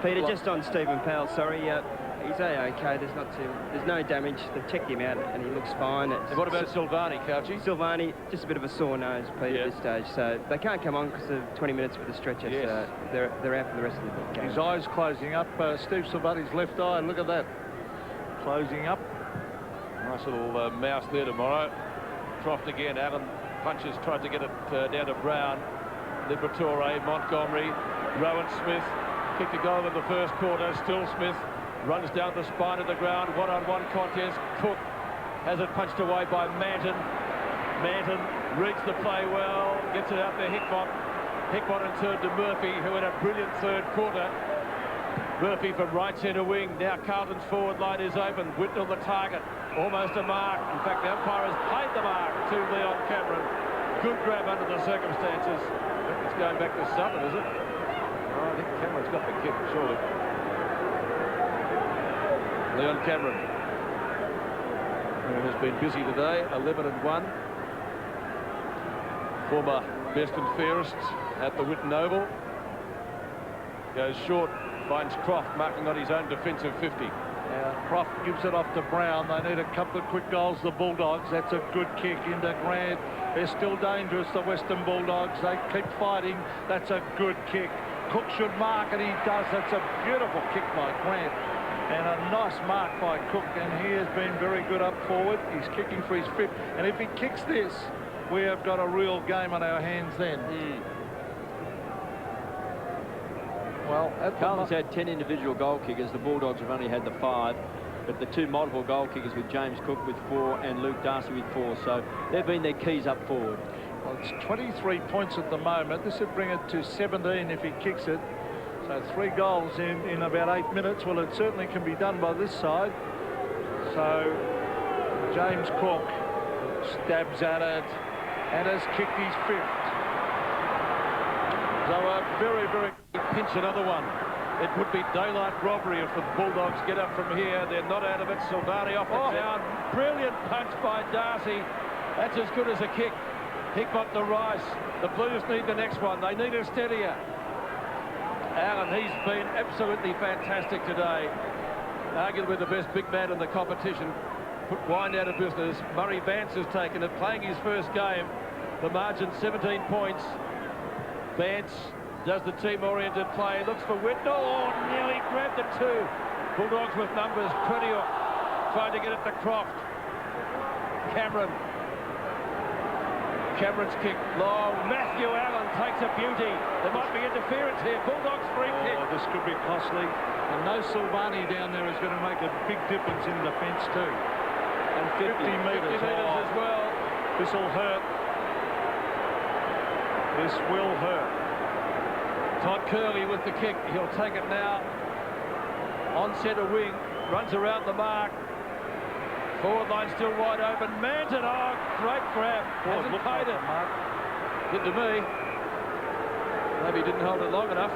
Peter, just on Stephen Powell, sorry, he's okay. There's no damage. They've checked him out, and he looks fine. And what about Silvani, Couchy? Silvani, just a bit of a sore nose, Peter, at this stage. So they can't come on because of 20 minutes with the stretcher. Yes. So they're out for the rest of the game. His eyes closing up. Steve Silvani's left eye, look at that, closing up. Nice little mouse there tomorrow. Croft again. Allen punches, tried to get it down to Brown. Liberatore, Montgomery, Rowan Smith. Kicked a goal in the first quarter. Still Smith runs down the spine of the ground. One-on-one contest. Cook has it punched away by Manton. Manton reads the play well. Gets it out to Hickmott. Hickmott in turn to Murphy, who had a brilliant third quarter. Murphy from right centre wing. Now Carlton's forward line is open. Whitnell the target. Almost a mark. In fact, the umpire has paid the mark to Leon Cameron. Good grab under the circumstances. I think it's going back to Sutton, is it? Oh, I think Cameron's got the kick, surely. Leon Cameron, who has been busy today, 11-1. Former best and fairest at the Whitten Oval. Goes short, finds Croft marking on his own defensive 50. Croft gives it off to Brown. They need a couple of quick goals, the Bulldogs. That's a good kick into Grant. They're still dangerous, the Western Bulldogs. They keep fighting. That's a good kick. Cook should mark, and he does. That's a beautiful kick by Grant. And a nice mark by Cook, and he has been very good up forward. He's kicking for his fifth, and if he kicks this, we have got a real game on our hands then. Well, Carlton's had 10 individual goal kickers. The Bulldogs have only had the 5. But the 2 multiple goal kickers with James Cook with 4 and Luke Darcy with 4. So they've been their keys up forward. Well, it's 23 points at the moment. This would bring it to 17 if he kicks it. So 3 goals in about 8 minutes. Well, it certainly can be done by this side. So James Cook stabs at it and has kicked his 5th. So a very, very... Pinch another one. It would be daylight robbery if the Bulldogs get up from here. They're not out of it. Silvani off the down. Brilliant punch by Darcy. That's as good as a kick. Hickmott to Rice. The Blues need the next one. They need a steadier. Allen, he's been absolutely fantastic today. Arguably the best big man in the competition. Put Wind out of business. Murray Vance has taken it, playing his first game. The margin 17 points. Vance does the team-oriented play, looks for Whitnall, oh, nearly grabbed it too. Bulldogs with numbers, 20 off, trying to get it to Croft. Cameron's kick long, Matthew Allen takes a beauty. There might be interference here, Bulldogs free kick. This could be costly, and no Silvani down there is going to make a big difference in defence too. And 50 metres as well. This will hurt. This will hurt. Todd Curley with the kick. He'll take it now. On centre wing. Runs around the mark. Forward line still wide open. Manton, oh, great grab. Hasn't paid it. Did to me. Maybe he didn't hold it long enough.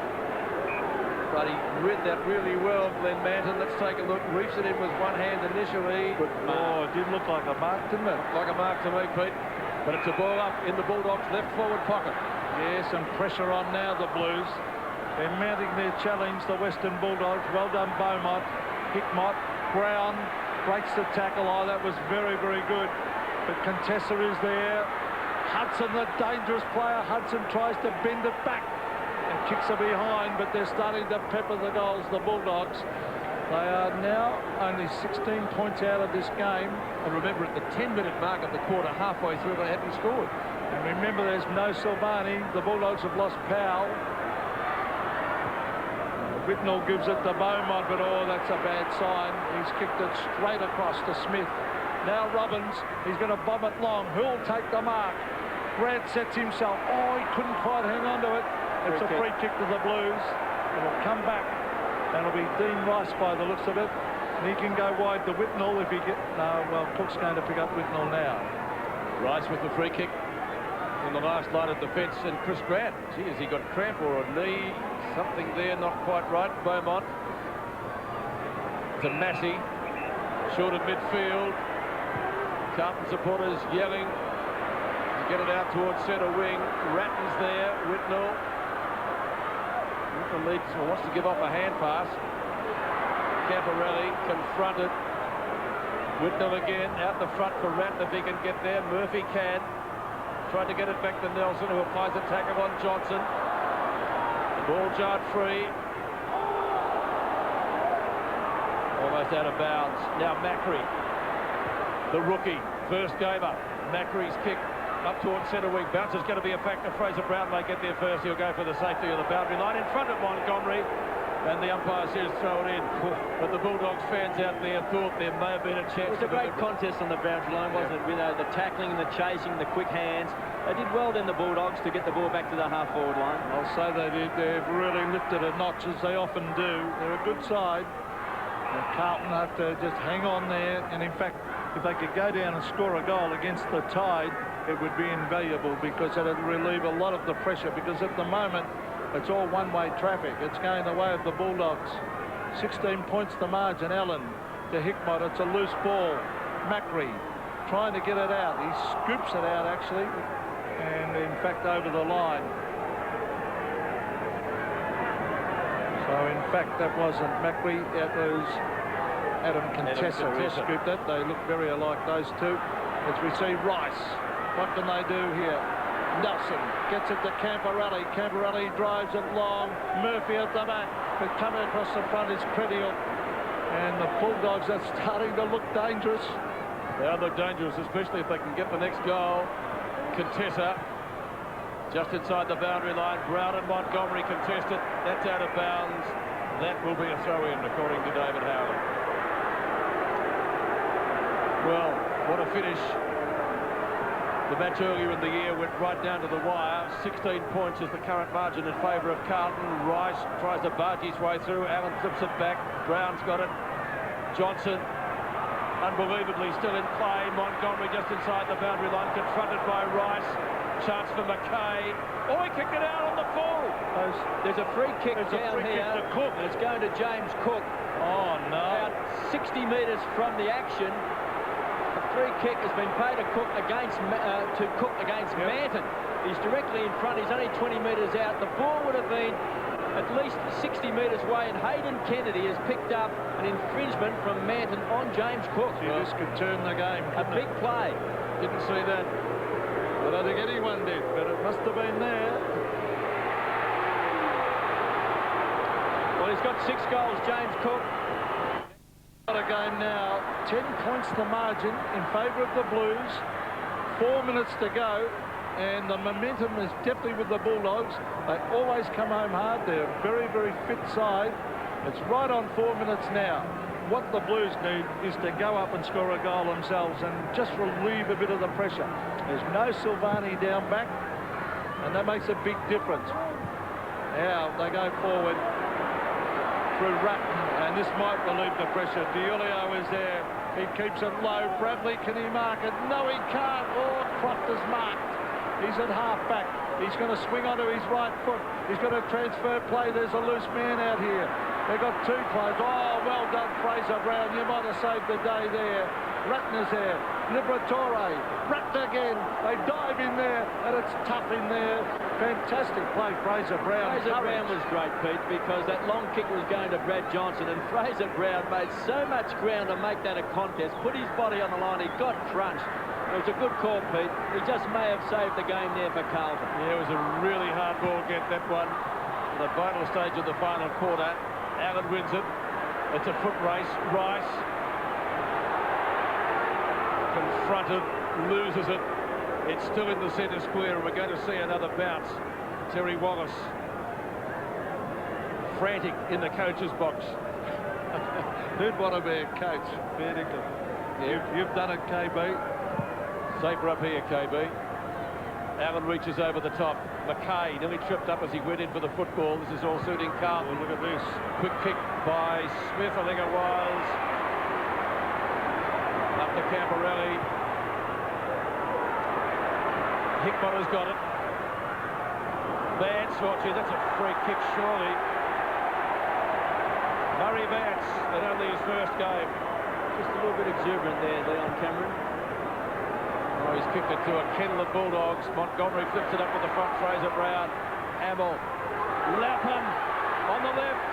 But he read that really well, Glenn Manton. Let's take a look. Reefs it in with one hand initially. Oh, it did look like a mark, didn't it? Like a mark to me, Pete. But it's a ball up in the Bulldogs' left forward pocket. Yes, and pressure on now, the Blues. They're mounting their challenge, the Western Bulldogs. Well done, Beaumont. Hickmott, Brown, breaks the tackle. Oh, that was very, very good. But Contessa is there. Hudson, the dangerous player. Hudson tries to bend it back and kicks it behind, but they're starting to pepper the goals, the Bulldogs. They are now only 16 points out of this game. And remember, at the 10-minute mark of the quarter, halfway through, they hadn't scored. And remember, there's no Silvani. The Bulldogs have lost Powell. Whitnall gives it to Beaumont, but oh, that's a bad sign. He's kicked it straight across to Smith. Now Robbins, he's going to bomb it long. Who'll take the mark? Grant sets himself. Oh, he couldn't quite hang on to it. It's a free kick to the Blues. It'll come back. That'll be Dean Rice by the looks of it. And he can go wide to Whitnall if he get... No, well, Cook's going to pick up Whitnall now. Rice with the free kick in the last line of defence, and Chris Grant. Gee, has he got cramp or a knee? Something there, not quite right. Beaumont to Massey. Short of midfield. Carlton supporters yelling to get it out towards centre wing. Ratton's there. Whitnall leads, or wants to give off a hand pass. Camporelli confronted. Whitnall again out the front for Ratton if he can get there. Murphy can. Tried to get it back to Nelson, who applies a tackle on Johnson. Ball jarred free. Almost out of bounds. Now Macri, the rookie, first gamer. Macri's kick up towards centre wing. Bounce is going to be a factor. Fraser Brown may get there first. He'll go for the safety of the boundary line in front of Montgomery. And the umpire says throw it in. But the Bulldogs fans out there thought there may have been a chance. It was a great contest on the boundary line, wasn't it? You know, the tackling, the chasing, the quick hands. They did well then, the Bulldogs, to get the ball back to the half-forward line. I'll say they did. They've really lifted a notch, as they often do. They're a good side. And Carlton have to just hang on there. And in fact, if they could go down and score a goal against the Tide, it would be invaluable, because it would relieve a lot of the pressure. Because at the moment, it's all one-way traffic. It's going the way of the Bulldogs. 16 points the margin. Allen to Hickmott. It's a loose ball. Macri trying to get it out. He scoops it out, actually, and in fact over the line. So in fact that wasn't Macri, it was Adam Contessa who scooped it. They look very alike, those two. As we see Rice What can they do here? Nelson gets it to Camporelli. Camporelli drives it long. Murphy at the back. But coming across the front is Credial. And the Bulldogs are starting to look dangerous. They are look dangerous, especially if they can get the next goal. Contessa just inside the boundary line. Brown and Montgomery contested. That's out of bounds. That will be a throw-in, according to David Howard. Well, what a finish. The match earlier in the year went right down to the wire. 16 points is the current margin in favour of Carlton. Rice tries to barge his way through. Allen flips it back. Brown's got it. Johnson, unbelievably still in play. Montgomery just inside the boundary line, confronted by Rice. Chance for McKay. Oh, he kicked it out on the full. There's a free kick down here. To Cook. And it's going to James Cook. Oh, no. About 60 metres from the action. A free kick has been paid to Cook against Manton. He's directly in front. He's only 20 metres out. The ball would have been at least 60 metres away, and Hayden Kennedy has picked up an infringement from Manton on James Cook. This could turn the game. A big play. Didn't see that. I don't think anyone did, but it must have been there. Well, he's got 6 goals, James Cook. Got a game now. 10 points the margin in favour of the Blues. 4 minutes to go. And the momentum is definitely with the Bulldogs. They always come home hard. They're a very, very fit side. It's right on 4 minutes now. What the Blues need is to go up and score a goal themselves and just relieve a bit of the pressure. There's no Silvani down back, and that makes a big difference. Now they go forward through Ratton, and this might relieve the pressure. Diulio is there. He keeps it low. Bradley, can he mark it? No, he can't. Oh, Croft is marked. He's at half-back. He's going to swing onto his right foot. He's got a transfer play. There's a loose man out here. They've got 2 players. Oh, well done, Fraser Brown. You might have saved the day there. Ratner's there. Liberatore. Ratner again. They dive in there, and it's tough in there. Fantastic play, Fraser Brown. Fraser Brown was great, Pete, because that long kick was going to Brad Johnson, and Fraser Brown made so much ground to make that a contest. Put his body on the line. He got crunched. It was a good call, Pete. He just may have saved the game there for Carlton. Yeah, it was a really hard ball get, that one. The vital stage of the final quarter. Allen wins it. It's a foot race. Rice confronted, loses it. It's still in the centre square, and we're going to see another bounce. Terry Wallace frantic in the coach's box. Who'd want to be a coach? You've done it, KB. Safer up here, KB. Allen reaches over the top. McKay nearly tripped up as he went in for the football. This is all suiting Carlton. Look at this. Quick kick by Smith, I think it was. Up to Camporelli. Hickmotter's got it. Vance, watch it. That's a free kick, surely. Murray Vance, and only his first game. Just a little bit exuberant there, Leon Cameron. Oh, he's kicked it to a kennel of Bulldogs. Montgomery flips it up with the front. Fraser Brown. Hamill. Lapham on the left.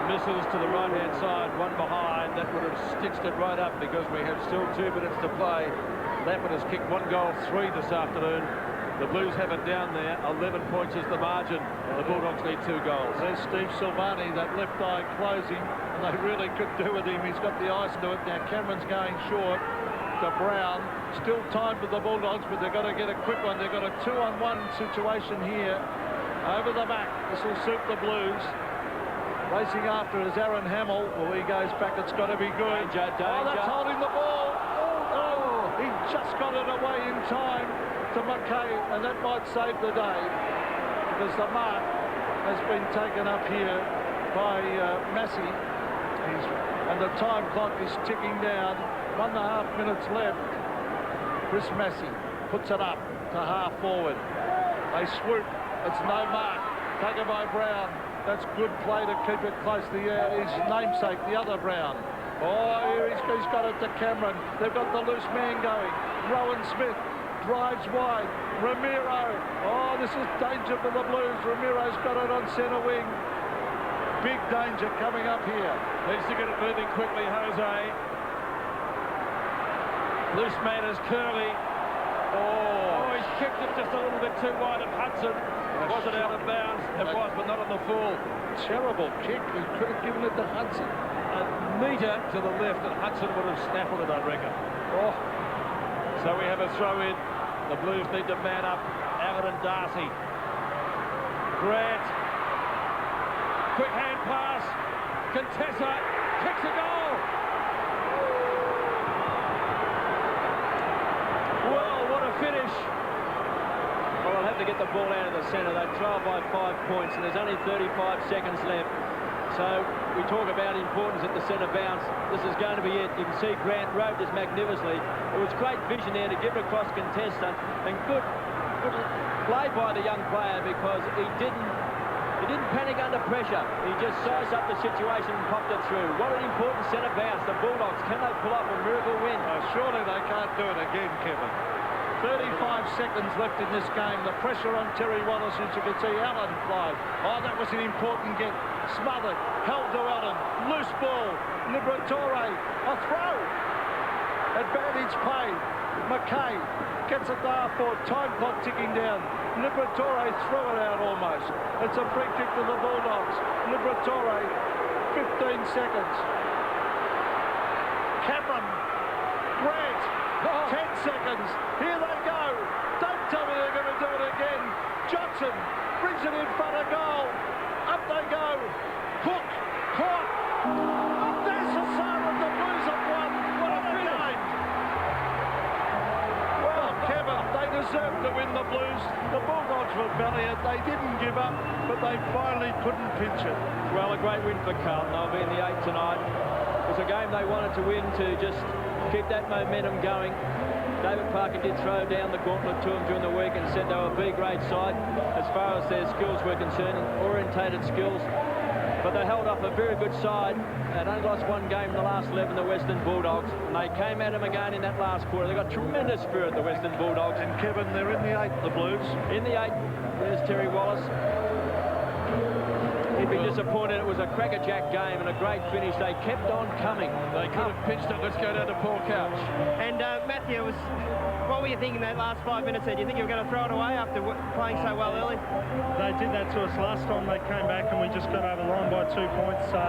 Misses to the right-hand side. One behind. That would have stitched it right up because we have still 2 minutes to play. Lapham has kicked 1 goal, 3 this afternoon. The Blues have it down there. 11 points is the margin. The Bulldogs need 2 goals. There's Steve Silvani, that left eye closing, and they really could do with him. He's got the ice to it. Now Cameron's going short to Brown. Still time for the Bulldogs, but they've got to get a quick one. They've got a 2-on-1 situation here. Over the back. This will suit the Blues. Racing after is Aaron Hamill. Well, he goes back. It's got to be good. Danger. Oh, that's holding the ball. Oh, he just got it away in time to McKay, and that might save the day because the mark has been taken up here by Massey. And the time clock is ticking down. 1.5 minutes left. Chris Massey puts it up to half forward. They swoop. It's no mark. Taken by Brown. That's good play to keep it close to his namesake, the other Brown. Oh, here he's got it to Cameron. They've got the loose man going. Rowan Smith drives wide. Ramiro. Oh, this is danger for the Blues. Ramiro's got it on centre wing. Big danger coming up here. Needs to get it moving quickly, Jose. Loose man is Curley. Oh, he's kicked it just a little bit too wide of Hudson. Was it out of bounds? It was, but not on the full. Terrible kick. He could have given it to Hudson. A metre to the left, and Hudson would have snaffled it, I reckon. Oh. So we have a throw in. The Blues need to man up. Allen and Darcy. Grant. Quick hand pass. Contessa kicks a goal. Well, what a finish. Well, they'll have to get the ball out of the centre. They trail by 5 points, and there's only 35 seconds left. So we talk about importance at the centre bounce. This is going to be it. You can see Grant rode this magnificently. It was great vision there to give it across Contessa, and good play by the young player, because he didn't panic under pressure. He just sized up the situation and popped it through. What an important centre bounce. The Bulldogs, can they pull off a miracle win? Surely they can't do it again, Kevin. 35 seconds left in this game. The pressure on Terry Wallace, as you can see. Allen flies. Oh, that was an important get. Smothered. Held to Allen. Loose ball. Liberatore. A throw. Advantage play. McKay gets it there for time clock ticking down. Liberatore threw it out almost. It's a free kick to the Bulldogs. Liberatore, 15 seconds. Cameron, Grant, 10 seconds. Here they go. Don't tell me they're going to do it again. Johnson brings it in front of goal. Up they go. Cook, caught. There's the siren. The Blues have won. What a game. Well, Kevin, they deserved to win, the Blues. The Bulldogs were valiant. They didn't give up, but they finally couldn't pinch it. Well, a great win for Carlton. They'll be in the 8 tonight. It was a game they wanted to win to just keep that momentum going. David Parker did throw down the gauntlet to them during the week and said they were a B-grade side as far as their skills were concerned, and orientated skills. But they held up a very good side and only lost one game in the last 11, the Western Bulldogs. And they came at them again in that last quarter. They've got tremendous spirit, the Western Bulldogs. And Kevin, they're in the 8, the Blues. In the 8, there's Terry Wallace. He'd be disappointed. It was a crackerjack game and a great finish. They kept on coming. They could have pitched it. Let's go down to Paul Couch. And Matthew, what were you thinking that last 5 minutes there? Do you think you were going to throw it away after playing so well early? They did that to us last time they came back, and we just got over the line by 2 points. So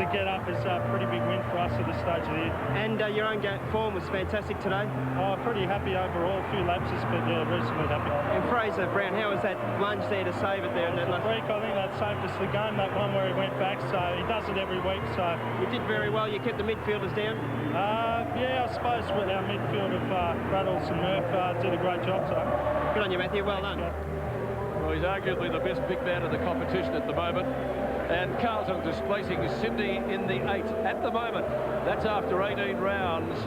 to get up is a pretty big win for us at this stage of the year. And your own form was fantastic today. Oh, pretty happy overall. A few lapses, but yeah, reasonably happy. And Fraser Brown, how was that lunge there to save it there? I think that saved us the game, that one where he went back, so he does it every week. So you did very well. You kept the midfielders down. Yeah, I suppose with our midfield of Rattles and Murph did a great job today. Good on you, Matthew. Well done. Well, he's arguably the best big man in the competition at the moment. And Carlton displacing Sydney in the 8 at the moment. That's after 18 rounds.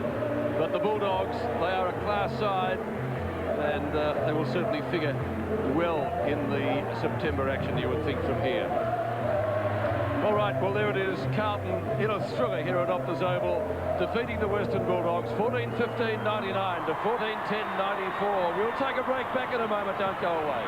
But the Bulldogs, they are a class side, and they will certainly figure well in the September action, you would think, from here. All right, well, there it is. Carlton in a thriller here at Optus Oval, defeating the Western Bulldogs 14-15-99 to 14-10-94. We'll take a break. Back in a moment. Don't go away.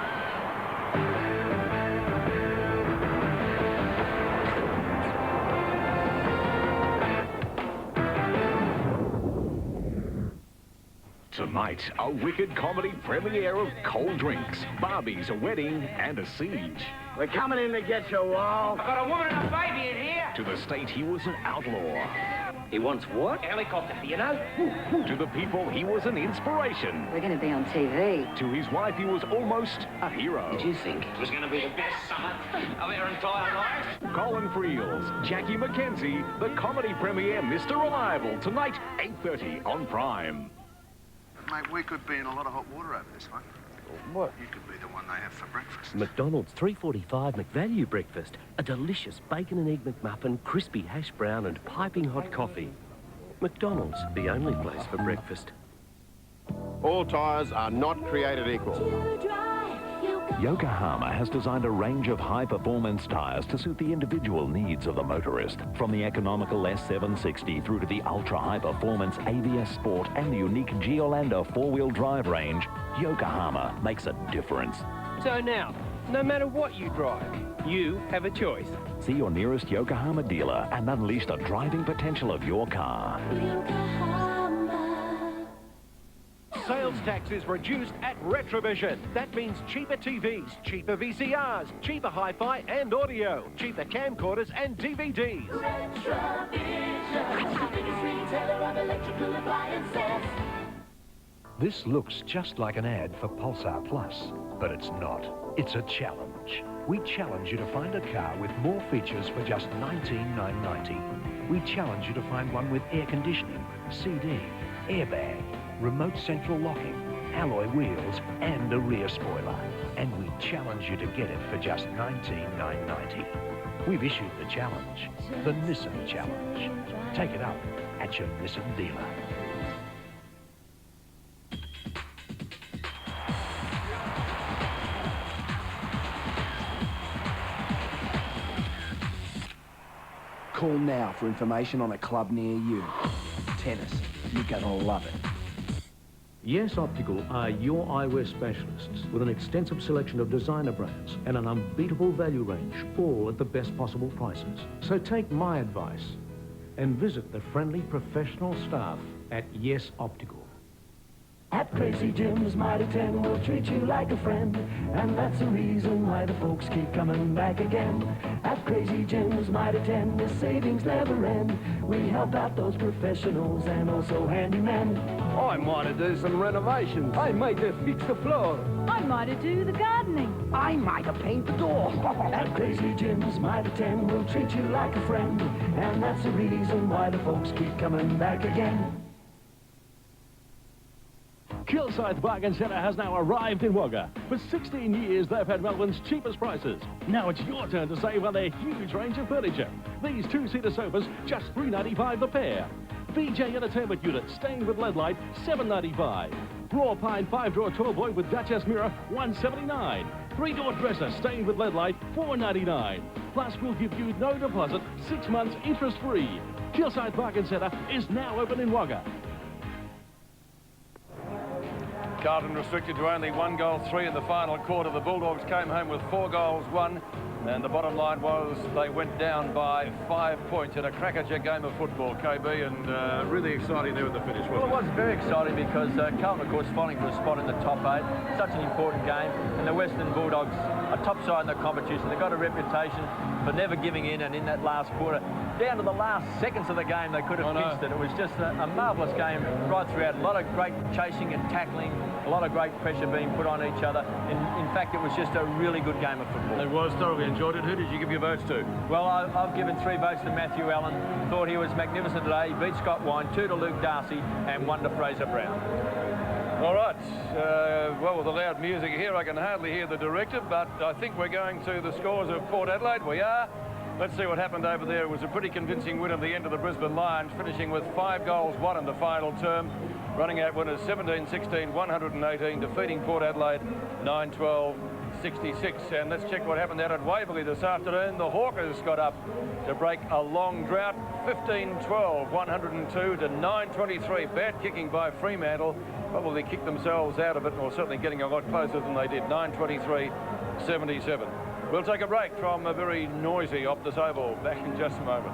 Tonight, a wicked comedy premiere of cold drinks, Barbies, a wedding, and a siege. We're coming in to get you, Wall. I've got a woman and a baby in here. To the state, he was an outlaw. He wants what? A helicopter, you know. To the people, he was an inspiration. We're going to be on TV. To his wife, he was almost a hero. Did you think It was going to be the best summer of our entire lives. Colin Friels, Jackie McKenzie, the comedy premiere Mr. Reliable, tonight, 8:30 on Prime. Mate, we could be in a lot of hot water over this one. What? You could be the one they have for breakfast. McDonald's $3.45 McValue breakfast. A delicious bacon and egg McMuffin, crispy hash brown and piping hot coffee. McDonald's, the only place for breakfast. All tyres are not created equal. Yokohama has designed a range of high-performance tyres to suit the individual needs of the motorist. From the economical S760 through to the ultra-high-performance AVS Sport and the unique Geolander four-wheel drive range, Yokohama makes a difference. So now, no matter what you drive, you have a choice. See your nearest Yokohama dealer and unleash the driving potential of your car. Sales sales tax is reduced at Retrovision. That means cheaper TVs, cheaper VCRs, cheaper hi-fi and audio, cheaper camcorders and DVDs. Retrovision, biggest retailer of electrical appliances. This looks just like an ad for Pulsar Plus, but it's not. It's a challenge. We challenge you to find a car with more features for just $19,990. We challenge you to find one with air conditioning, CD, airbag, remote central locking, alloy wheels, and a rear spoiler. And we challenge you to get it for just $19,990. We've issued the challenge, the Nissan Challenge. Take it up at your Nissan dealer. Call now for information on a club near you. Tennis, you're gonna love it. Yes Optical are your eyewear specialists with an extensive selection of designer brands and an unbeatable value range, all at the best possible prices. So take my advice and visit the friendly professional staff at Yes Optical. At Crazy Jim's, Mighty 10 will treat you like a friend, and that's the reason why the folks keep coming back again. At Crazy Jim's, Mighty 10, the savings never end. We help out those professionals and also handymen. I might have do some renovations. I might have fixed the floor. I might have do the gardening. I might have painted the door. At Crazy Jim's, Mighty 10 will treat you like a friend, and that's the reason why the folks keep coming back again. Kilsyth Bargain Centre has now arrived in Wagga. For 16 years, they've had Melbourne's cheapest prices. Now it's your turn to save on their huge range of furniture. These two-seater sofas, just $3.95 the pair. VJ Entertainment Unit, stained with lead light, $7.95. Raw Pine 5-drawer tall boy with Duchess mirror, $179. 3-door dresser, stained with lead light, $4.99. Plus, we'll give you no deposit, 6 months interest-free. Kilsyth Bargain Centre is now open in Wagga. Carlton restricted to only 1 goal, 3 in the final quarter. The Bulldogs came home with 4 goals, 1. And the bottom line was they went down by 5 points in a crackerjack game of football, KB, and really exciting there at the finish, wasn't it? Well, it was very exciting because Carlton, of course, fighting for a spot in the top 8. Such an important game. And the Western Bulldogs are top side in the competition. They've got a reputation for never giving in, and in that last quarter, down to the last seconds of the game, they could have pinched it. It was just a marvellous game right throughout. A lot of great chasing and tackling, a lot of great pressure being put on each other. In fact, it was just a really good game of football. It was thoroughly enjoyed it. Who did you give your votes to? Well, I've given 3 votes to Matthew Allen. Thought he was magnificent today. He beat Scott Wine, 2 to Luke Darcy, and 1 to Fraser Brown. All right. Well, with the loud music here, I can hardly hear the director, but I think we're going to the scores of Port Adelaide. We are. Let's see what happened over there. It was a pretty convincing win at the end of the Brisbane Lions, finishing with 5 goals, 1 in the final term. Running out winners 17-16, 118, defeating Port Adelaide 9-12. 66. And let's check what happened out at Waverley this afternoon. The Hawkers got up to break a long drought, 15-12, 102 to 9-23. Bad kicking by Fremantle. Probably kicked themselves out of it, or certainly getting a lot closer than they did. 9-23-77. We'll take a break from a very noisy Optus Oval. Back in just a moment.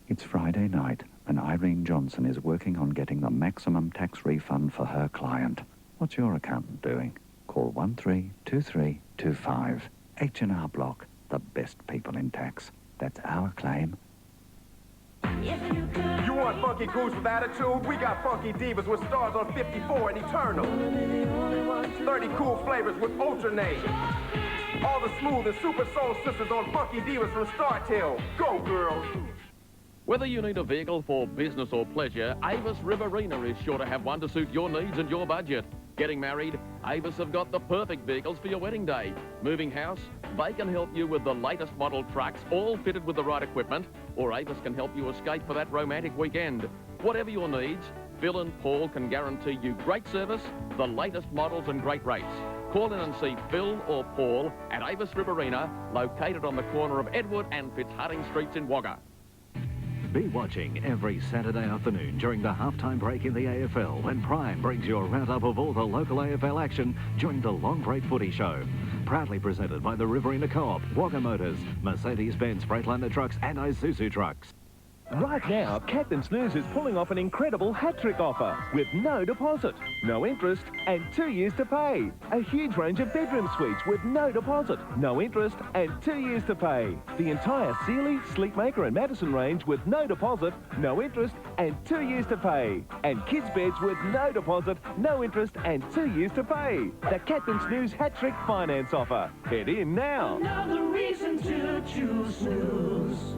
It's Friday night, and Irene Johnson is working on getting the maximum tax refund for her client. What's your accountant doing? Call 132325. H&R Block, the best people in tax. That's our claim. You want funky grooves with attitude? We got funky divas with stars on 54 and Eternal. 30 cool flavors with Ultranate. All the smooth and super soul sisters on funky divas from Startail. Go, girls! Whether you need a vehicle for business or pleasure, Avis Riverina is sure to have one to suit your needs and your budget. Getting married? Avis have got the perfect vehicles for your wedding day. Moving house? They can help you with the latest model trucks, all fitted with the right equipment, or Avis can help you escape for that romantic weekend. Whatever your needs, Phil and Paul can guarantee you great service, the latest models and great rates. Call in and see Phil or Paul at Avis Riverina, located on the corner of Edward and Fitzharding Streets in Wagga. Be watching every Saturday afternoon during the halftime break in the AFL when Prime brings you a roundup of all the local AFL action during the Long Break Footy Show. Proudly presented by the Riverina Co-op, Wagga Motors, Mercedes-Benz Freightliner Trucks and Isuzu Trucks. Right now, Captain Snooze is pulling off an incredible hat-trick offer with no deposit, no interest and 2 years to pay. A huge range of bedroom suites with no deposit, no interest and 2 years to pay. The entire Sealy, Sleepmaker and Madison range with no deposit, no interest and 2 years to pay. And kids' beds with no deposit, no interest and 2 years to pay. The Captain Snooze hat-trick finance offer. Head in now. Another reason to choose Snooze.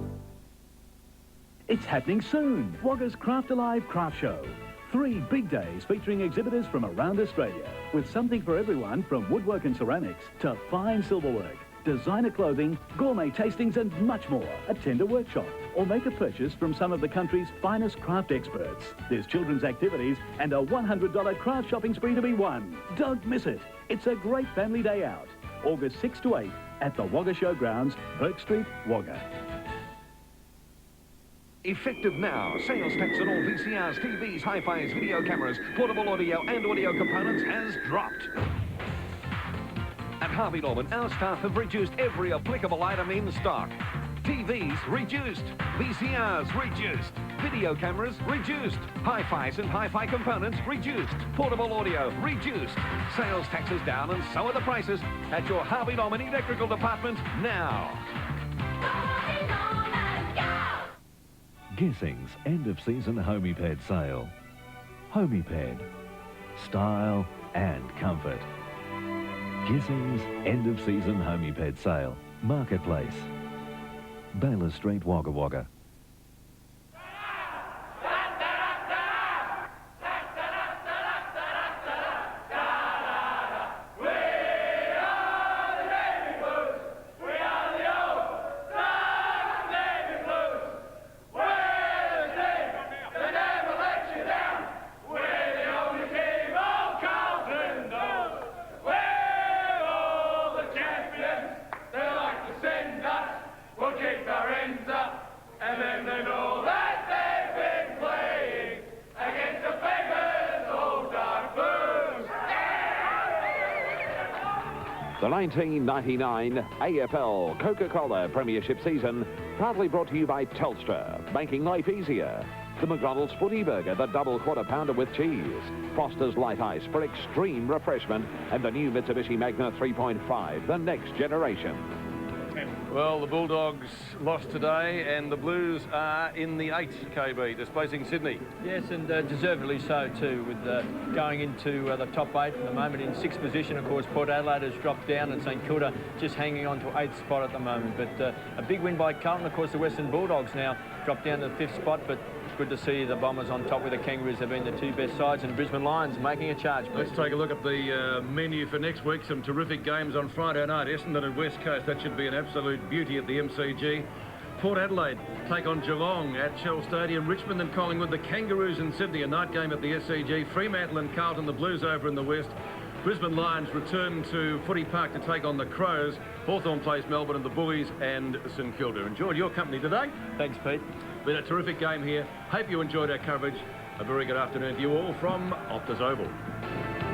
It's happening soon. Wagga's Craft Alive Craft Show. 3 big days featuring exhibitors from around Australia with something for everyone from woodwork and ceramics to fine silverwork, designer clothing, gourmet tastings and much more. Attend a workshop or make a purchase from some of the country's finest craft experts. There's children's activities and a $100 craft shopping spree to be won. Don't miss it. It's a great family day out. August 6 to 8 at the Wagga Showgrounds, Burke Street, Wagga. Effective now. Sales tax on all VCRs, TVs, hi-fis, video cameras, portable audio and audio components has dropped. At Harvey Norman, our staff have reduced every applicable item in stock. TVs reduced, VCRs reduced, video cameras reduced, hi-fis and hi-fi components reduced, portable audio reduced. Sales taxes down and so are the prices at your Harvey Norman electrical department now. Gissing's end-of-season Homiped sale. Homiped. Style and comfort. Gissing's end-of-season Homiped sale. Marketplace. Baylor Street, Wagga Wagga. The 1999 AFL Coca-Cola Premiership season, proudly brought to you by Telstra, making life easier. The McDonald's Footy Burger, the double quarter pounder with cheese. Foster's Light Ice for extreme refreshment. And the new Mitsubishi Magna 3.5, the next generation. Well, the Bulldogs lost today and the Blues are in the 8, KB, displacing Sydney. Yes, and deservedly so too, with going into the top 8 at the moment in 6th position. Of course, Port Adelaide has dropped down and St Kilda just hanging on to 8th spot at the moment. But a big win by Carlton. Of course, the Western Bulldogs now dropped down to the 5th spot, but good to see the Bombers on top with the Kangaroos have been the 2 best sides, and Brisbane Lions making a charge. Let's take a look at the menu for next week. Some terrific games on Friday night. Essendon and West Coast, that should be an absolute beauty at the MCG. Port Adelaide take on Geelong at Shell Stadium. Richmond and Collingwood, the Kangaroos in Sydney, a night game at the SCG. Fremantle and Carlton, the Blues over in the West. Brisbane Lions return to Footy Park to take on the Crows. Hawthorn plays Melbourne and the Bullies and St Kilda. Enjoyed your company today. Thanks, Pete. Been a terrific game here. Hope you enjoyed our coverage. A very good afternoon to you all from Optus Oval.